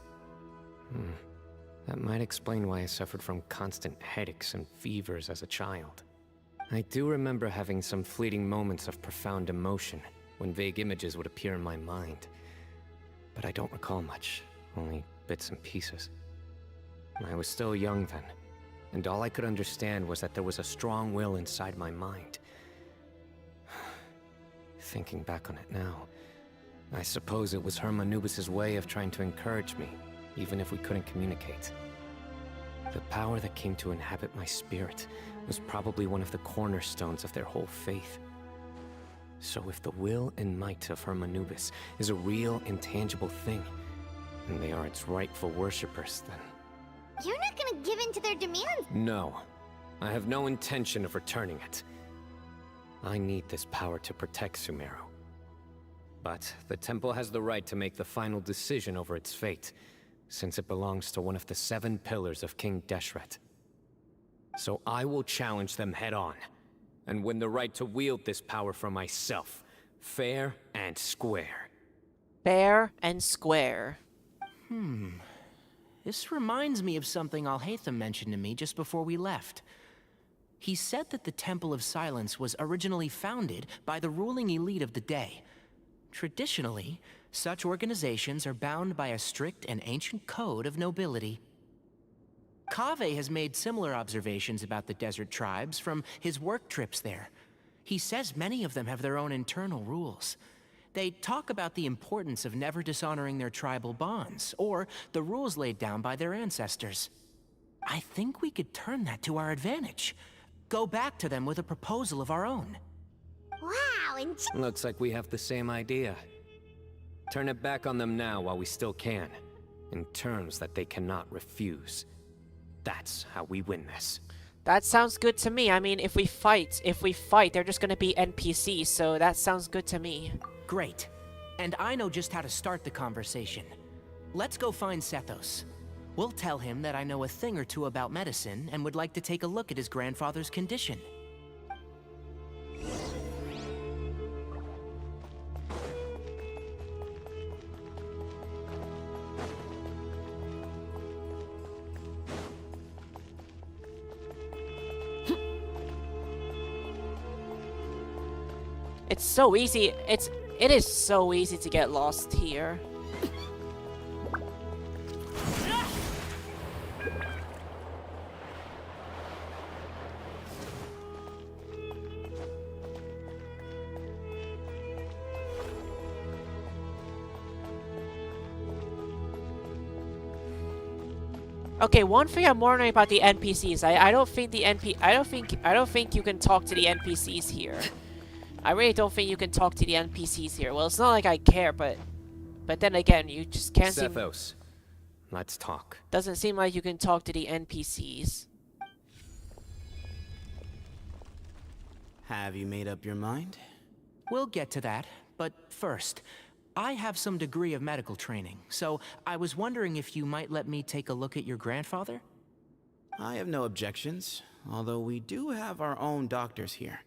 That might explain why I suffered from constant headaches and fevers as a child. I do remember having some fleeting moments of profound emotion when vague images would appear in my mind. But I don't recall much, only bits and pieces. I was still young then. And all I could understand was that there was a strong will inside my mind. Thinking back on it now, I suppose it was Hermanubis' way of trying to encourage me, even if we couldn't communicate. The power that came to inhabit my spirit was probably one of the cornerstones of their whole faith. So if the will and might of Hermanubis is a real, intangible thing, and they are its rightful worshippers, then... You're not gonna give in to their demands? No. I have no intention of returning it. I need this power to protect Sumeru. But the temple has the right to make the final decision over its fate, since it belongs to one of the 7 pillars of King Deshret. So I will challenge them head-on, and win the right to wield this power for myself, fair and square. Fair and square. This reminds me of something Alhaitham mentioned to me just before we left. He said that the Temple of Silence was originally founded by the ruling elite of the day. Traditionally, such organizations are bound by a strict and ancient code of nobility. Kaveh has made similar observations about the desert tribes from his work trips there. He says many of them have their own internal rules. They talk about the importance of never dishonoring their tribal bonds, or the rules laid down by their ancestors. I think we could turn that to our advantage. Go back to them with a proposal of our own. Wow, and Looks like we have the same idea. Turn it back on them now while we still can, in terms that they cannot refuse. That's how we win this. That sounds good to me. I mean, if we fight, they're just gonna be NPCs, so that sounds good to me. Great. And I know just how to start the conversation. Let's go find Sethos. We'll tell him that I know a thing or two about medicine and would like to take a look at his grandfather's condition. It's so easy. It is so easy to get lost here. Okay, one thing I'm wondering about the NPCs. I don't think you can talk to the NPCs here. I really don't think you can talk to the NPCs here. Well, it's not like I care, but then again, you just can't seem... Sethos, let's talk. Doesn't seem like you can talk to the NPCs. Have you made up your mind? We'll get to that, but first, I have some degree of medical training, so I was wondering if you might let me take a look at your grandfather? I have no objections, although we do have our own doctors here.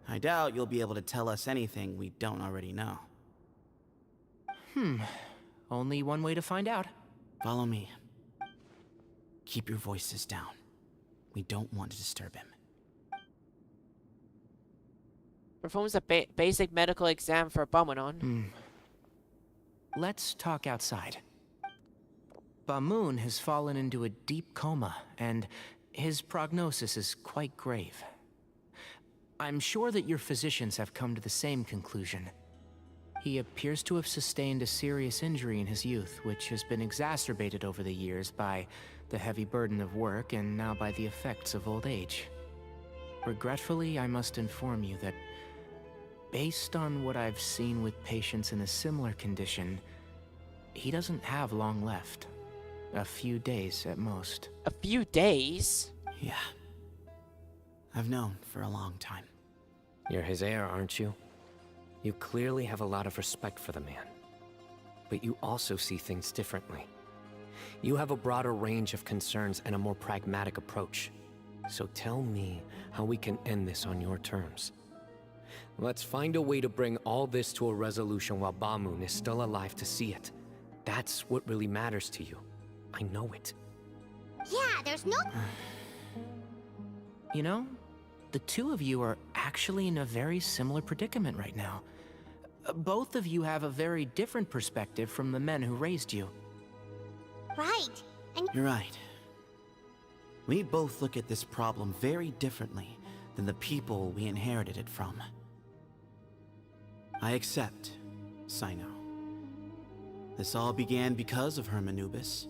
I doubt you'll be able to tell us anything we don't already know. Only one way to find out. Follow me. Keep your voices down. We don't want to disturb him. Performs a basic medical exam for Bamonon. Let's talk outside. Bamoon has fallen into a deep coma, and his prognosis is quite grave. I'm sure that your physicians have come to the same conclusion. He appears to have sustained a serious injury in his youth, which has been exacerbated over the years by the heavy burden of work and now by the effects of old age. Regretfully, I must inform you that, based on what I've seen with patients in a similar condition, he doesn't have long left. A few days at most. A few days? Yeah. I've known for a long time. You're his heir, aren't you? You clearly have a lot of respect for the man. But you also see things differently. You have a broader range of concerns and a more pragmatic approach. So tell me how we can end this on your terms. Let's find a way to bring all this to a resolution while Bamoon is still alive to see it. That's what really matters to you. I know it. yeah, there's no... You know, the two of you are actually in a very similar predicament right now. Both of you have a very different perspective from the men who raised you. Right. And You're right. We both look at this problem very differently than the people we inherited it from. I accept, Sino. This all began because of Hermanubis,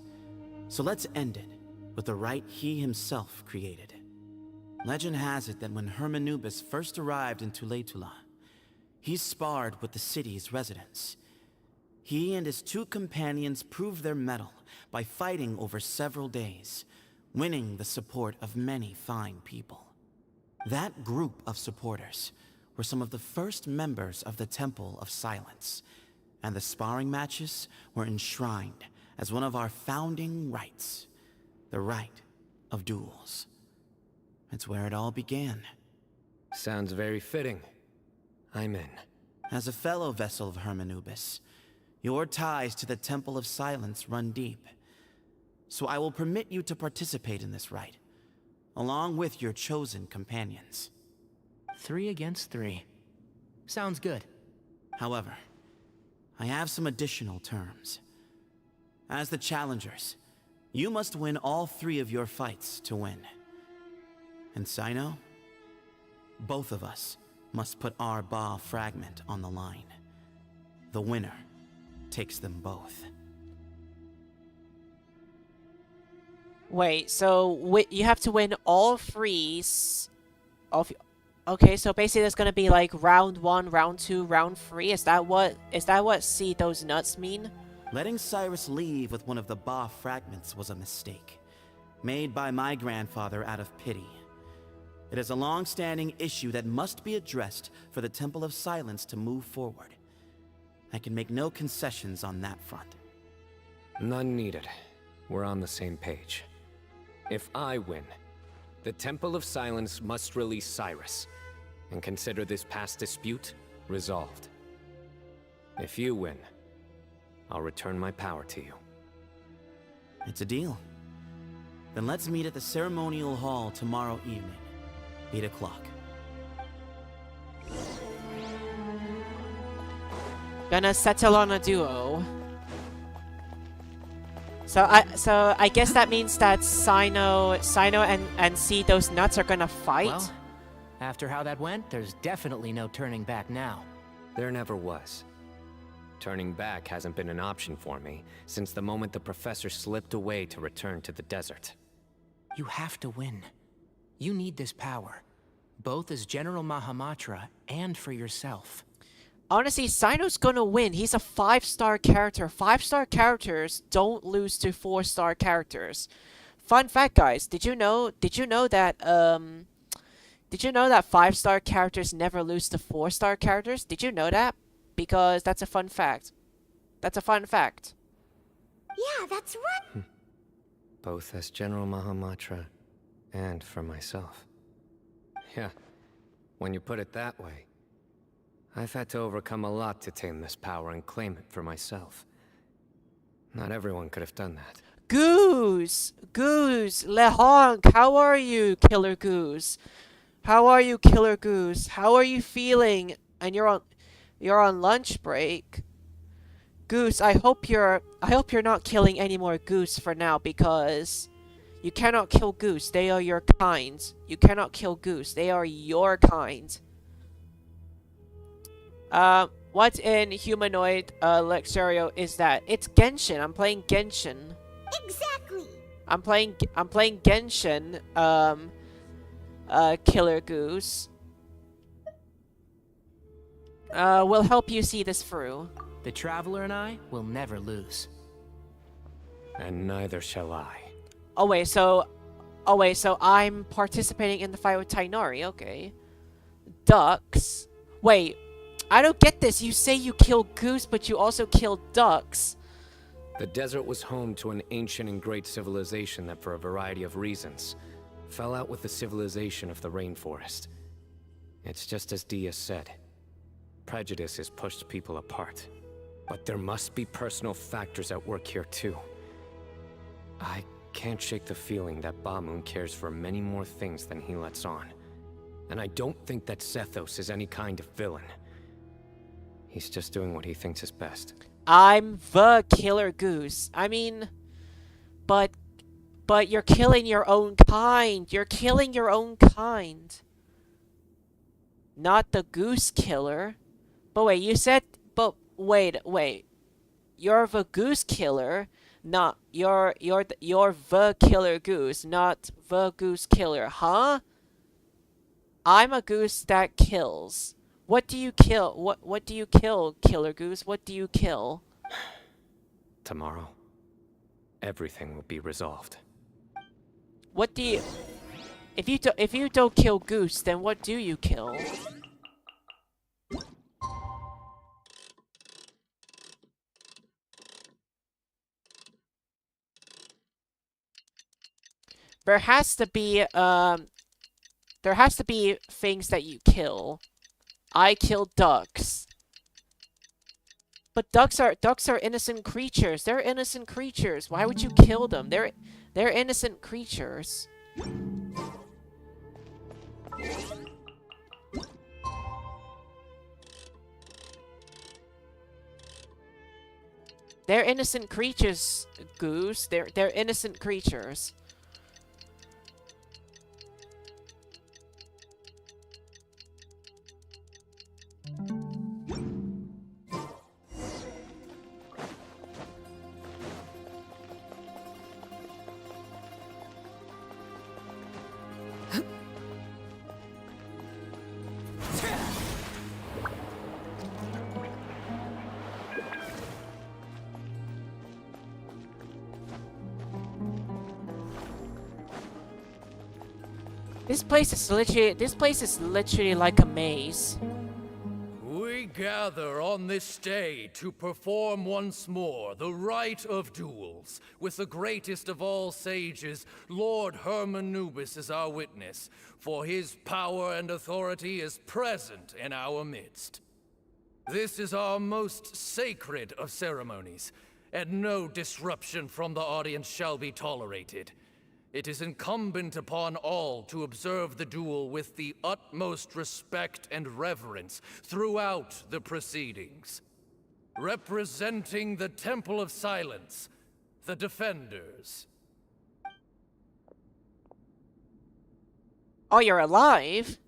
so let's end it with the rite he himself created. Legend has it that when Hermanubis first arrived in Tuletula, he sparred with the city's residents. He and his 2 companions proved their mettle by fighting over several days, winning the support of many fine people. That group of supporters were some of the first members of the Temple of Silence, and the sparring matches were enshrined as one of our founding rites, the rite of duels. It's where it all began. Sounds very fitting. I'm in. As a fellow vessel of Hermanubis, your ties to the Temple of Silence run deep. So I will permit you to participate in this rite, along with your chosen companions. 3 against 3. Sounds good. However, I have some additional terms. As the challengers, you must win all 3 of your fights to win. And Sino, both of us must put our Ba fragment on the line. The winner takes them both. Wait, so you have to win all 3 of... Okay, so basically there's gonna be like round 1, round 2, round 3. Is that what SEE DEEZ NUTZ mean? Letting Cyrus leave with one of the Ba fragments was a mistake, made by my grandfather out of pity. It is a long-standing issue that must be addressed for the Temple of Silence to move forward. I can make no concessions on that front. None needed. We're on the same page. If I win, the Temple of Silence must release Cyrus, and consider this past dispute resolved. If you win, I'll return my power to you. It's a deal. Then let's meet at the ceremonial hall tomorrow evening, 8 o'clock. Gonna settle on a duo. So I guess that means that Sino and SEE DEEZ NUTZ are gonna fight? Well, after how that went, there's definitely no turning back now. There never was. Turning back hasn't been an option for me since the moment the professor slipped away to return to the desert. You have to win. You need this power, both as General Mahamatra and for yourself. Honestly, Sino's gonna win. He's a 5-star character. 5-star characters don't lose to 4-star characters. Fun fact, guys. Did you know that 5-star characters never lose to 4-star characters? Did you know that? Because that's a fun fact. That's a fun fact. Yeah, that's right. Both as General Mahamatra and for myself. Yeah, when you put it that way. I've had to overcome a lot to tame this power and claim it for myself. Not everyone could have done that. Goose! Goose! Lehonk! How are you, Killer Goose? How are you, Killer Goose? How are you feeling? And you're on lunch break. Goose, I hope you're not killing any more goose for now, because you cannot kill goose. They are your kind. You cannot kill goose. They are your kind. What in humanoid Luxurio is that? It's Genshin. I'm playing Genshin. Exactly. I'm playing Genshin. Killer Goose. We'll help you see this through. The Traveler and I will never lose. And neither shall I. Oh wait, so I'm participating in the fight with Tainari. Okay. Ducks. Wait. I don't get this. You say you kill goose, but you also kill ducks. The desert was home to an ancient and great civilization that, for a variety of reasons, fell out with the civilization of the rainforest. It's just as Dia said. Prejudice has pushed people apart. But there must be personal factors at work here, too. I can't shake the feeling that Bamoon cares for many more things than he lets on. And I don't think that Sethos is any kind of villain. He's just doing what he thinks is best. I'm the Killer Goose. I mean, but you're killing your own kind. You're killing your own kind. Not the goose killer, But wait, you said... But wait. You're the goose killer, not... You're the killer goose, not the goose killer, huh? I'm a goose that kills. What do you kill? What do you kill, killer goose? What do you kill? Tomorrow, everything will be resolved. What do you... If you don't kill goose, then what do you kill? There has to be things that you kill. I kill ducks. But ducks are innocent creatures. They're innocent creatures. Why would you kill them? They're innocent creatures. They're innocent creatures, Goose. They're innocent creatures. This place is literally like a maze. We gather on this day to perform once more the rite of duels, with the greatest of all sages, Lord Hermanubis, as our witness, for his power and authority is present in our midst. This is our most sacred of ceremonies, and no disruption from the audience shall be tolerated. It is incumbent upon all to observe the duel with the utmost respect and reverence throughout the proceedings. Representing the Temple of Silence, the Defenders. Oh, you're alive?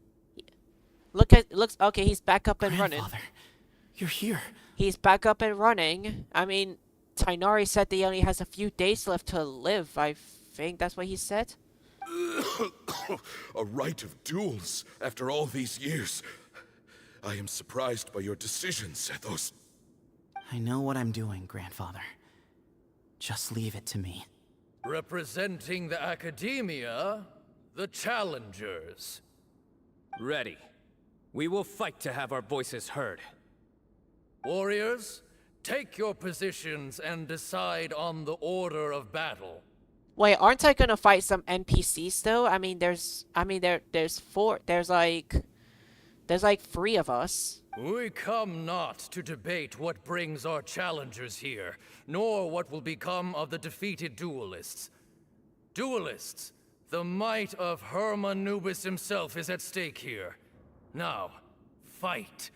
Okay, he's back up and running. You're here. He's back up and running. I mean, Tainari said that he only has a few days left to live. I think that's what he said. A rite of duels after all these years. I am surprised by your decision, Sethos. I know what I'm doing, Grandfather. Just leave it to me. Representing the Academia, the Challengers. Ready. We will fight to have our voices heard. Warriors, take your positions and decide on the order of battle. Wait, aren't I gonna fight some NPCs though? There's like 3 of us. We come not to debate what brings our challengers here, nor what will become of the defeated duelists. Duelists, the might of Hermanubis himself is at stake here. Now, fight.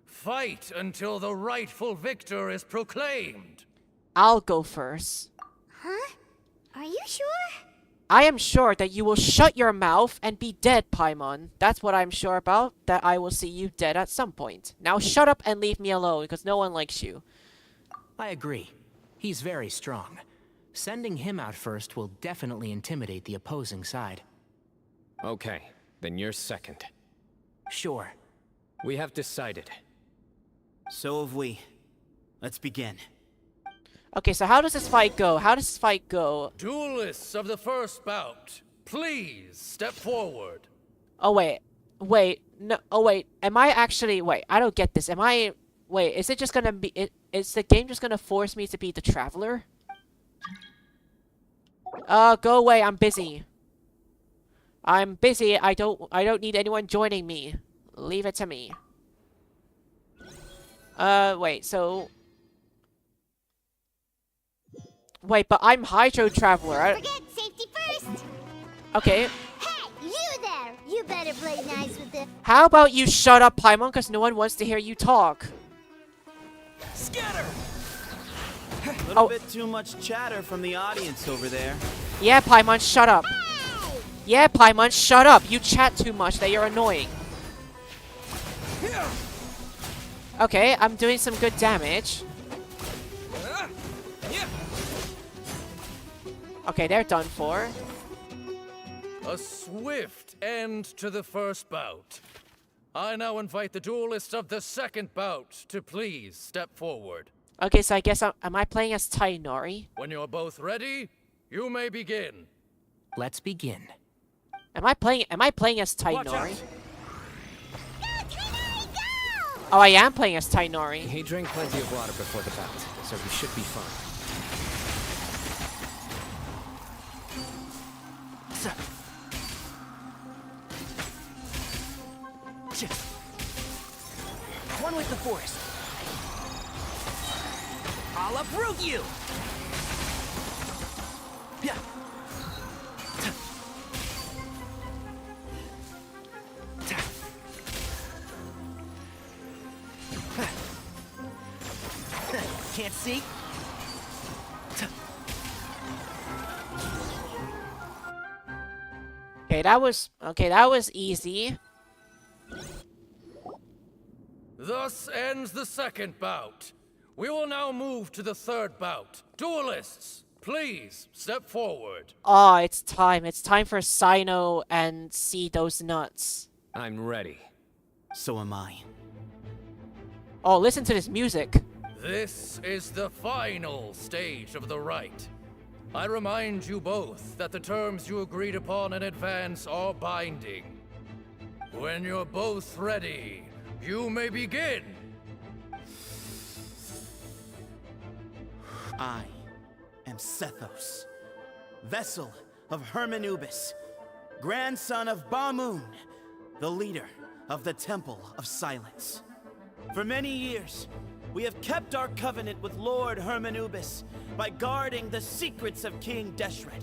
Fight until the rightful victor is proclaimed. I'll go first. Huh? Are you sure? I am sure that you will shut your mouth and be dead, Paimon. That's what I'm sure about, that I will see you dead at some point. Now shut up and leave me alone, because no one likes you. I agree. He's very strong. Sending him out first will definitely intimidate the opposing side. Okay, then you're second. Sure. We have decided. So have we. Let's begin. Okay, so how does this fight go? How does this fight go? Duelists of the first bout, please step forward. Oh, wait. Wait. No. Oh, wait. Am I actually... Wait, I don't get this. Wait, is it just gonna be... Is the game just gonna force me to be the Traveler? Go away. I'm busy. I'm busy. I don't need anyone joining me. Leave it to me. Wait, so... Wait, but I'm Hydro Traveler. Forget safety first. Okay. Hey, you there! You better play nice with it. How about you shut up, Paimon, because no one wants to hear you talk. Scatter! A little bit too much chatter from the audience over there. Yeah, Paimon, shut up. Yeah, Paimon, shut up. You chat too much that you're annoying. Okay, I'm doing some good damage. Okay, they're done for. A swift end to the first bout. I now invite the duelists of the second bout to please step forward. Okay, so I guess am I playing as Tainori? When you're both ready, you may begin. Let's begin. Am I playing as Watch Tainori? out. Oh, I am playing as Tainori. He drank plenty of water before the bout, so he should be fine. One with the force. I'll uproot you! Yeah. Can't see? Okay, that was easy. Thus ends the second bout. We will now move to the third bout. Duelists, please step forward. Oh, it's time. It's time for Sino and SEE DEEZ NUTZ. I'm ready. So am I. Oh, listen to this music. This is the final stage of the rite. I remind you both that the terms you agreed upon in advance are binding. When you're both ready, you may begin. I am Sethos, vessel of Hermanubis, grandson of Bamoon, the leader of the Temple of Silence. For many years, we have kept our covenant with Lord Hermanubis by guarding the secrets of King Deshret.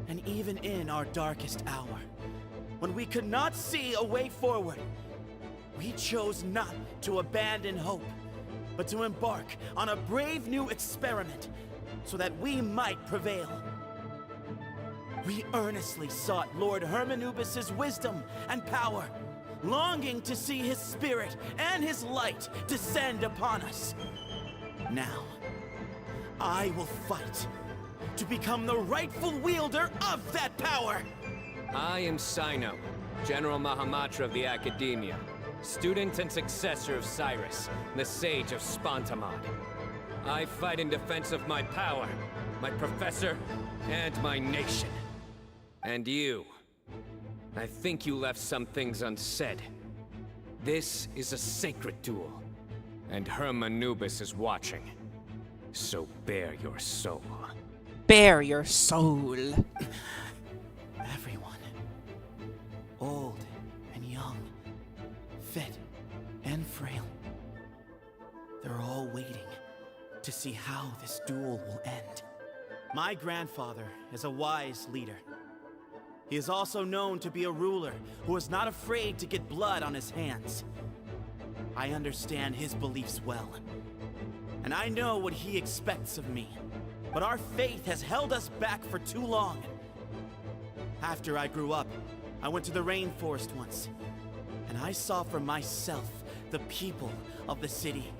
And even in our darkest hour, when we could not see a way forward, we chose not to abandon hope, but to embark on a brave new experiment so that we might prevail. We earnestly sought Lord Hermanubis' wisdom and power, longing to see his spirit and his light descend upon us. Now, I will fight to become the rightful wielder of that power. I am Sino, General Mahamatra of the Academia, student and successor of Cyrus, the Sage of Spantamad. I fight in defense of my power, my professor, and my nation. And you. I think you left some things unsaid. This is a sacred duel, and Hermanubis is watching. So bare your soul. Bare your soul. Everyone, old and young, fit and frail, they're all waiting to see how this duel will end. My grandfather is a wise leader. He is also known to be a ruler who is not afraid to get blood on his hands. I understand his beliefs well, and I know what he expects of me. But our faith has held us back for too long. After I grew up, I went to the rainforest once, and I saw for myself the people of the city.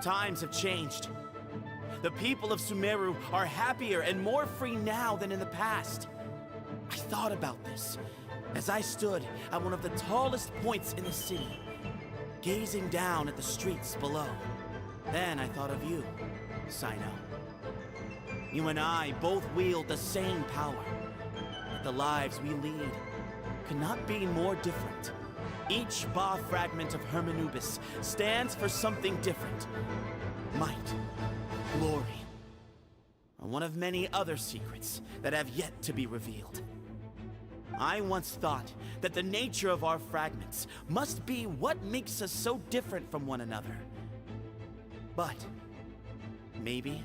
Times have changed. The people of Sumeru are happier and more free now than in the past. I thought about this as I stood at one of the tallest points in the city, gazing down at the streets below. Then I thought of you, Sino. You and I both wield the same power, but the lives we lead could not be more different. Each Ba fragment of Hermanubis stands for something different. Might, glory, and one of many other secrets that have yet to be revealed. I once thought that the nature of our fragments must be what makes us so different from one another. But maybe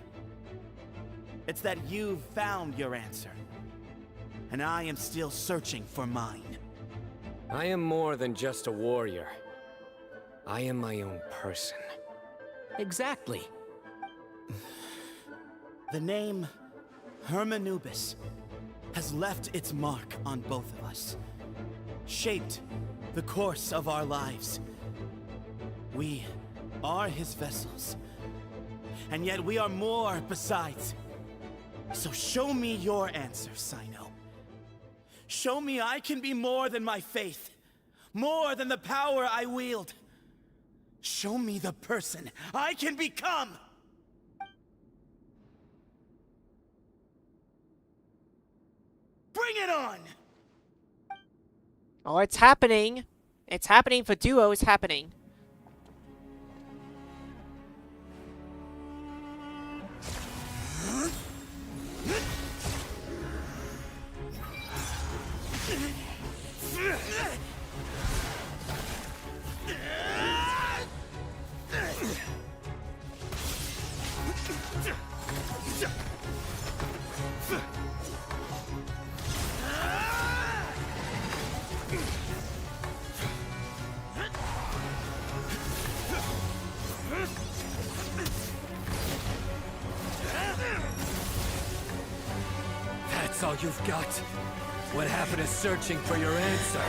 it's that you've found your answer, and I am still searching for mine. I am more than just a warrior. I am my own person. Exactly. The name Hermanubis has left its mark on both of us, shaped the course of our lives. We are his vessels. And yet we are more besides. So show me your answer, Sino. Show me I can be more than my faith. More than the power I wield. Show me the person I can become! Bring it on! Oh, it's happening. It's happening for Duo. It's happening. That's all you've got? What happened to searching for your answer?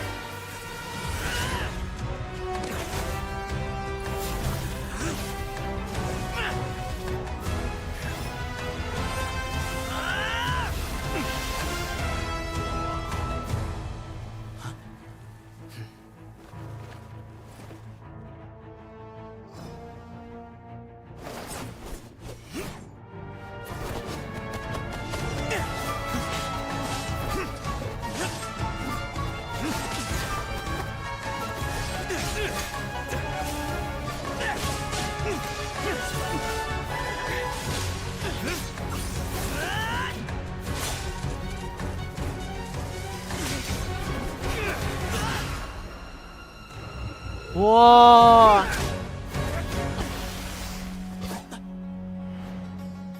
Whoa!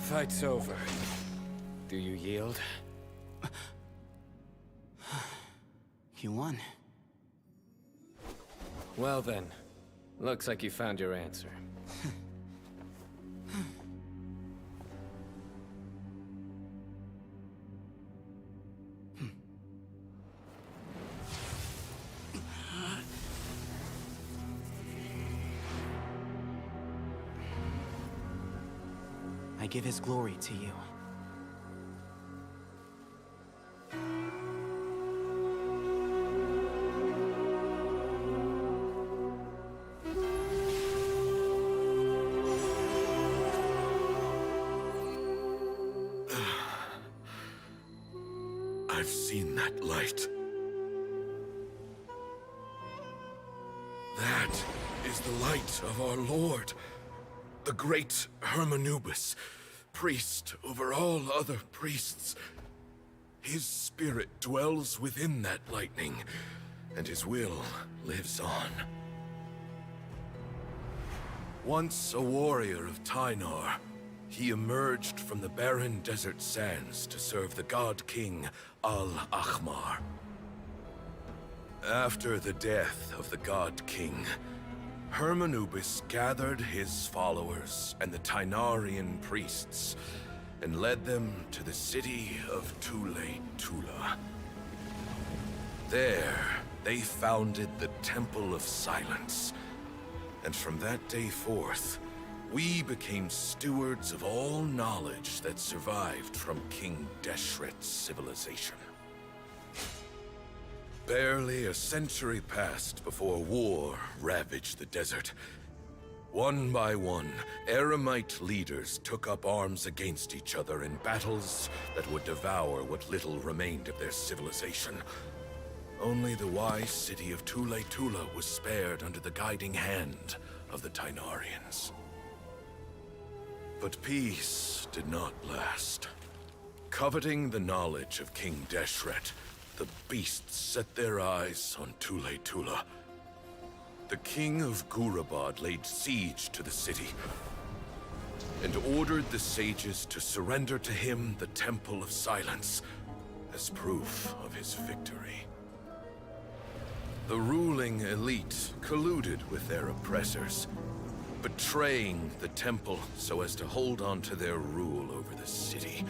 Fight's over. Do you yield? You won. Well then, looks like you found your answer. I give his glory to you. I've seen that light. That is the light of our Lord, the great Hermanubis, priest over all other priests. His spirit dwells within that lightning, and his will lives on. Once a warrior of Tynar, he emerged from the barren desert sands to serve the god king Al-Ahmar. After the death of the god king, Hermanubis gathered his followers and the Tynarian priests and led them to the city of Tule-Tula. There, they founded the Temple of Silence, and from that day forth, we became stewards of all knowledge that survived from King Deshret's civilization. Barely a century passed before war ravaged the desert. One by one, Eremite leaders took up arms against each other in battles that would devour what little remained of their civilization. Only the wise city of Tule-Tula was spared under the guiding hand of the Tynarians. But peace did not last. Coveting the knowledge of King Deshret, the beasts set their eyes on Tule-Tula. The king of Gurabad laid siege to the city and ordered the sages to surrender to him the Temple of Silence as proof of his victory. The ruling elite colluded with their oppressors, betraying the temple so as to hold on to their rule over the city.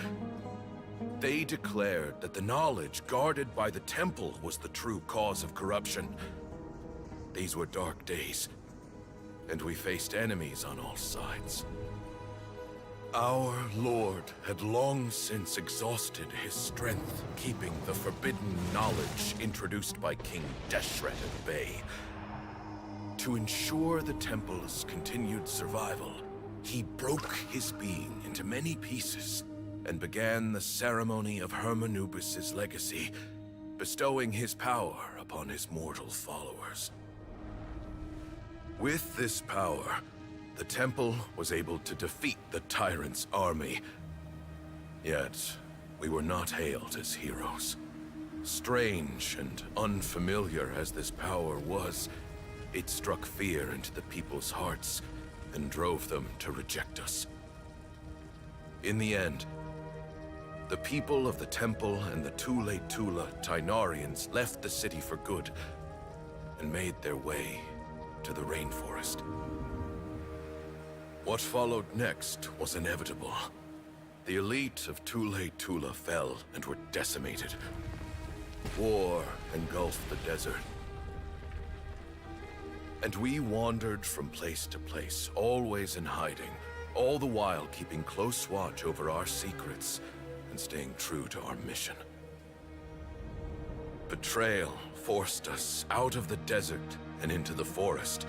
They declared that the knowledge guarded by the temple was the true cause of corruption. These were dark days. and we faced enemies on all sides. Our Lord had long since exhausted his strength, keeping the forbidden knowledge introduced by King Deshret at bay. To ensure the temple's continued survival, he broke his being into many pieces and began the ceremony of Hermanubis' legacy, bestowing his power upon his mortal followers. With this power, the temple was able to defeat the tyrant's army. Yet, we were not hailed as heroes. Strange and unfamiliar as this power was, it struck fear into the people's hearts and drove them to reject us. In the end, the people of the temple and the Tule Tula Tainarians left the city for good and made their way to the rainforest. What followed next was inevitable. The elite of Tule Tula fell and were decimated. War engulfed the desert. And we wandered from place to place, always in hiding, all the while keeping close watch over our secrets and staying true to our mission. Betrayal forced us out of the desert and into the forest.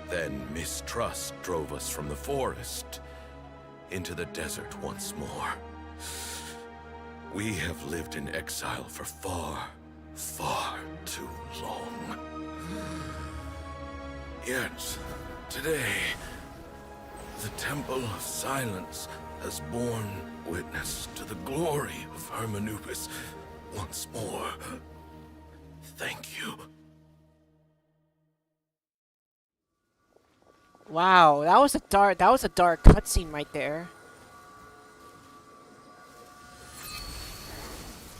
Then mistrust drove us from the forest into the desert once more. We have lived in exile for far, far too long. Yet, today, the Temple of Silence has borne witness to the glory of Hermanubis once more. Thank you. Wow, that was a dark cutscene right there.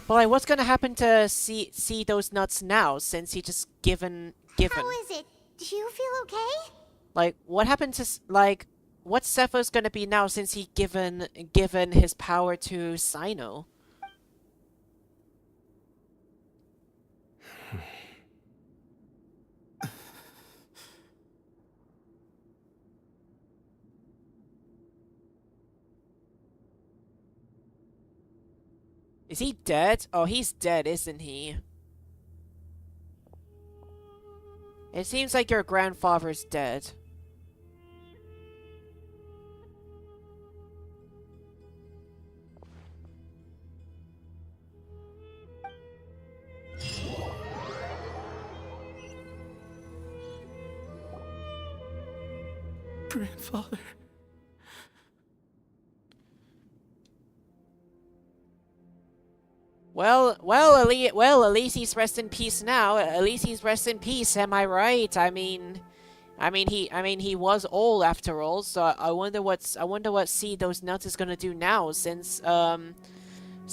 But like, what's gonna happen to see those nuts now, since he just given? How is it? Do you feel okay? Like, what happened to like, what's Sethos gonna be now since he given his power to Sino? Is he dead? Oh, he's dead, isn't he? It seems like your grandfather's dead. Grandfather. Well, at least he's rest in peace now. At least he's rest in peace. Am I right? I mean, he was old after all. So I wonder what SEE Those Nuts is gonna do now, since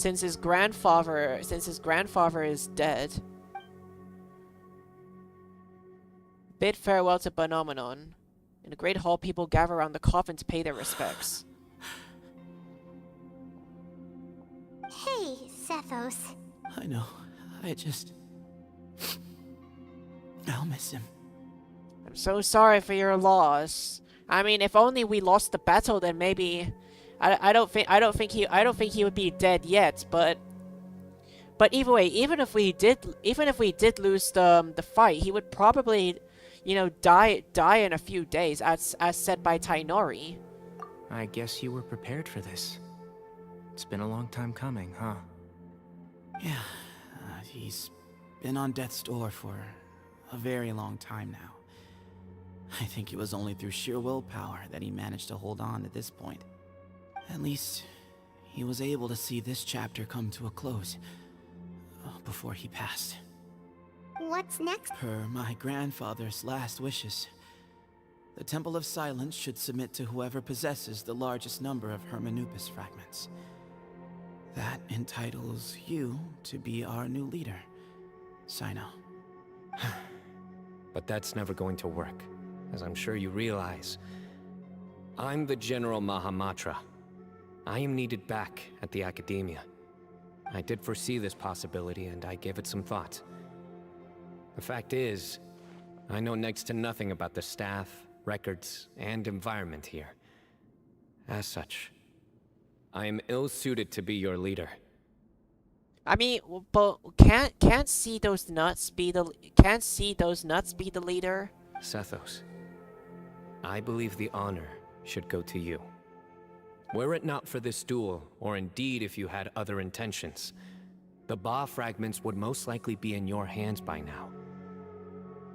his grandfather is dead. Bid farewell to Phenomenon. In the Great Hall, people gather around the coffin to pay their respects. Hey, Sethos. I know. I'll miss him. I'm so sorry for your loss. I mean, if only we lost the battle, then maybe I don't think he would be dead yet. But either way, even if we did lose the fight, he would probably, die in a few days, as said by Tainori. I guess you were prepared for this. It's been a long time coming, huh? Yeah, he's been on death's door for a very long time now. I think it was only through sheer willpower that he managed to hold on to this point. At least, he was able to see this chapter come to a close before he passed. What's next? Per my grandfather's last wishes, the Temple of Silence should submit to whoever possesses the largest number of Hermanubis fragments. That entitles you to be our new leader, Sino. But that's never going to work, as I'm sure you realize. I'm the General Mahamatra. I am needed back at the Academia. I did foresee this possibility, and I gave it some thought. The fact is, I know next to nothing about the staff, records, and environment here. As such, I am ill-suited to be your leader. I mean, but can't see those nuts be the leader? Sethos, I believe the honor should go to you. Were it not for this duel, or indeed if you had other intentions, the Ba fragments would most likely be in your hands by now.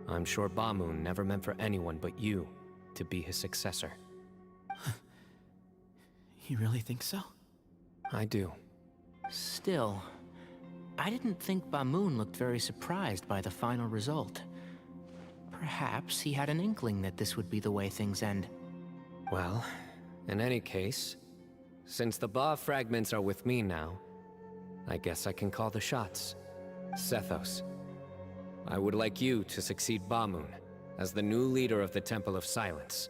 I'm sure Ba-moon never meant for anyone but you to be his successor. You really think so? I do. Still, I didn't think Ba-moon looked very surprised by the final result. Perhaps he had an inkling that this would be the way things end. Well, in any case, since the Ba fragments are with me now, I guess I can call the shots. Sethos, I would like you to succeed Ba-moon as the new leader of the Temple of Silence.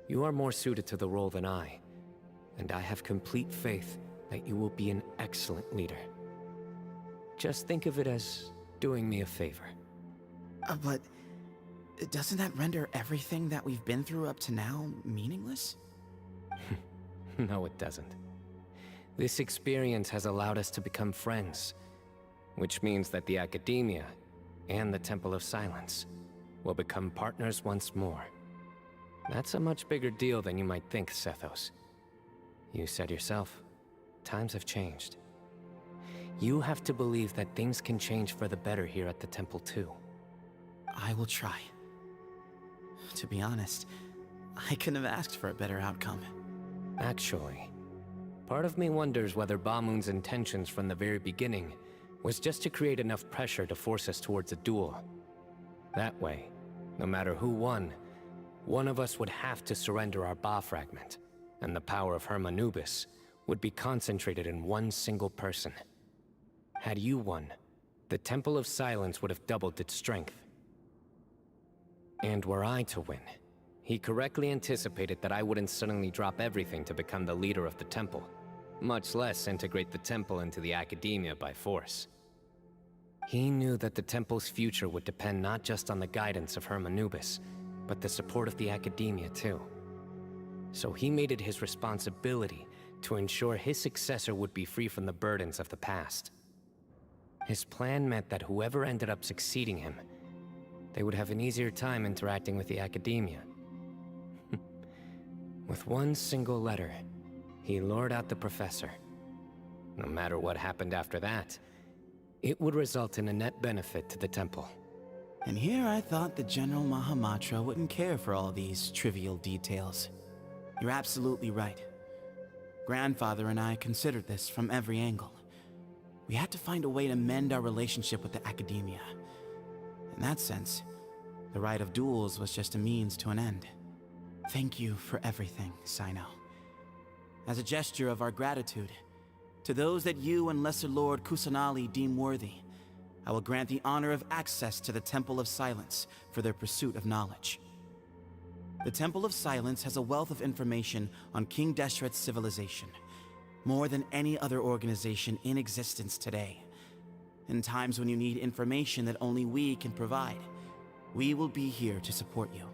You are more suited to the role than I, and I have complete faith that you will be an excellent leader. Just think of it as doing me a favor. But doesn't that render everything that we've been through up to now meaningless? No, it doesn't. This experience has allowed us to become friends, which means that the Academia and the Temple of Silence will become partners once more. That's a much bigger deal than you might think, Sethos. You said yourself, times have changed. You have to believe that things can change for the better here at the temple too. I will try. To be honest, I couldn't have asked for a better outcome. Actually, part of me wonders whether Ba-moon's intentions from the very beginning was just to create enough pressure to force us towards a duel. That way, no matter who won, one of us would have to surrender our Ba fragment, and the power of Hermanubis would be concentrated in one single person. Had you won, the Temple of Silence would have doubled its strength. And were I to win, he correctly anticipated that I wouldn't suddenly drop everything to become the leader of the temple, much less integrate the temple into the Academia by force. He knew that the temple's future would depend not just on the guidance of Hermanubis, but the support of the Academia too. So he made it his responsibility to ensure his successor would be free from the burdens of the past. His plan meant that whoever ended up succeeding him, they would have an easier time interacting with the Academia. With one single letter, he lured out the professor. No matter what happened after that, it would result in a net benefit to the temple. And here I thought the General Mahamatra wouldn't care for all these trivial details. You're absolutely right. Grandfather and I considered this from every angle. We had to find a way to mend our relationship with the Academia. In that sense, the right of duels was just a means to an end. Thank you for everything, Sino. As a gesture of our gratitude, to those that you and Lesser Lord Kusanali deem worthy, I will grant the honor of access to the Temple of Silence for their pursuit of knowledge. The Temple of Silence has a wealth of information on King Deshret's civilization, more than any other organization in existence today. In times when you need information that only we can provide, we will be here to support you.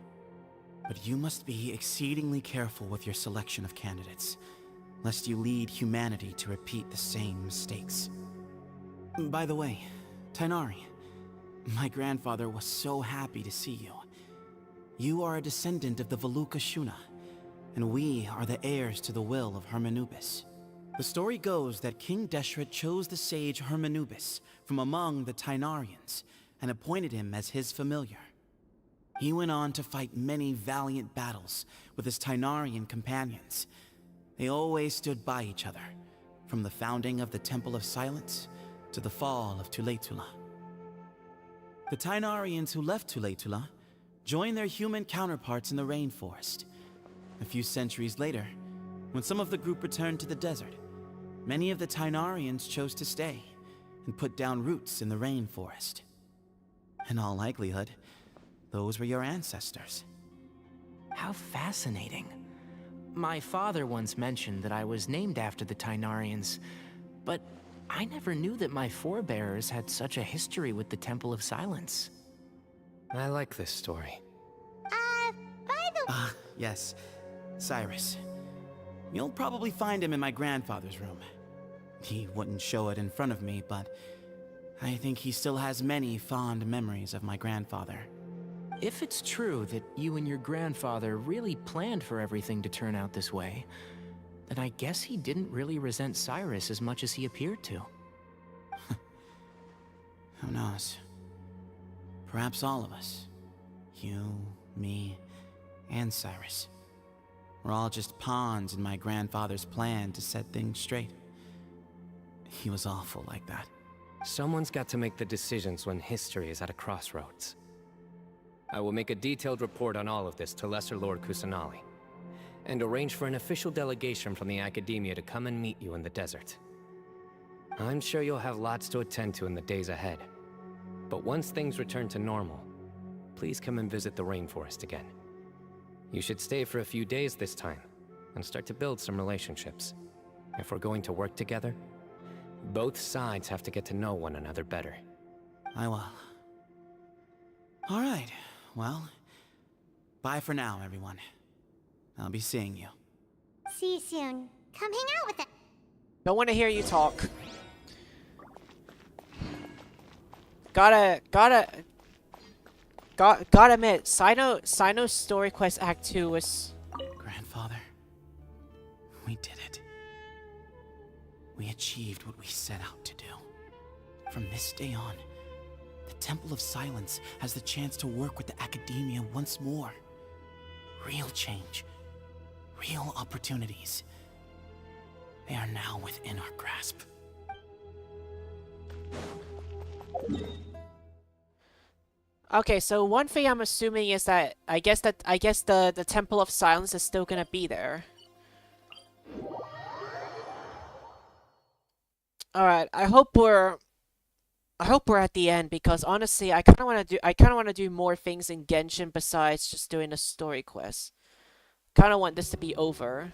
But you must be exceedingly careful with your selection of candidates, lest you lead humanity to repeat the same mistakes. By the way, Tainari, my grandfather was so happy to see you. You are a descendant of the Veluca Shuna, and we are the heirs to the will of Hermanubis. The story goes that King Deshret chose the sage Hermanubis from among the Tainarians and appointed him as his familiar. He went on to fight many valiant battles with his Tainarian companions. They always stood by each other, from the founding of the Temple of Silence to the fall of Tuletula. The Tainarians who left Tuletula joined their human counterparts in the rainforest. A few centuries later, when some of the group returned to the desert, many of the Tainarians chose to stay and put down roots in the rainforest. In all likelihood, those were your ancestors. How fascinating. My father once mentioned that I was named after the Tainarians, but I never knew that my forebears had such a history with the Temple of Silence. I like this story. But Yes. Cyrus. You'll probably find him in my grandfather's room. He wouldn't show it in front of me, but I think he still has many fond memories of my grandfather. If it's true that you and your grandfather really planned for everything to turn out this way, then I guess he didn't really resent Cyrus as much as he appeared to. Who knows? Perhaps all of us. You, me, and Cyrus. We're all just pawns in my grandfather's plan to set things straight. He was awful like that. Someone's got to make the decisions when history is at a crossroads. I will make a detailed report on all of this to Lesser Lord Kusanali, and arrange for an official delegation from the Academia to come and meet you in the desert. I'm sure you'll have lots to attend to in the days ahead. But once things return to normal, please come and visit the rainforest again. You should stay for a few days this time, and start to build some relationships. If we're going to work together, both sides have to get to know one another better. I will. Alright, well, bye for now, everyone. I'll be seeing you. See you soon. Come hang out with us. Don't want to hear you talk. Gotta admit, Sino's Story Quest Act 2 was... Grandfather, we did it. We achieved what we set out to do. From this day on, the Temple of Silence has the chance to work with the Academia once more. Real change. Real opportunities. They are now within our grasp. Okay, so one thing I'm assuming is that I guess the Temple of Silence is still gonna be there. Alright, I hope we're at the end, because honestly I kinda wanna do more things in Genshin besides just doing a story quest. Kinda want this to be over.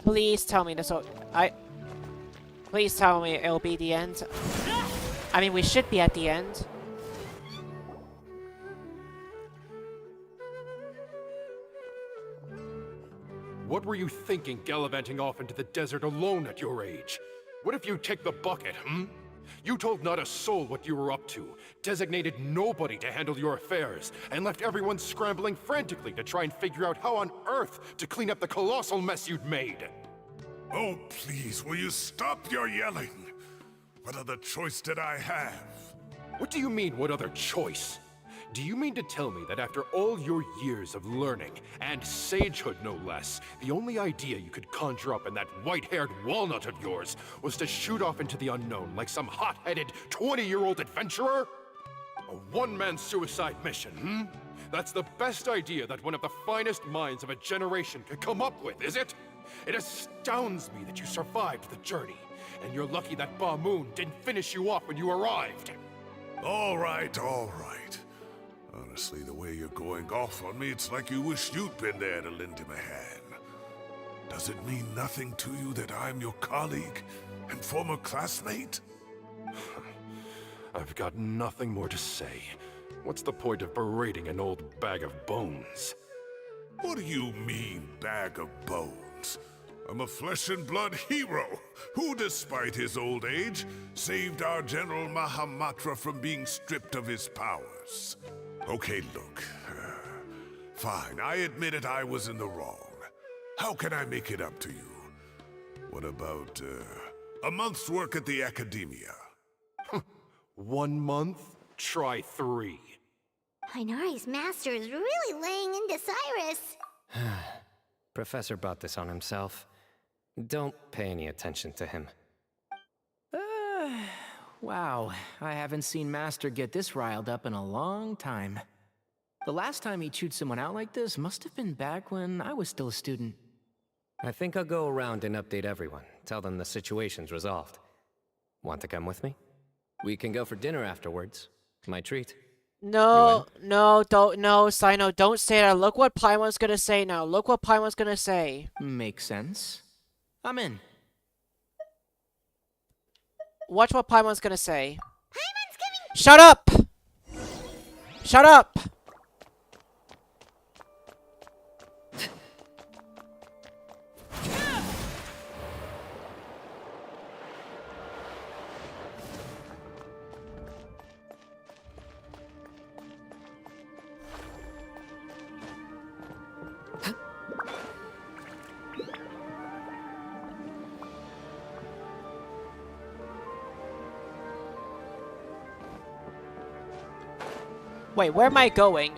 Please tell me this. Please tell me it'll be the end. I mean, we should be at the end. What were you thinking, gallivanting off into the desert alone at your age? What if you take the bucket, You told not a soul what you were up to, designated nobody to handle your affairs, and left everyone scrambling frantically to try and figure out how on earth to clean up the colossal mess you'd made. Oh, please, will you stop your yelling? What other choice did I have? What do you mean, what other choice? Do you mean to tell me that after all your years of learning, and sagehood no less, the only idea you could conjure up in that white-haired walnut of yours was to shoot off into the unknown like some hot-headed 20-year-old adventurer? A one-man suicide mission, That's the best idea that one of the finest minds of a generation could come up with, is it? It astounds me that you survived the journey, and you're lucky that Ba Moon didn't finish you off when you arrived. All right, all right. Honestly, the way you're going off on me, it's like you wish you'd been there to lend him a hand. Does it mean nothing to you that I'm your colleague and former classmate? I've got nothing more to say. What's the point of berating an old bag of bones? What do you mean, bag of bones? I'm a flesh and blood hero who, despite his old age, saved our General Mahamatra from being stripped of his powers. Okay, look. Fine, I admit it, I was in the wrong. How can I make it up to you? What about, a month's work at the Academia? 1 month? Try 3. Inari's master is really laying into Cyrus. Professor brought this on himself. Don't pay any attention to him. Wow, I haven't seen Master get this riled up in a long time. The last time he chewed someone out like this must have been back when I was still a student. I think I'll go around and update everyone. Tell them the situation's resolved. Want to come with me? We can go for dinner afterwards. My treat. No, Sino, don't say that. Look what Paimon's gonna say now. Look what Paimon's gonna say. Makes sense. I'm in. Watch what Paimon's gonna say. Shut up! Shut up! Wait, where am I going?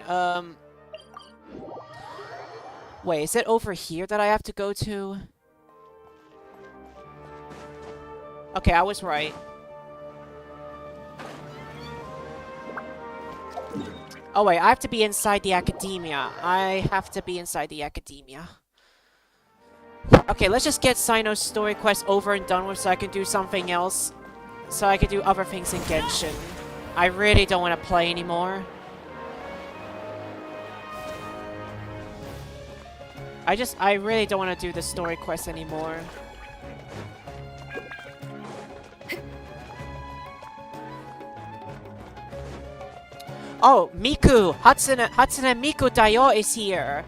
Wait, is it over here that I have to go to? Okay, I was right. Oh wait, I have to be inside the academia. I have to be inside the academia. Okay, let's just get Sino's story quest over and done with so I can do something else. So I can do other things in Genshin. I really don't want to play anymore. I really don't want to do the story quest anymore. Oh, Miku! Hatsune Miku Dayo is here!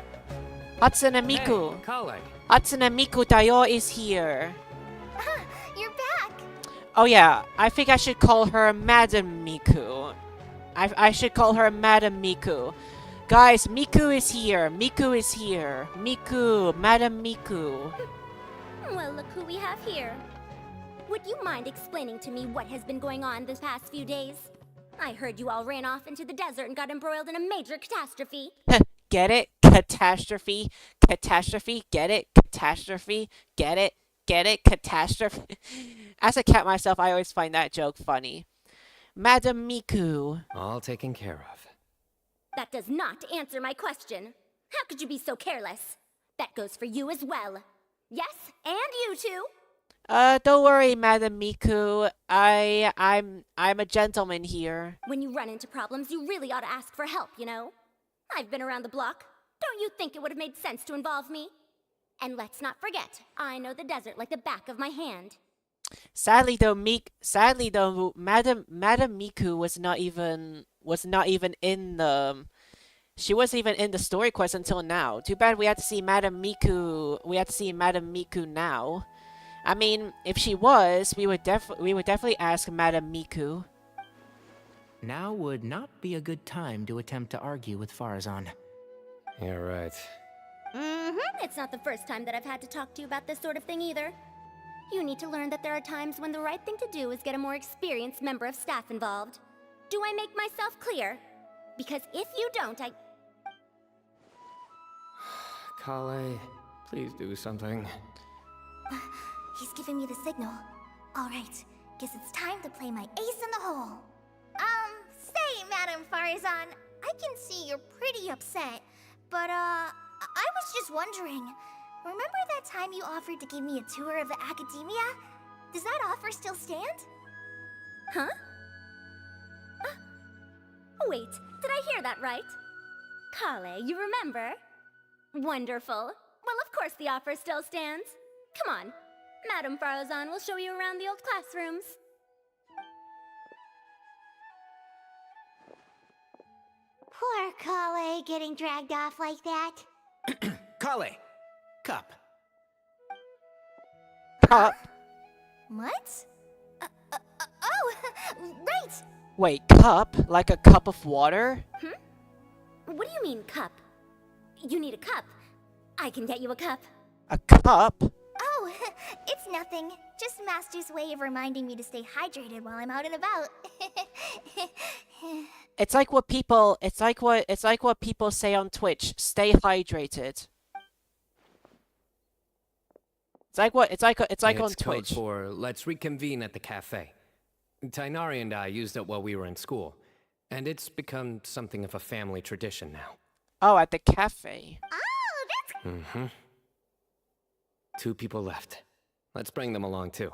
Hatsune Miku! Hey, Kale. Hatsune Miku Dayo is here! You're back! Oh yeah, I think I should call her Madam Miku. I should call her Madam Miku. Guys, Miku is here! Miku is here! Miku! Madam Miku! Well, look who we have here. Would you mind explaining to me what has been going on this past few days? I heard you all ran off into the desert and got embroiled in a major catastrophe. Get it? Catastrophe? Catastrophe? Get it? Catastrophe? Get it? Get it? Catastrophe? As a cat myself, I always find that joke funny. Madam Miku. All taken care of. That does not answer my question. How could you be so careless? That goes for you as well. Yes, and you too. Don't worry, Madam Miku. I'm a gentleman here. When you run into problems, you really ought to ask for help, you know? I've been around the block. Don't you think it would have made sense to involve me? And let's not forget, I know the desert like the back of my hand. Sadly though, Madam Miku was not even in the she wasn't even in the story quest until now. Too bad we had to see Madam Miku. We had to see Madam Miku now. I mean, if she was, we would definitely ask Madam Miku. Now would not be a good time to attempt to argue with Farazan. You're right. It's not the first time that I've had to talk to you about this sort of thing either. You need to learn that there are times when the right thing to do is get a more experienced member of staff involved. Do I make myself clear? Because if you don't, Kale, please do something. He's giving me the signal. Alright, guess it's time to play my ace in the hole. Say, Madam Farazan, I can see you're pretty upset, but, I was just wondering, remember that time you offered to give me a tour of the academia? Does that offer still stand? Huh? Wait, did I hear that right? Kale, you remember? Wonderful. Well, of course the offer still stands. Come on. Madam Farazan will show you around the old classrooms. Poor Kale getting dragged off like that. Kale! Cup. Cup? What? Oh, right! Wait, cup? Like a cup of water? What do you mean, cup? You need a cup. I can get you a cup. A cup? Oh, it's nothing. Just Master's way of reminding me to stay hydrated while I'm out and about. It's like what people say on Twitch. Stay hydrated. It's like on Code Twitch. for let's reconvene at the cafe. Tainari and I used it while we were in school, and it's become something of a family tradition now. Oh, at the cafe. Oh, that's... 2 people left. Let's bring them along too.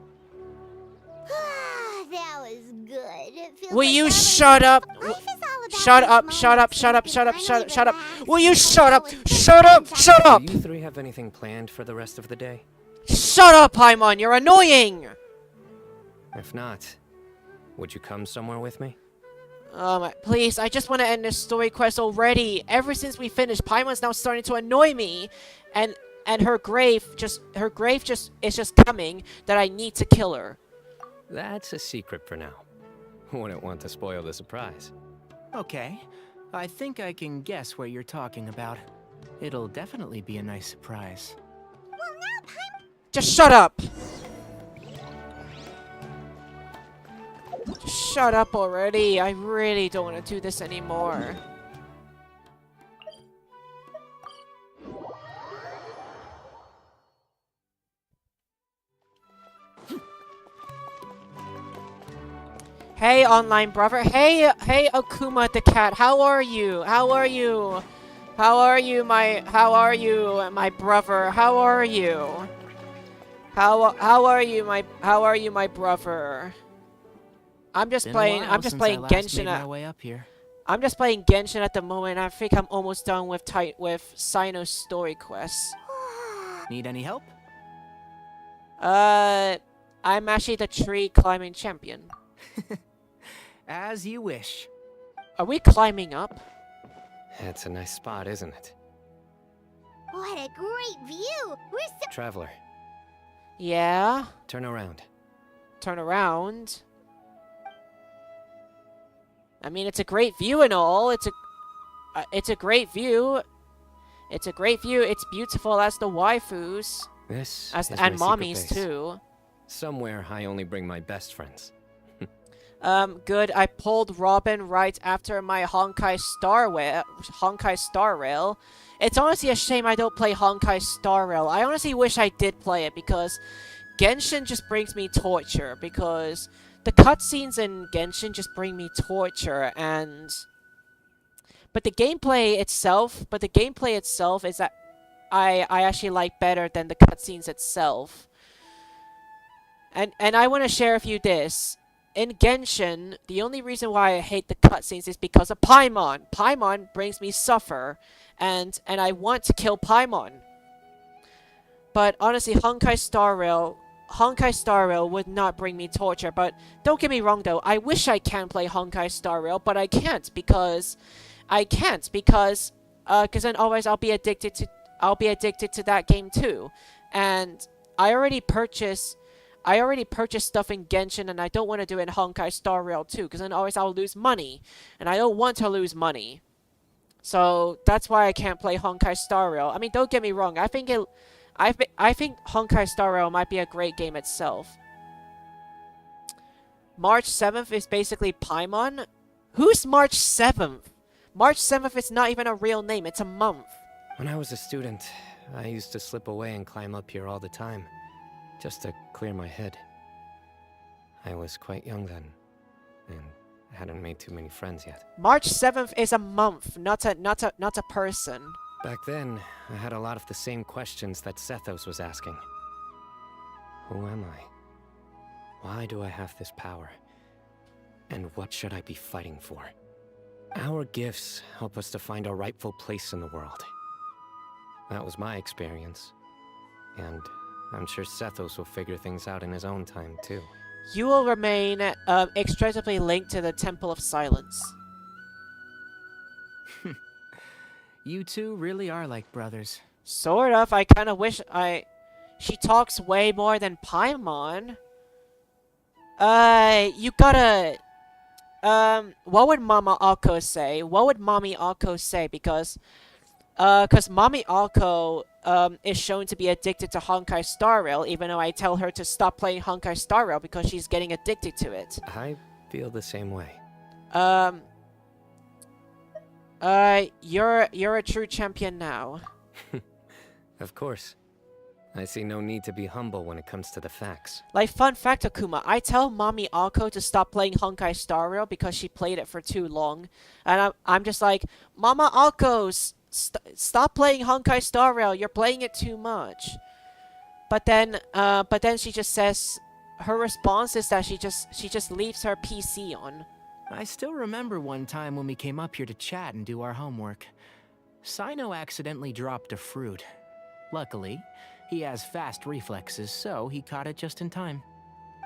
That was good. It feels Will like you every- shut up? Life is all about Shut those up, shut up, moments shut when up, you shut can up, shut up, finally shut up, relax Will you and shut up? go and Shut up, shut up! Do you three have anything planned for the rest of the day? Shut up, Paimon, you're annoying! If not, would you come somewhere with me? Please, I just want to end this story quest already. Ever since we finished, Paimon's now starting to annoy me. And her grave is just coming that I need to kill her. That's a secret for now. Wouldn't want to spoil the surprise. Okay, I think I can guess what you're talking about. It'll definitely be a nice surprise. Just shut up! Just shut up already. I really don't want to do this anymore. Hey, online brother. Hey, Akuma the cat. How are you? How are you? How are you, my brother? How are you? How are you, my brother? I'm just playing Genshin I'm just playing Genshin at the moment. I think I'm almost done with Sino's story quests. Need any help? I'm actually the tree climbing champion. As you wish. Are we climbing up? It's a nice spot, isn't it? What a great view! We're so Traveler, Yeah? turn around. Turn around? I mean, it's a great view and all. It's a great view. It's a great view. It's beautiful as the waifus. This and is my mommies secret base. too. Somewhere I only bring my best friends. Good. I pulled Robin right after my Honkai Star Rail. It's honestly a shame I don't play Honkai Star Rail. I honestly wish I did play it because Genshin just brings me torture. Because the cutscenes in Genshin just bring me torture, but the gameplay itself is that I actually like better than the cutscenes itself. And I want to share with you this. In Genshin, the only reason why I hate the cutscenes is because of Paimon. Paimon brings me suffer, and I want to kill Paimon. But honestly, Honkai Star Rail would not bring me torture. But don't get me wrong though, I wish I can play Honkai Star Rail, but I can't because then always I'll be addicted to that game too. And I already purchased stuff in Genshin, and I don't want to do it in Honkai Star Rail too, because then always I'll lose money, and I don't want to lose money. So that's why I can't play Honkai Star Rail. I mean, don't get me wrong. I think Honkai Star Rail might be a great game itself. March 7th is basically Paimon. Who's March 7th? March 7th is not even a real name. It's a month. When I was a student, I used to slip away and climb up here all the time, just to clear my head. I was quite young then, and hadn't made too many friends yet. March 7th is a month, not a person. Back then, I had a lot of the same questions that Sethos was asking. Who am I? Why do I have this power? And what should I be fighting for? Our gifts help us to find our rightful place in the world. That was my experience. And I'm sure Sethos will figure things out in his own time, too. You will remain extractably linked to the Temple of Silence. You two really are like brothers. Sort of. I kind of wish she talks way more than Paimon. You gotta... what would Mama Akko say? What would Mommy Akko say? Because Mommy Akko is shown to be addicted to Honkai Star Rail, even though I tell her to stop playing Honkai Star Rail because she's getting addicted to it. I feel the same way. You're a true champion now. Of course. I see no need to be humble when it comes to the facts. Like, fun fact, Akuma, I tell Mommy Akko to stop playing Honkai Star Rail because she played it for too long. And I'm just like, Mama Akko, stop playing Honkai Star Rail, you're playing it too much. But then she just says, her response is that she just leaves her PC on. I still remember one time when we came up here to chat and do our homework. Sino accidentally dropped a fruit. Luckily, he has fast reflexes, so he caught it just in time.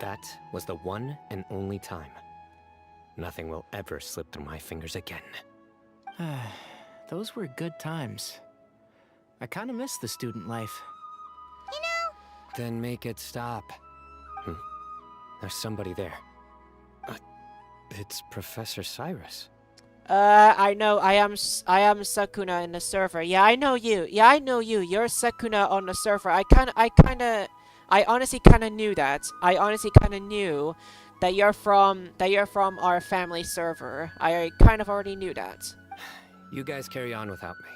That was the one and only time. Nothing will ever slip through my fingers again. Those were good times. I kinda miss the student life. You know... Then make it stop. There's somebody there. It's Professor Cyrus. I know. I am Sakuna in the server. Yeah, I know you. Yeah, I know you. You're Sakuna on the server. I honestly kinda knew that. I honestly kinda knew that you're from our family server. I kind of already knew that. You guys carry on without me.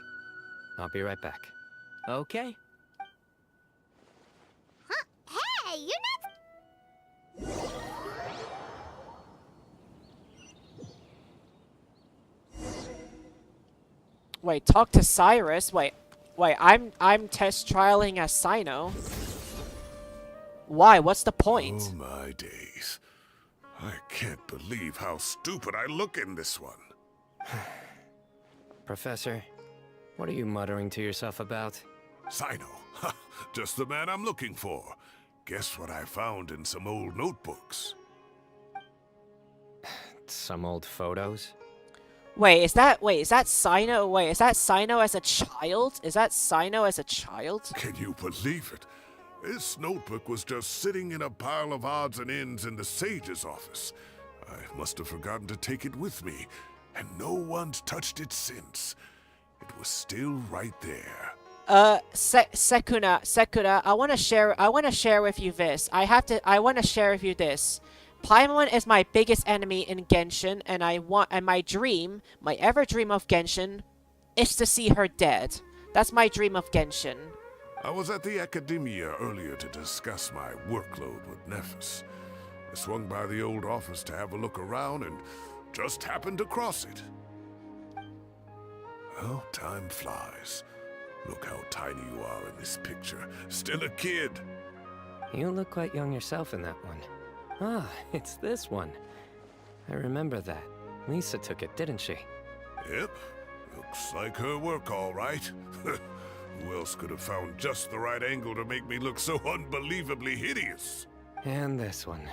I'll be right back. Okay. Huh? Hey, you're not... Wait, talk to Cyrus? Wait, I'm test trialing as Sino. Why? What's the point? Oh my days. I can't believe how stupid I look in this one. Professor, what are you muttering to yourself about? Sino. Just the man I'm looking for. Guess what I found in some old notebooks? Some old photos? Wait, is that Sino? Wait, is that Sino as a child? Is that Sino as a child? Can you believe it? This notebook was just sitting in a pile of odds and ends in the sage's office. I must have forgotten to take it with me, and no one's touched it since. It was still right there. Sekuna, I wanna share with you this. I wanna share with you this. Paimon is my biggest enemy in Genshin, and my ever dream of Genshin is to see her dead. That's my dream of Genshin. I was at the Academia earlier to discuss my workload with Nephis. I swung by the old office to have a look around and just happened to cross it. Well, time flies. Look how tiny you are in this picture. Still a kid. You look quite young yourself in that one. Ah, it's this one. I remember that. Lisa took it, didn't she? Yep. Looks like her work, all right. Who else could have found just the right angle to make me look so unbelievably hideous? And this one.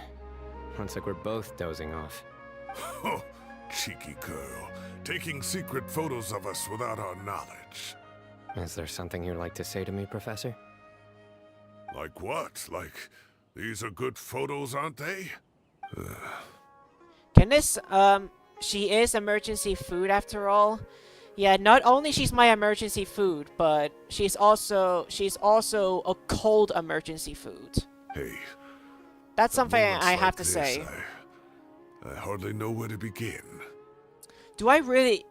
Looks like we're both dozing off. Oh, cheeky girl. Taking secret photos of us without our knowledge. Is there something you'd like to say to me, Professor? Like what? Like, these are good photos, aren't they? Can this, she is emergency food after all? Yeah, not only she's my emergency food, but she's also a cold emergency food. Hey. That's something I like have to this, say. I hardly know where to begin. Do I really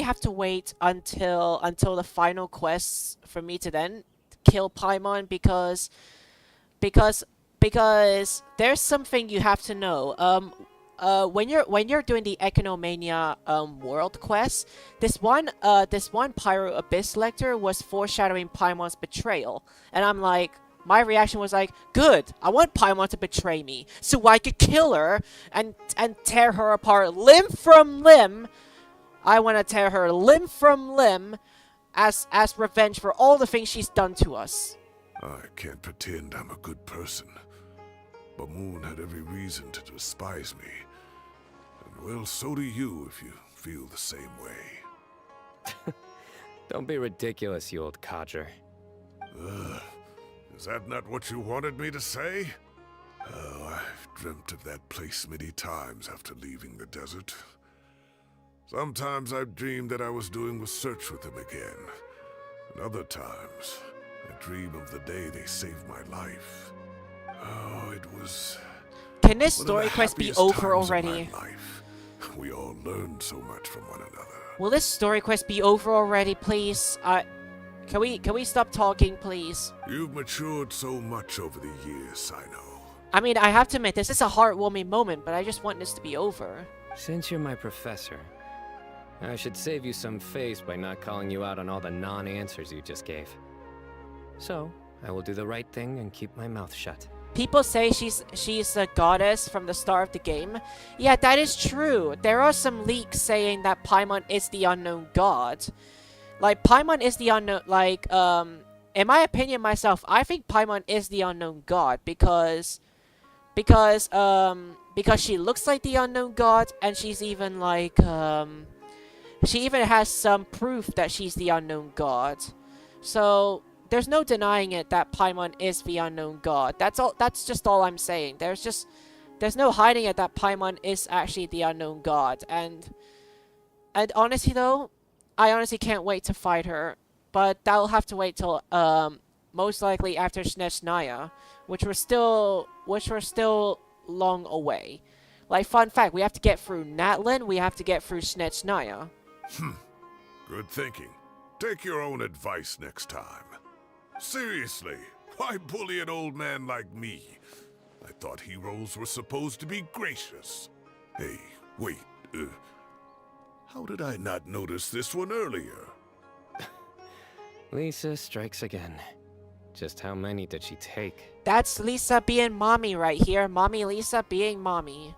have to wait until the final quests for me to then kill Paimon? Because there's something you have to know. When you're doing the Economania world quest, this one Pyro Abyss Lector was foreshadowing Paimon's betrayal, and I'm like, my reaction was like, good, I want Paimon to betray me so I could kill her and tear her apart limb from limb. I want to tear her limb from limb as revenge for all the things she's done to us. I can't pretend I'm a good person. Bamoon had every reason to despise me. And well, so do you if you feel the same way. Don't be ridiculous, you old codger. Is that not what you wanted me to say? Oh, I've dreamt of that place many times after leaving the desert. Sometimes I've dreamed that I was doing research with them again. And other times, I dream of the day they saved my life. Oh, it was... Can this story quest be over already? We all learned so much from one another. Will this story quest be over already, please? Can we stop talking, please? You've matured so much over the years, I know. I mean, I have to admit, this is a heartwarming moment, but I just want this to be over. Since you're my professor, I should save you some face by not calling you out on all the non-answers you just gave. So, I will do the right thing and keep my mouth shut. people say she's a goddess from the start of the game. Yeah, that is true. There are some leaks saying that Paimon is the unknown god. Like, Paimon is the unknown, like, in my opinion myself, I think Paimon is the unknown god because she looks like the unknown god, and she's even like, she even has some proof that she's the unknown god. So, there's no denying it that Paimon is the unknown god. That's just all I'm saying. There's no hiding it that Paimon is actually the unknown god. And honestly though, I honestly can't wait to fight her. But that'll have to wait till most likely after Snezhnaya, which we're still long away. Like, fun fact, we have to get through Natlin, we have to get through Snezhnaya. Good thinking. Take your own advice next time. Seriously, why bully an old man like me? I thought heroes were supposed to be gracious. Hey, wait, how did I not notice this one earlier? Lisa strikes again. Just how many did she take? That's Lisa being mommy right here. Mommy Lisa being mommy.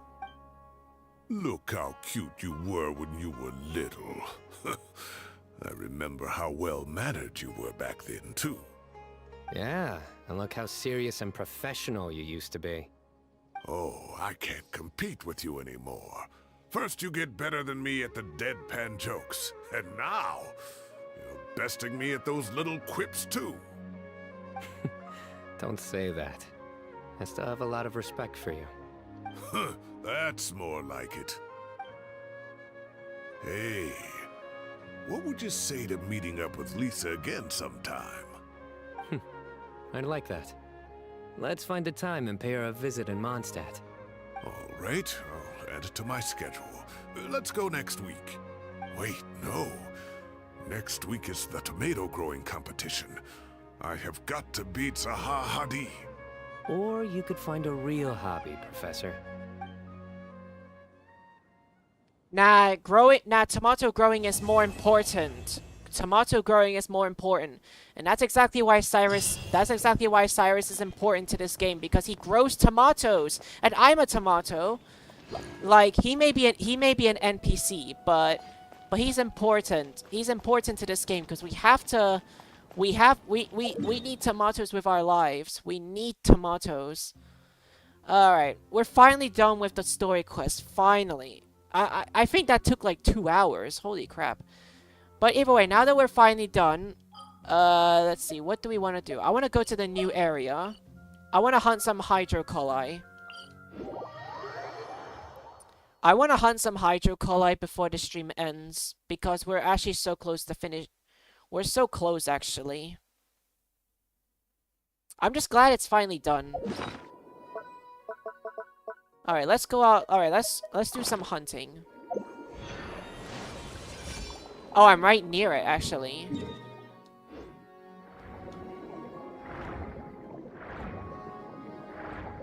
Look how cute you were when you were little. I remember how well-mannered you were back then, too. Yeah, and look how serious and professional you used to be. Oh, I can't compete with you anymore. First you get better than me at the deadpan jokes, and now you're besting me at those little quips, too. Don't say that. I still have a lot of respect for you. That's more like it. Hey, what would you say to meeting up with Lisa again sometime? I'd like that. Let's find a time and pay her a visit in Mondstadt. All right, I'll add it to my schedule. Let's go next week. Wait, no. Next week is the tomato growing competition. I have got to beat Zaha Hadi. Or you could find a real hobby, Professor. Nah, tomato growing is more important. Tomato growing is more important. And that's exactly why Cyrus is important to this game, because he grows tomatoes. And I'm a tomato. Like, he may be an NPC, but he's important. He's important to this game because we need tomatoes with our lives. We need tomatoes. Alright, we're finally done with the story quest. Finally. I think that took like 2 hours. Holy crap. But either way, now that we're finally done, let's see, what do we want to do? I want to go to the new area. I want to hunt some hydrocoli. I want to hunt some hydrocoli before the stream ends, because we're actually so close to finish. We're so close, actually. I'm just glad it's finally done. Alright, let's go out. Alright, let's do some hunting. Oh, I'm right near it, actually.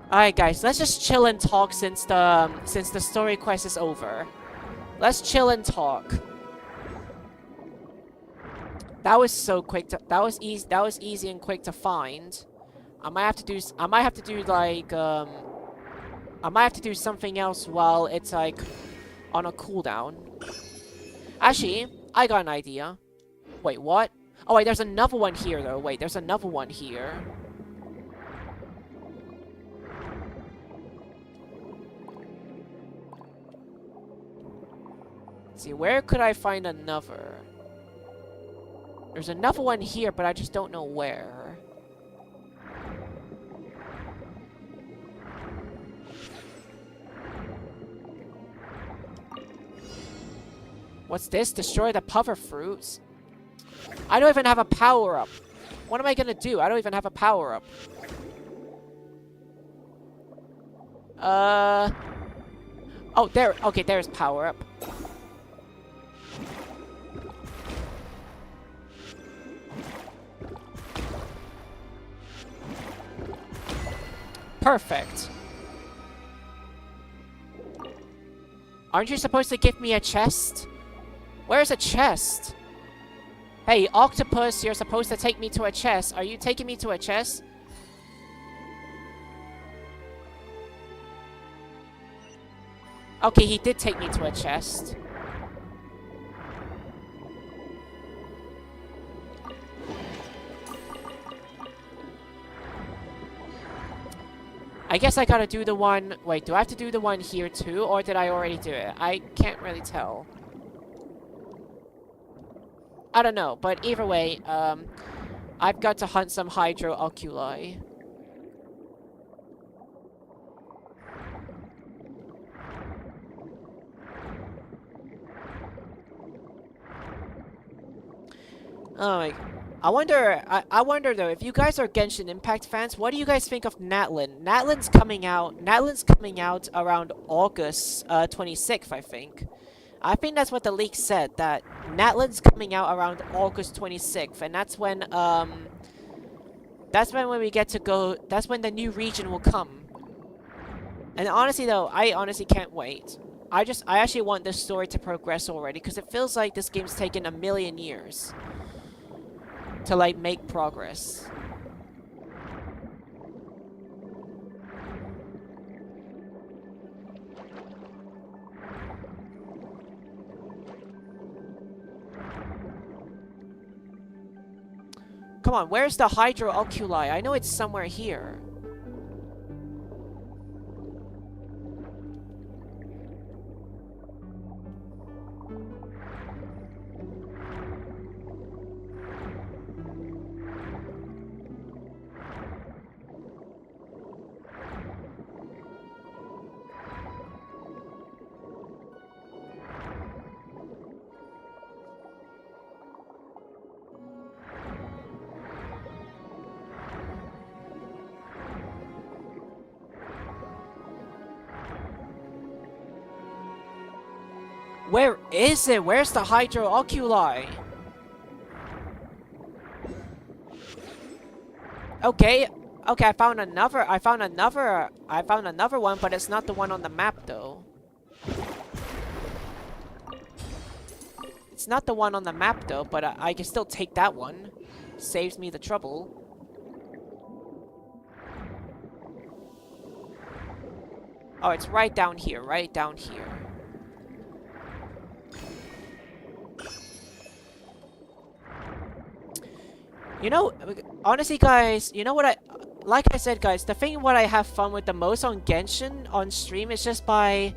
Alright, guys, let's just chill and talk since the story quest is over. Let's chill and talk. That was so quick to, that was easy and quick to find. I might have to do something else while it's like on a cooldown. Actually, I got an idea. Wait, what? Oh wait, there's another one here though. Wait, there's another one here. Let's see, where could I find another? There's another one here, but I just don't know where. What's this? Destroy the puffer fruits? I don't even have a power-up. What am I gonna do? I don't even have a power-up. Oh, there. Okay, there's power-up. Perfect. Aren't you supposed to give me a chest? Where's a chest? Hey, octopus, you're supposed to take me to a chest. Are you taking me to a chest? Okay, he did take me to a chest. I guess I gotta do the one... Wait, do I have to do the one here too? Or did I already do it? I can't really tell. I don't know, but either way, I've got to hunt some hydro oculi. Oh my... I wonder though, if you guys are Genshin Impact fans, what do you guys think of Natlin? Natlin's coming out around August 26th, I think. I think that's what the leak said, that Natlin's coming out around August 26th, and that's when we get to go, that's when the new region will come. And honestly though, I honestly can't wait. I actually want this story to progress already, because it feels like this game's taken a million years to, like, make progress. Come on, where's the hydro oculi? I know it's somewhere here. Where is it? Where's the hydro oculi? Okay, I found another one, but it's not the one on the map though. It's not the one on the map though, but I can still take that one. Saves me the trouble. Oh, it's right down here, right down here. You know, honestly guys, you know what like I said guys, the thing what I have fun with the most on Genshin on stream is just by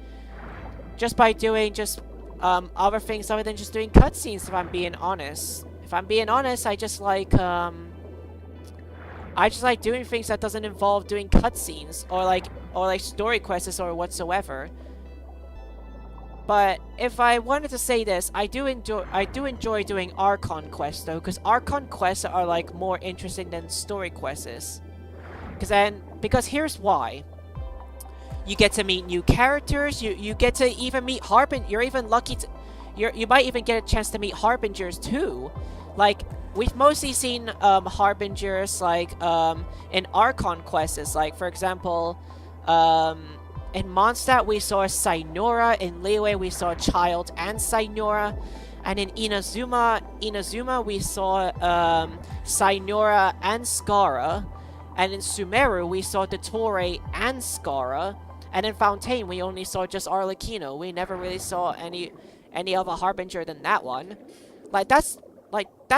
doing other things other than just doing cutscenes, if I'm being honest. If I'm being honest, I just like doing things that doesn't involve doing cutscenes or like story quests or whatsoever. But if I wanted to say this, I do enjoy doing Archon quests though, because Archon quests are like more interesting than story quests. Because here's why. You get to meet new characters, you get to even meet you're even lucky to you might even get a chance to meet Harbingers too. Like, we've mostly seen Harbingers like in Archon quests, like for example, in Mondstadt, we saw Sainora. In Liyue, we saw Child and Sainora. And in Inazuma, we saw Sainora and Skara. And in Sumeru, we saw Dottore and Skara. And in Fontaine, we only saw just Arlecchino. We never really saw any other Harbinger than that one. That's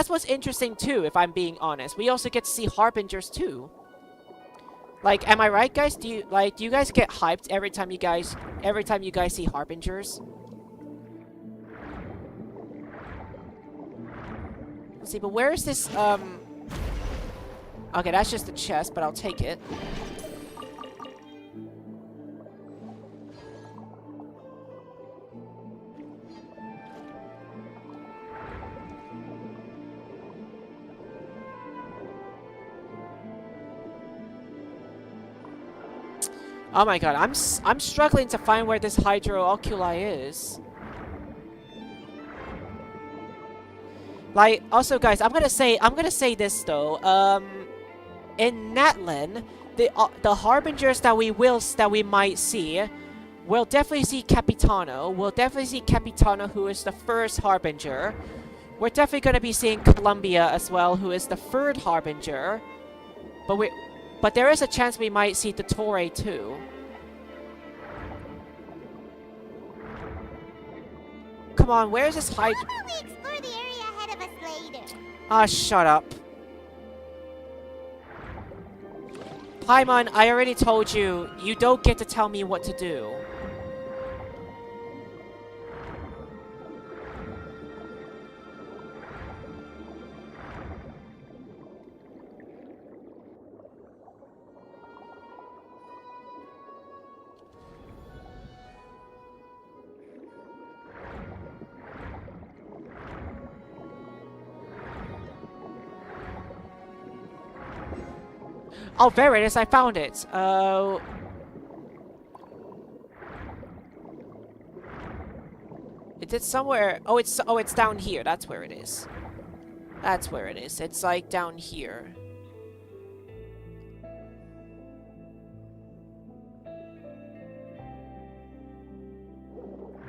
what's interesting too, if I'm being honest. We also get to see Harbingers too. Like, am I right, guys? Do you guys get hyped every time you guys see Harbingers? Let's see, but where is this, Okay, that's just a chest, but I'll take it. Oh my god, I'm struggling to find where this hydro oculi is. Like, also guys, I'm gonna say this though. In Natlin, the harbingers that we might see, we'll definitely see Capitano. We'll definitely see Capitano, who is the first harbinger. We're definitely gonna be seeing Columbia as well, who is the third harbinger. But there is a chance we might see Dottore too. come on, where is this Hydra? How about we explore the area ahead of us later? Ah, shut up. Paimon, I already told you, you don't get to tell me what to do. Oh, there it is. I found it. Is it somewhere? Oh, it's down here. That's where it is. That's where it is. It's like down here.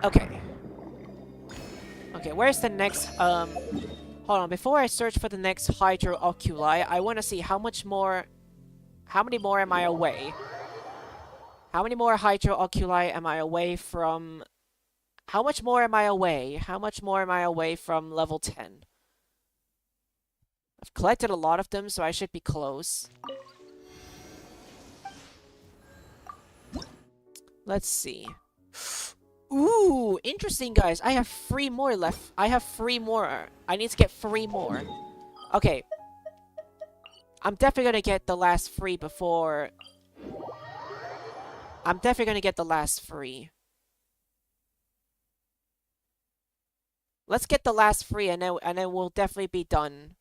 Okay. Okay, where's the next hold on, before I search for the next Hydro Oculi, I want to see how many more am I away? How many more Hydro Oculi am I away from? How much more am I away? How much more am I away from level 10? I've collected a lot of them, so I should be close. Let's see. Ooh, interesting, guys. I have 3 more left. I have 3 more. I need to get 3 more. Okay. I'm definitely gonna get the last 3 before... I'm definitely gonna get the last 3. Let's get the last 3 and then we'll definitely be done.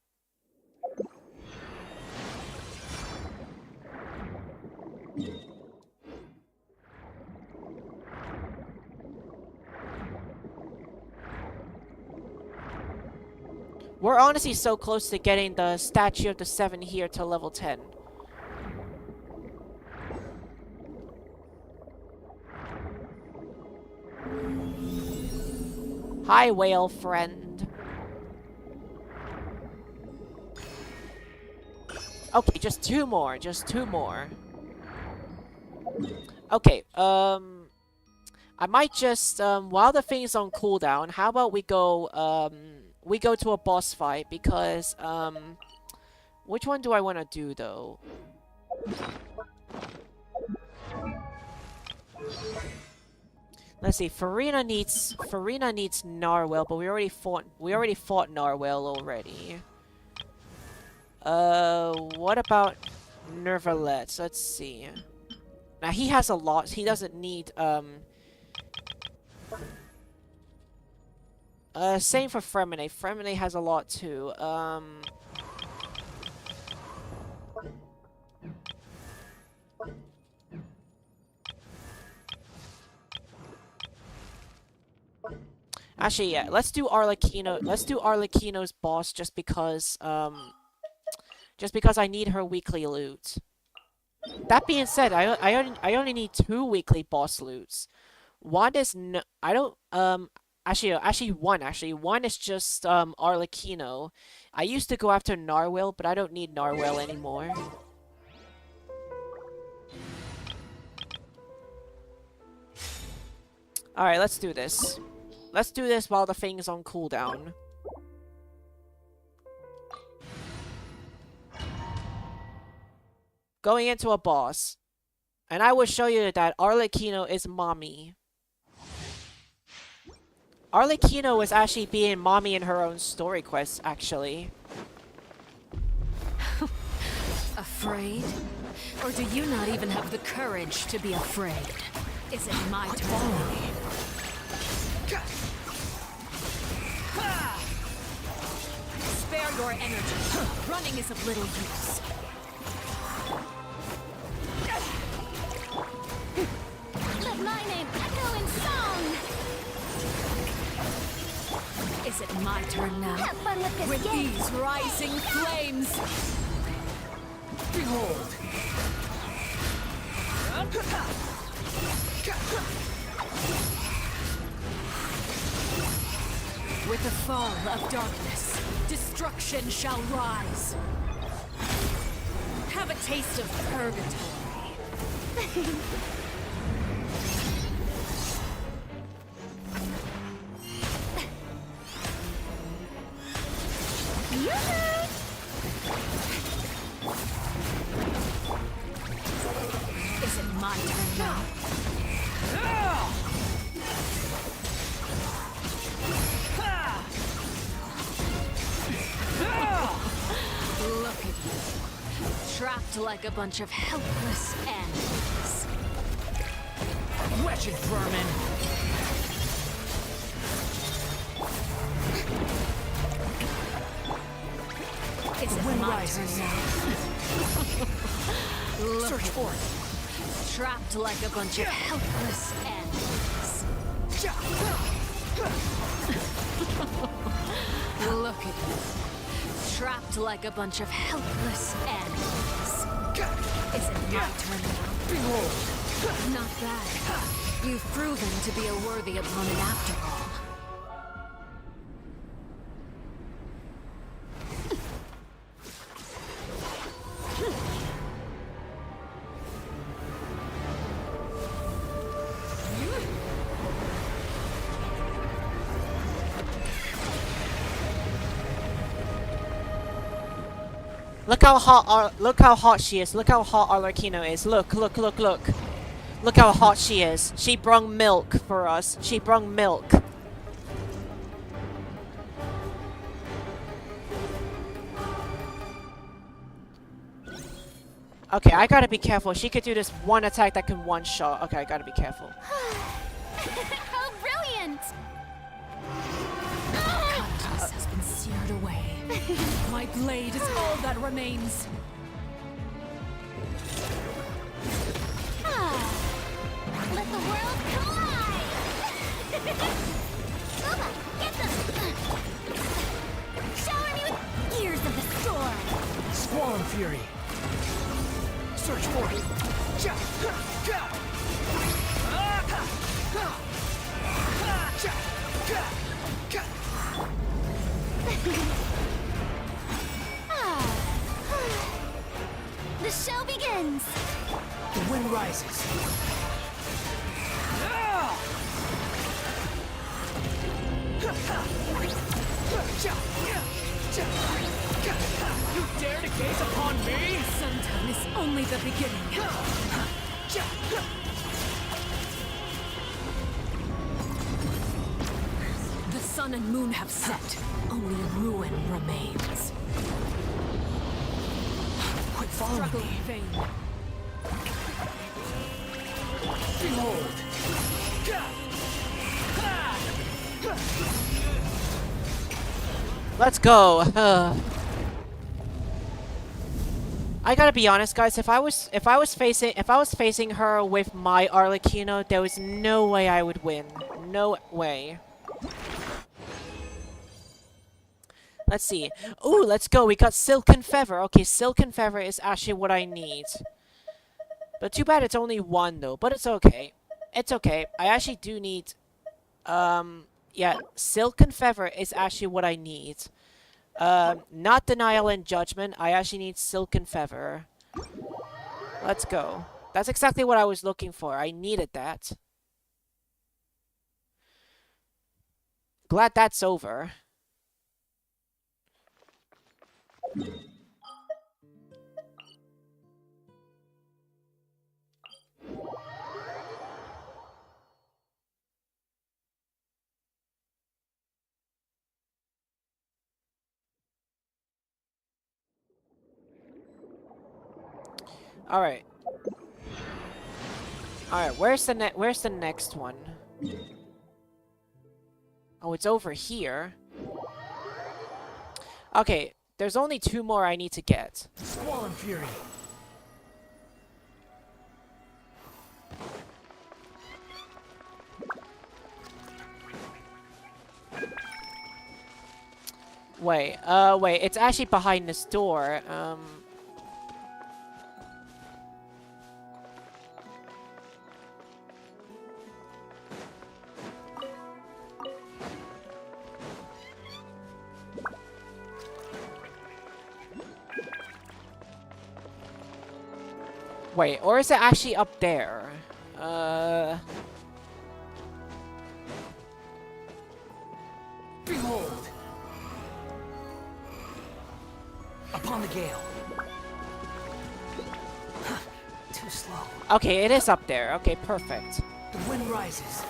We're honestly so close to getting the Statue of the 7 here to level 10. Hi, whale friend. Okay, just 2 more. Just 2 more. Okay, I might just, while the thing is on cooldown, how about we go to a boss fight, because, which one do I want to do, though? Let's see, Farina needs Narwhal, but we already fought Narwhal already. What about Nervalet? Let's see. Now, he has a lot, he doesn't need, same for Fremine. Fremine has a lot too. Actually, yeah. Let's do Arlecchino. Let's do Arlecchino's boss just because I need her weekly loot. That being said, I only need 2 weekly boss loots. One is Actually, one. One is just, Arlecchino. I used to go after Narwhal, but I don't need Narwhal anymore. Alright, let's do this. Let's do this while the thing is on cooldown. Going into a boss. And I will show you that Arlecchino is mommy. Arlecchino is actually being mommy in her own story quest, actually. Afraid? Or do you not even have the courage to be afraid? Is it my turn? Spare your energy. Running is of little use. Let my name echo in song! Is it my turn now? Have fun with this With game. these rising flames! Behold! With the fall of darkness, destruction shall rise. Have a taste of purgatory. Is it my turn now? Look at you. Trapped like a bunch of helpless animals. Wretched vermin! Is it my turn now? Look Search for it. Trapped like a bunch of helpless animals. Look at you. Trapped like a bunch of helpless animals. Is it my turn now? Behold! Not bad. You've proven to be a worthy opponent after all. Look how hot she is. Look how hot Arlecchino is. Look. Look how hot she is. She brung milk for us. She brung milk. Okay, I gotta be careful. She could do this one attack that can one shot. Okay, I gotta be careful. How brilliant! Kindness has been seared away. My blade is all that remains. Let the world collide! Booba, get them! Shower me with gears of the storm! Squall and Fury. Search for it. The show begins! The wind rises. You dare to gaze upon me? Sundown is only the beginning. The sun and moon have set. Only ruin remains. Quit following Struggle me. in vain. Behold! Let's go. I gotta be honest, guys. If I was facing her with my Arlecchino, there was no way I would win. No way. Let's see. Ooh, let's go. We got Silken Feather. Okay, Silken Feather is actually what I need. But too bad it's only one, though. But it's okay. It's okay. I actually do need... yeah, Silken Feather is actually what I need. Not Denial and Judgment. I actually need Silken Feather. Let's go. That's exactly what I was looking for. I needed that. Glad that's over. Alright. Alright, where's the next one? Oh, it's over here. Okay, there's only 2 more I need to get. Squall and Fury. Wait, wait, it's actually behind this door. Wait, or is it actually up there? Behold! Upon the gale. Too slow. Okay, it is up there. Okay, perfect. The wind rises.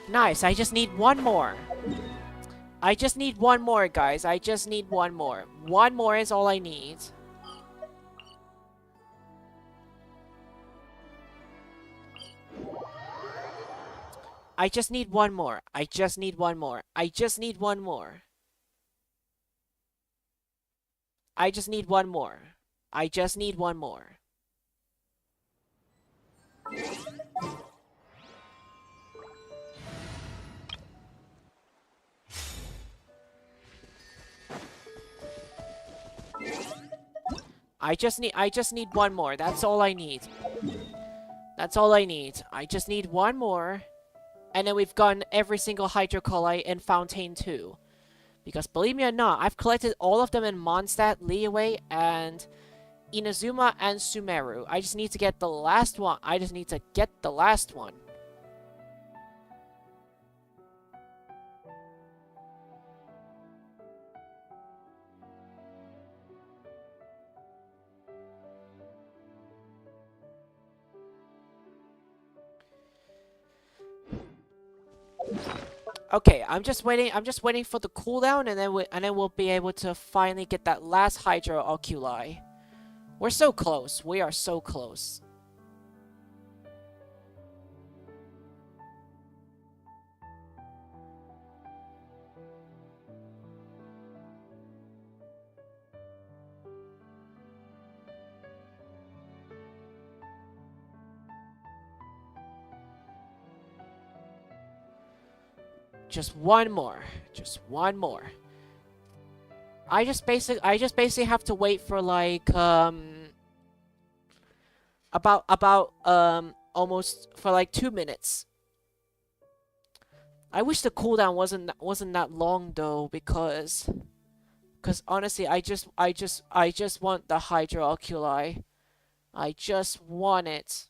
Nice, I just need one more. I just need one more, guys. I just need one more. One more is all I need. I just need one more. I just need one more. I just need one more. I just need one more. I just need one more. I just need one more. That's all I need. That's all I need. I just need one more. And then we've gotten every single Hydrocolite in Fontaine 2. Because believe me or not, I've collected all of them in Mondstadt, Liyue, and Inazuma and Sumeru. I just need to get the last one. I just need to get the last one. Okay, I'm just waiting for the cooldown, and then we'll be able to finally get that last Hydro Oculi. We're so close. We are so close. Just one more. Just one more. I just basically have to wait for like almost for like 2 minutes. I wish the cooldown wasn't that long though, because honestly I just want the Hydro Oculi. I just want it.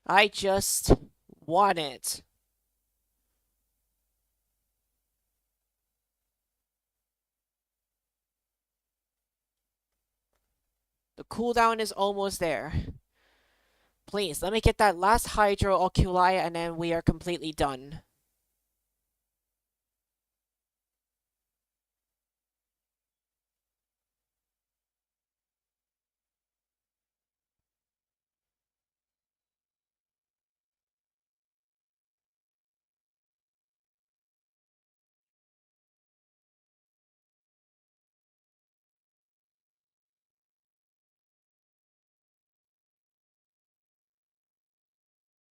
I just want it. The cooldown is almost there. Please, let me get that last Hydro Oculi and then we are completely done.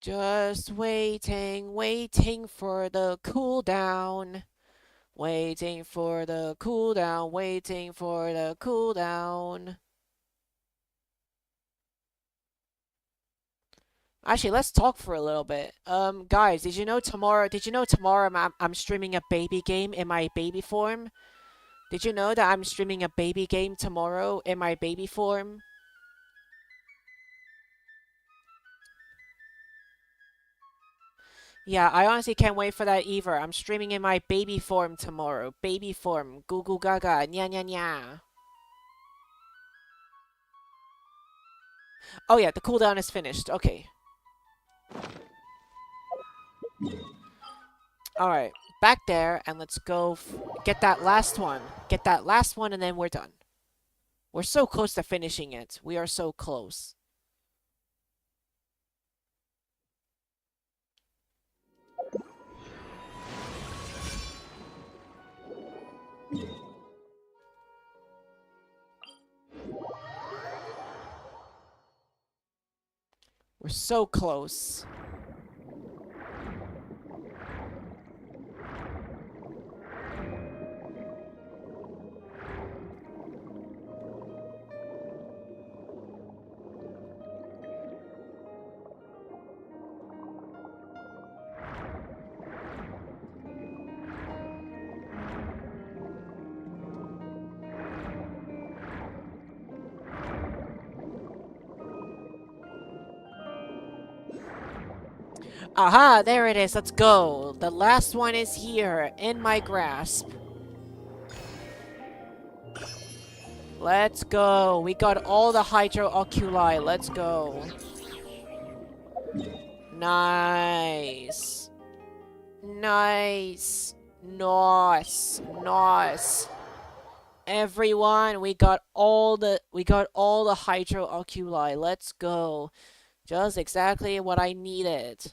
Just waiting for the cooldown. Waiting for the cooldown, waiting for the cooldown. Actually, let's talk for a little bit. Guys, did you know tomorrow I'm streaming a baby game in my baby form? Did you know that I'm streaming a baby game tomorrow in my baby form? Yeah, I honestly can't wait for that either. I'm streaming in my baby form tomorrow. Baby form. Goo goo gaga. Nya nya nya. Oh yeah, the cooldown is finished. Okay. Alright, back there, and let's go get that last one. Get that last one, and then we're done. We're so close to finishing it. We are so close. We're so close. Aha, there it is. Let's go. The last one is here, in my grasp. Let's go. We got all the Hydro Oculi. Let's go. Nice. Nice. Nice. Nice. Everyone, we got all the Hydro Oculi. Let's go. Just exactly what I needed.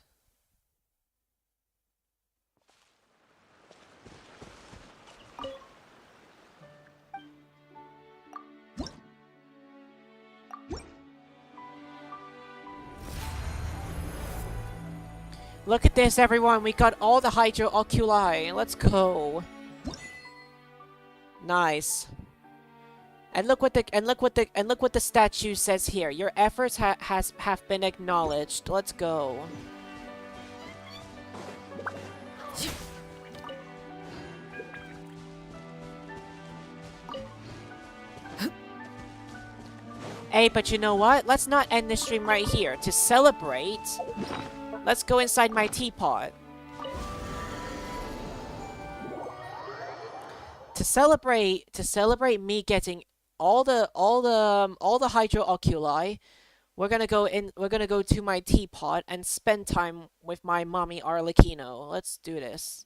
Look at this, everyone. We got all the Hydro Oculi. Let's go. Nice. And look what the statue says here. Your efforts have been acknowledged. Let's go. Hey, but you know what? Let's not end the stream right here. To celebrate, let's go inside my teapot. To celebrate me getting all the Hydro Oculi, we're gonna go to my teapot and spend time with my mommy Arlecchino. Let's do this.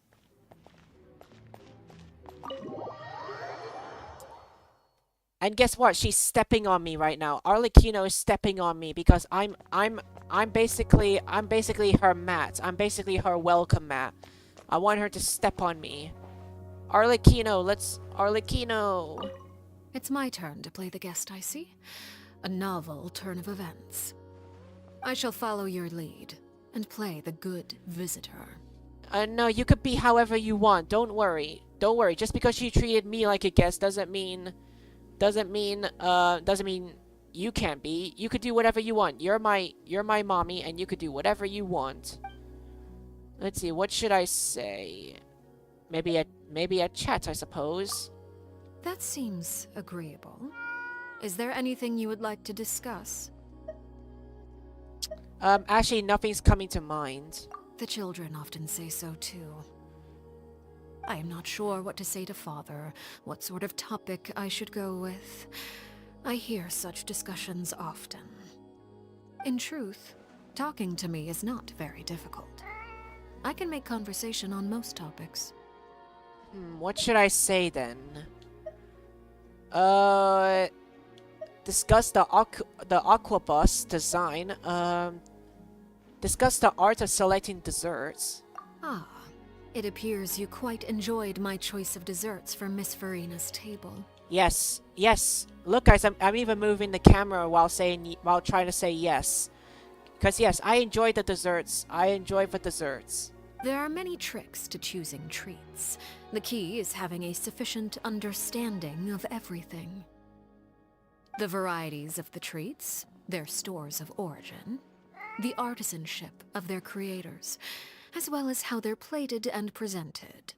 And guess what? She's stepping on me right now. Arlecchino is stepping on me because I'm basically her mat. I'm basically her welcome mat. I want her to step on me. Arlecchino, Arlecchino. It's my turn to play the guest, I see. A novel turn of events. I shall follow your lead and play the good visitor. No, you could be however you want. Don't worry. Don't worry. Just because you treated me like a guest doesn't mean you can't be. You could do whatever you want. You're my mommy and you could do whatever you want. Let's see, what should I say? Maybe a chat, I suppose. That seems agreeable. Is there anything you would like to discuss? Actually, nothing's coming to mind. The children often say so too. I am not sure what to say to Father, what sort of topic I should go with. I hear such discussions often. In truth, talking to me is not very difficult. I can make conversation on most topics. What should I say then? Discuss the aquabus design. Discuss the art of selecting desserts. Ah, it appears you quite enjoyed my choice of desserts for Miss Farina's table. Yes, yes. Look, guys, I'm even moving the camera while trying to say yes. Because yes, I enjoyed the desserts. I enjoyed the desserts. There are many tricks to choosing treats. The key is having a sufficient understanding of everything. The varieties of the treats, their stores of origin, the artisanship of their creators, as well as how they're plated and presented.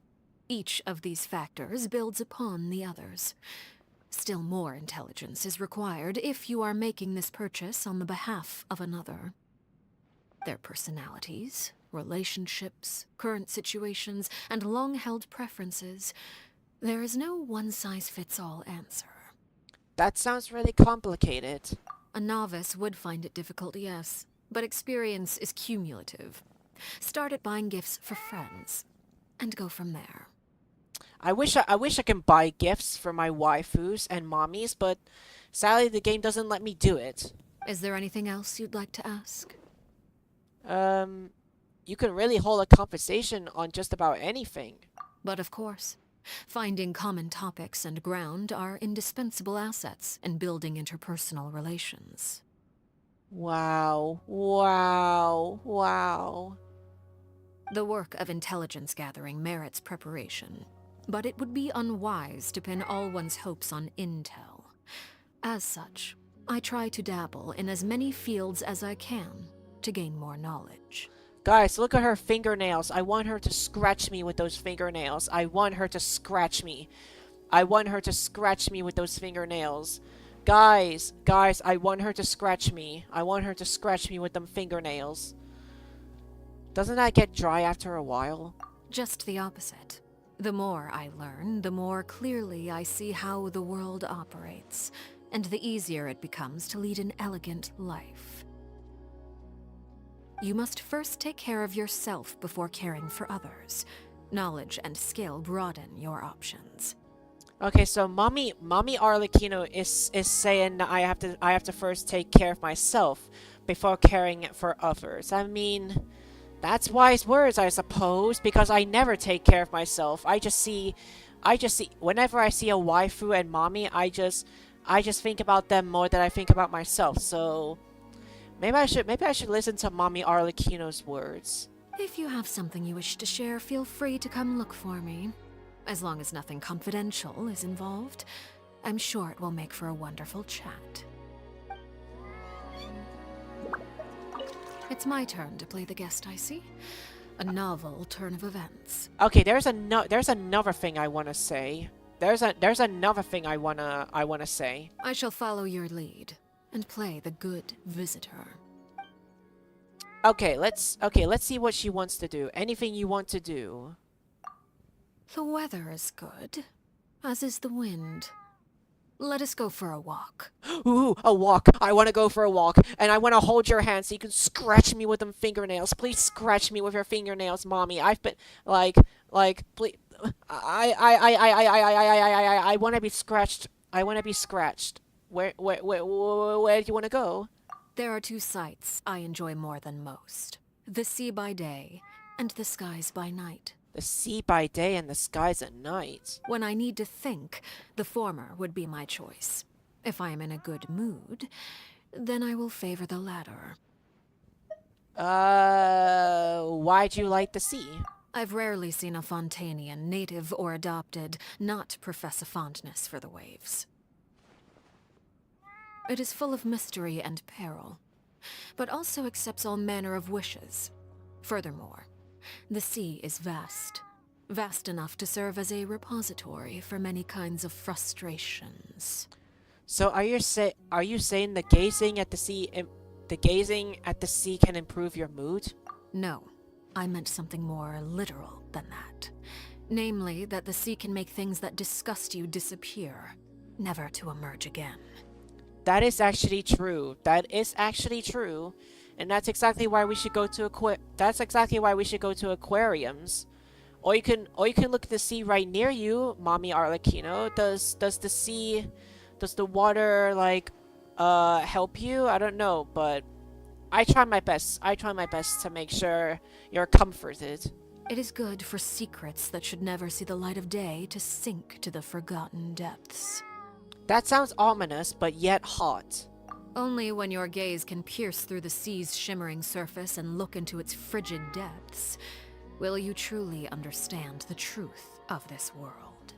Each of these factors builds upon the others. Still more intelligence is required if you are making this purchase on the behalf of another. Their personalities, relationships, current situations, and long-held preferences. There is no one-size-fits-all answer. That sounds really complicated. A novice would find it difficult, yes, but experience is cumulative. Start at buying gifts for friends, and go from there. I wish I can buy gifts for my waifus and mommies, but sadly the game doesn't let me do it. Is there anything else you'd like to ask? You can really hold a conversation on just about anything. But of course, finding common topics and ground are indispensable assets in building interpersonal relations. Wow. Wow. Wow. The work of intelligence gathering merits preparation, but it would be unwise to pin all one's hopes on intel. As such, I try to dabble in as many fields as I can to gain more knowledge. Guys, look at her fingernails. I want her to scratch me with those fingernails. I want her to scratch me. I want her to scratch me with those fingernails. Guys, I want her to scratch me. I want her to scratch me with them fingernails. Doesn't that get dry after a while? Just the opposite. The more I learn, the more clearly I see how the world operates, and the easier it becomes to lead an elegant life. You must first take care of yourself before caring for others. Knowledge and skill broaden your options. Okay, so Mommy Arlecchino is saying that I have to first take care of myself before caring for others. I mean, that's wise words, I suppose, because I never take care of myself. I just see whenever I see a waifu and mommy, I just think about them more than I think about myself. So maybe I should listen to Mommy Arlecchino's words. If you have something you wish to share, feel free to come look for me. As long as nothing confidential is involved, I'm sure it will make for a wonderful chat. It's my turn to play the guest, I see. A novel turn of events. Okay, there's another thing I want to say. There's another thing I wanna say. I shall follow your lead and play the good visitor. Okay, let's see what she wants to do. Anything you want to do. The weather is good, as is the wind. Let us go for a walk. Ooh, a walk. I want to go for a walk, and I want to hold your hand so you can scratch me with them fingernails. Please scratch me with your fingernails, Mommy. I've been please. I want to be scratched. I want to be scratched. Where do you want to go? There are two sights I enjoy more than most. The sea by day, and the skies by night. The sea by day and the skies at night. When I need to think, the former would be my choice. If I am in a good mood, then I will favor the latter. Why'd you like the sea? I've rarely seen a Fontanian, native or adopted, not profess a fondness for the waves. It is full of mystery and peril, but also accepts all manner of wishes. Furthermore, the sea is vast. Vast enough to serve as a repository for many kinds of frustrations. So are you saying the gazing at the sea can improve your mood? No, I meant something more literal than that. Namely, that the sea can make things that disgust you disappear, never to emerge again. That is actually true. That is actually true. And that's exactly why we should go to aquariums. Or you can look at the sea right near you, Mommy Arlecchino. Does the water help you? I don't know, but I try my best. I try my best to make sure you're comforted. It is good for secrets that should never see the light of day to sink to the forgotten depths. That sounds ominous, but yet hot. Only when your gaze can pierce through the sea's shimmering surface and look into its frigid depths will you truly understand the truth of this world.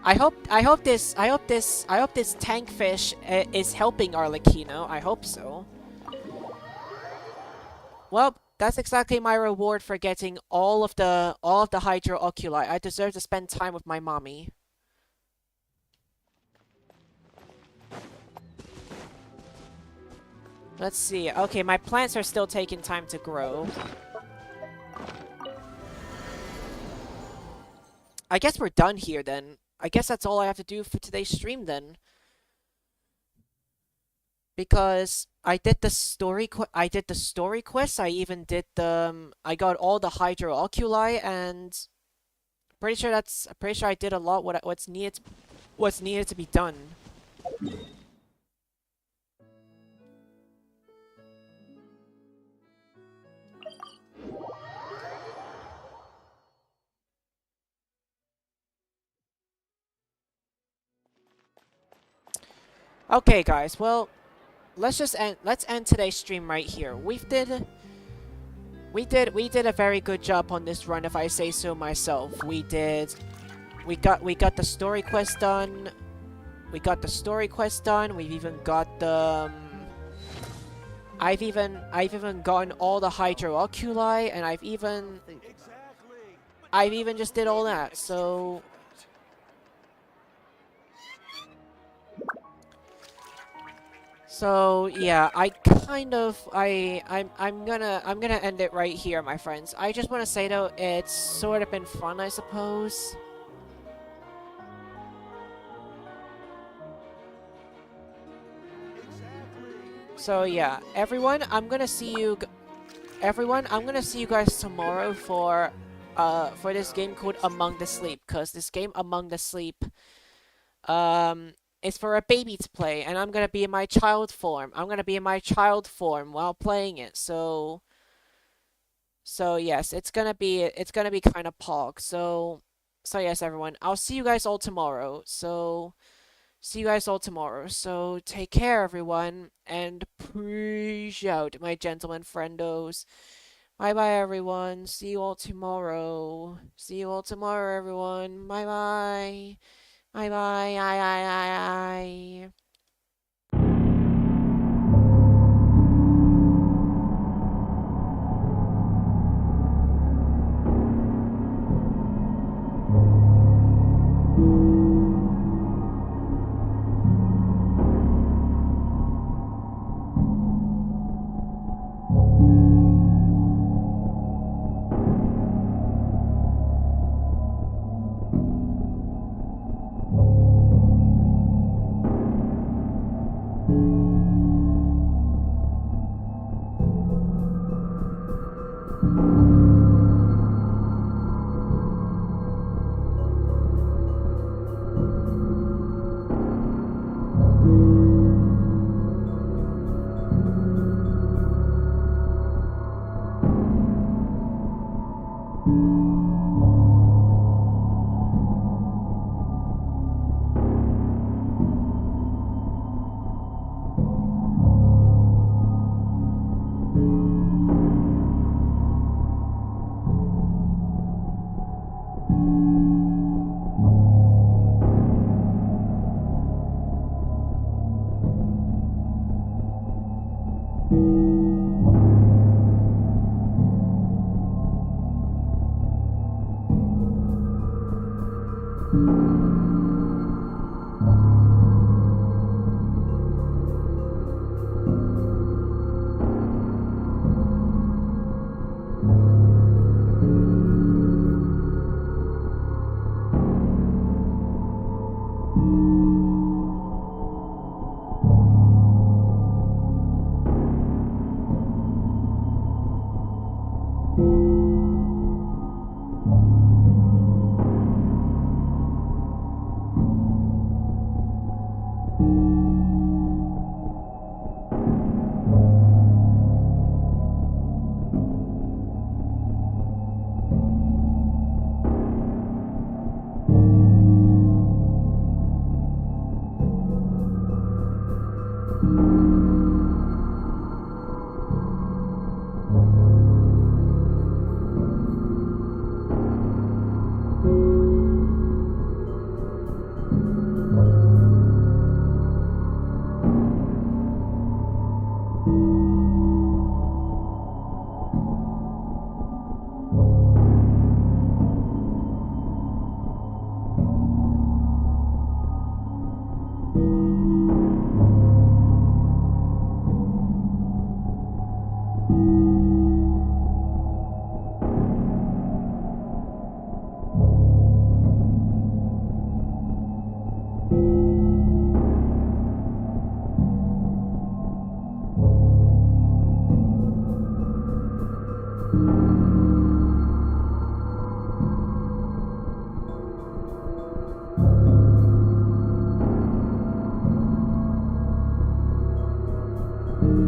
I hope this tankfish is helping Arlecchino. I hope so. Well, that's exactly my reward for getting all of the hydro oculi. I deserve to spend time with my mommy. Let's see. Okay, my plants are still taking time to grow. I guess we're done here then. I guess that's all I have to do for today's stream then. Because I did the story quest. I even did the I got all the hydro oculi, and pretty sure I did a lot what's needed to be done. Okay, guys. Well, let's end today's stream right here. We did a very good job on this run, if I say so myself. We got the story quest done. We've even got the I've even gotten all the hydro oculi, and I've even just did all that. So yeah, I'm gonna end it right here, my friends. I just want to say though, it's sort of been fun, I suppose. So yeah, everyone, I'm gonna see you guys tomorrow for this game called Among the Sleep, cause this game Among the Sleep is for a baby to play, and I'm gonna be in my child form. I'm gonna be in my child form while playing it. So yes, it's gonna be kind of pog. So yes, everyone, I'll see you guys all tomorrow. So see you guys all tomorrow. So take care, everyone, and peace out, my gentlemen friendos. Bye bye, everyone. See you all tomorrow. See you all tomorrow, everyone. Bye bye. Bye bye. I.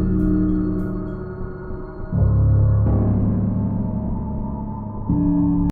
you.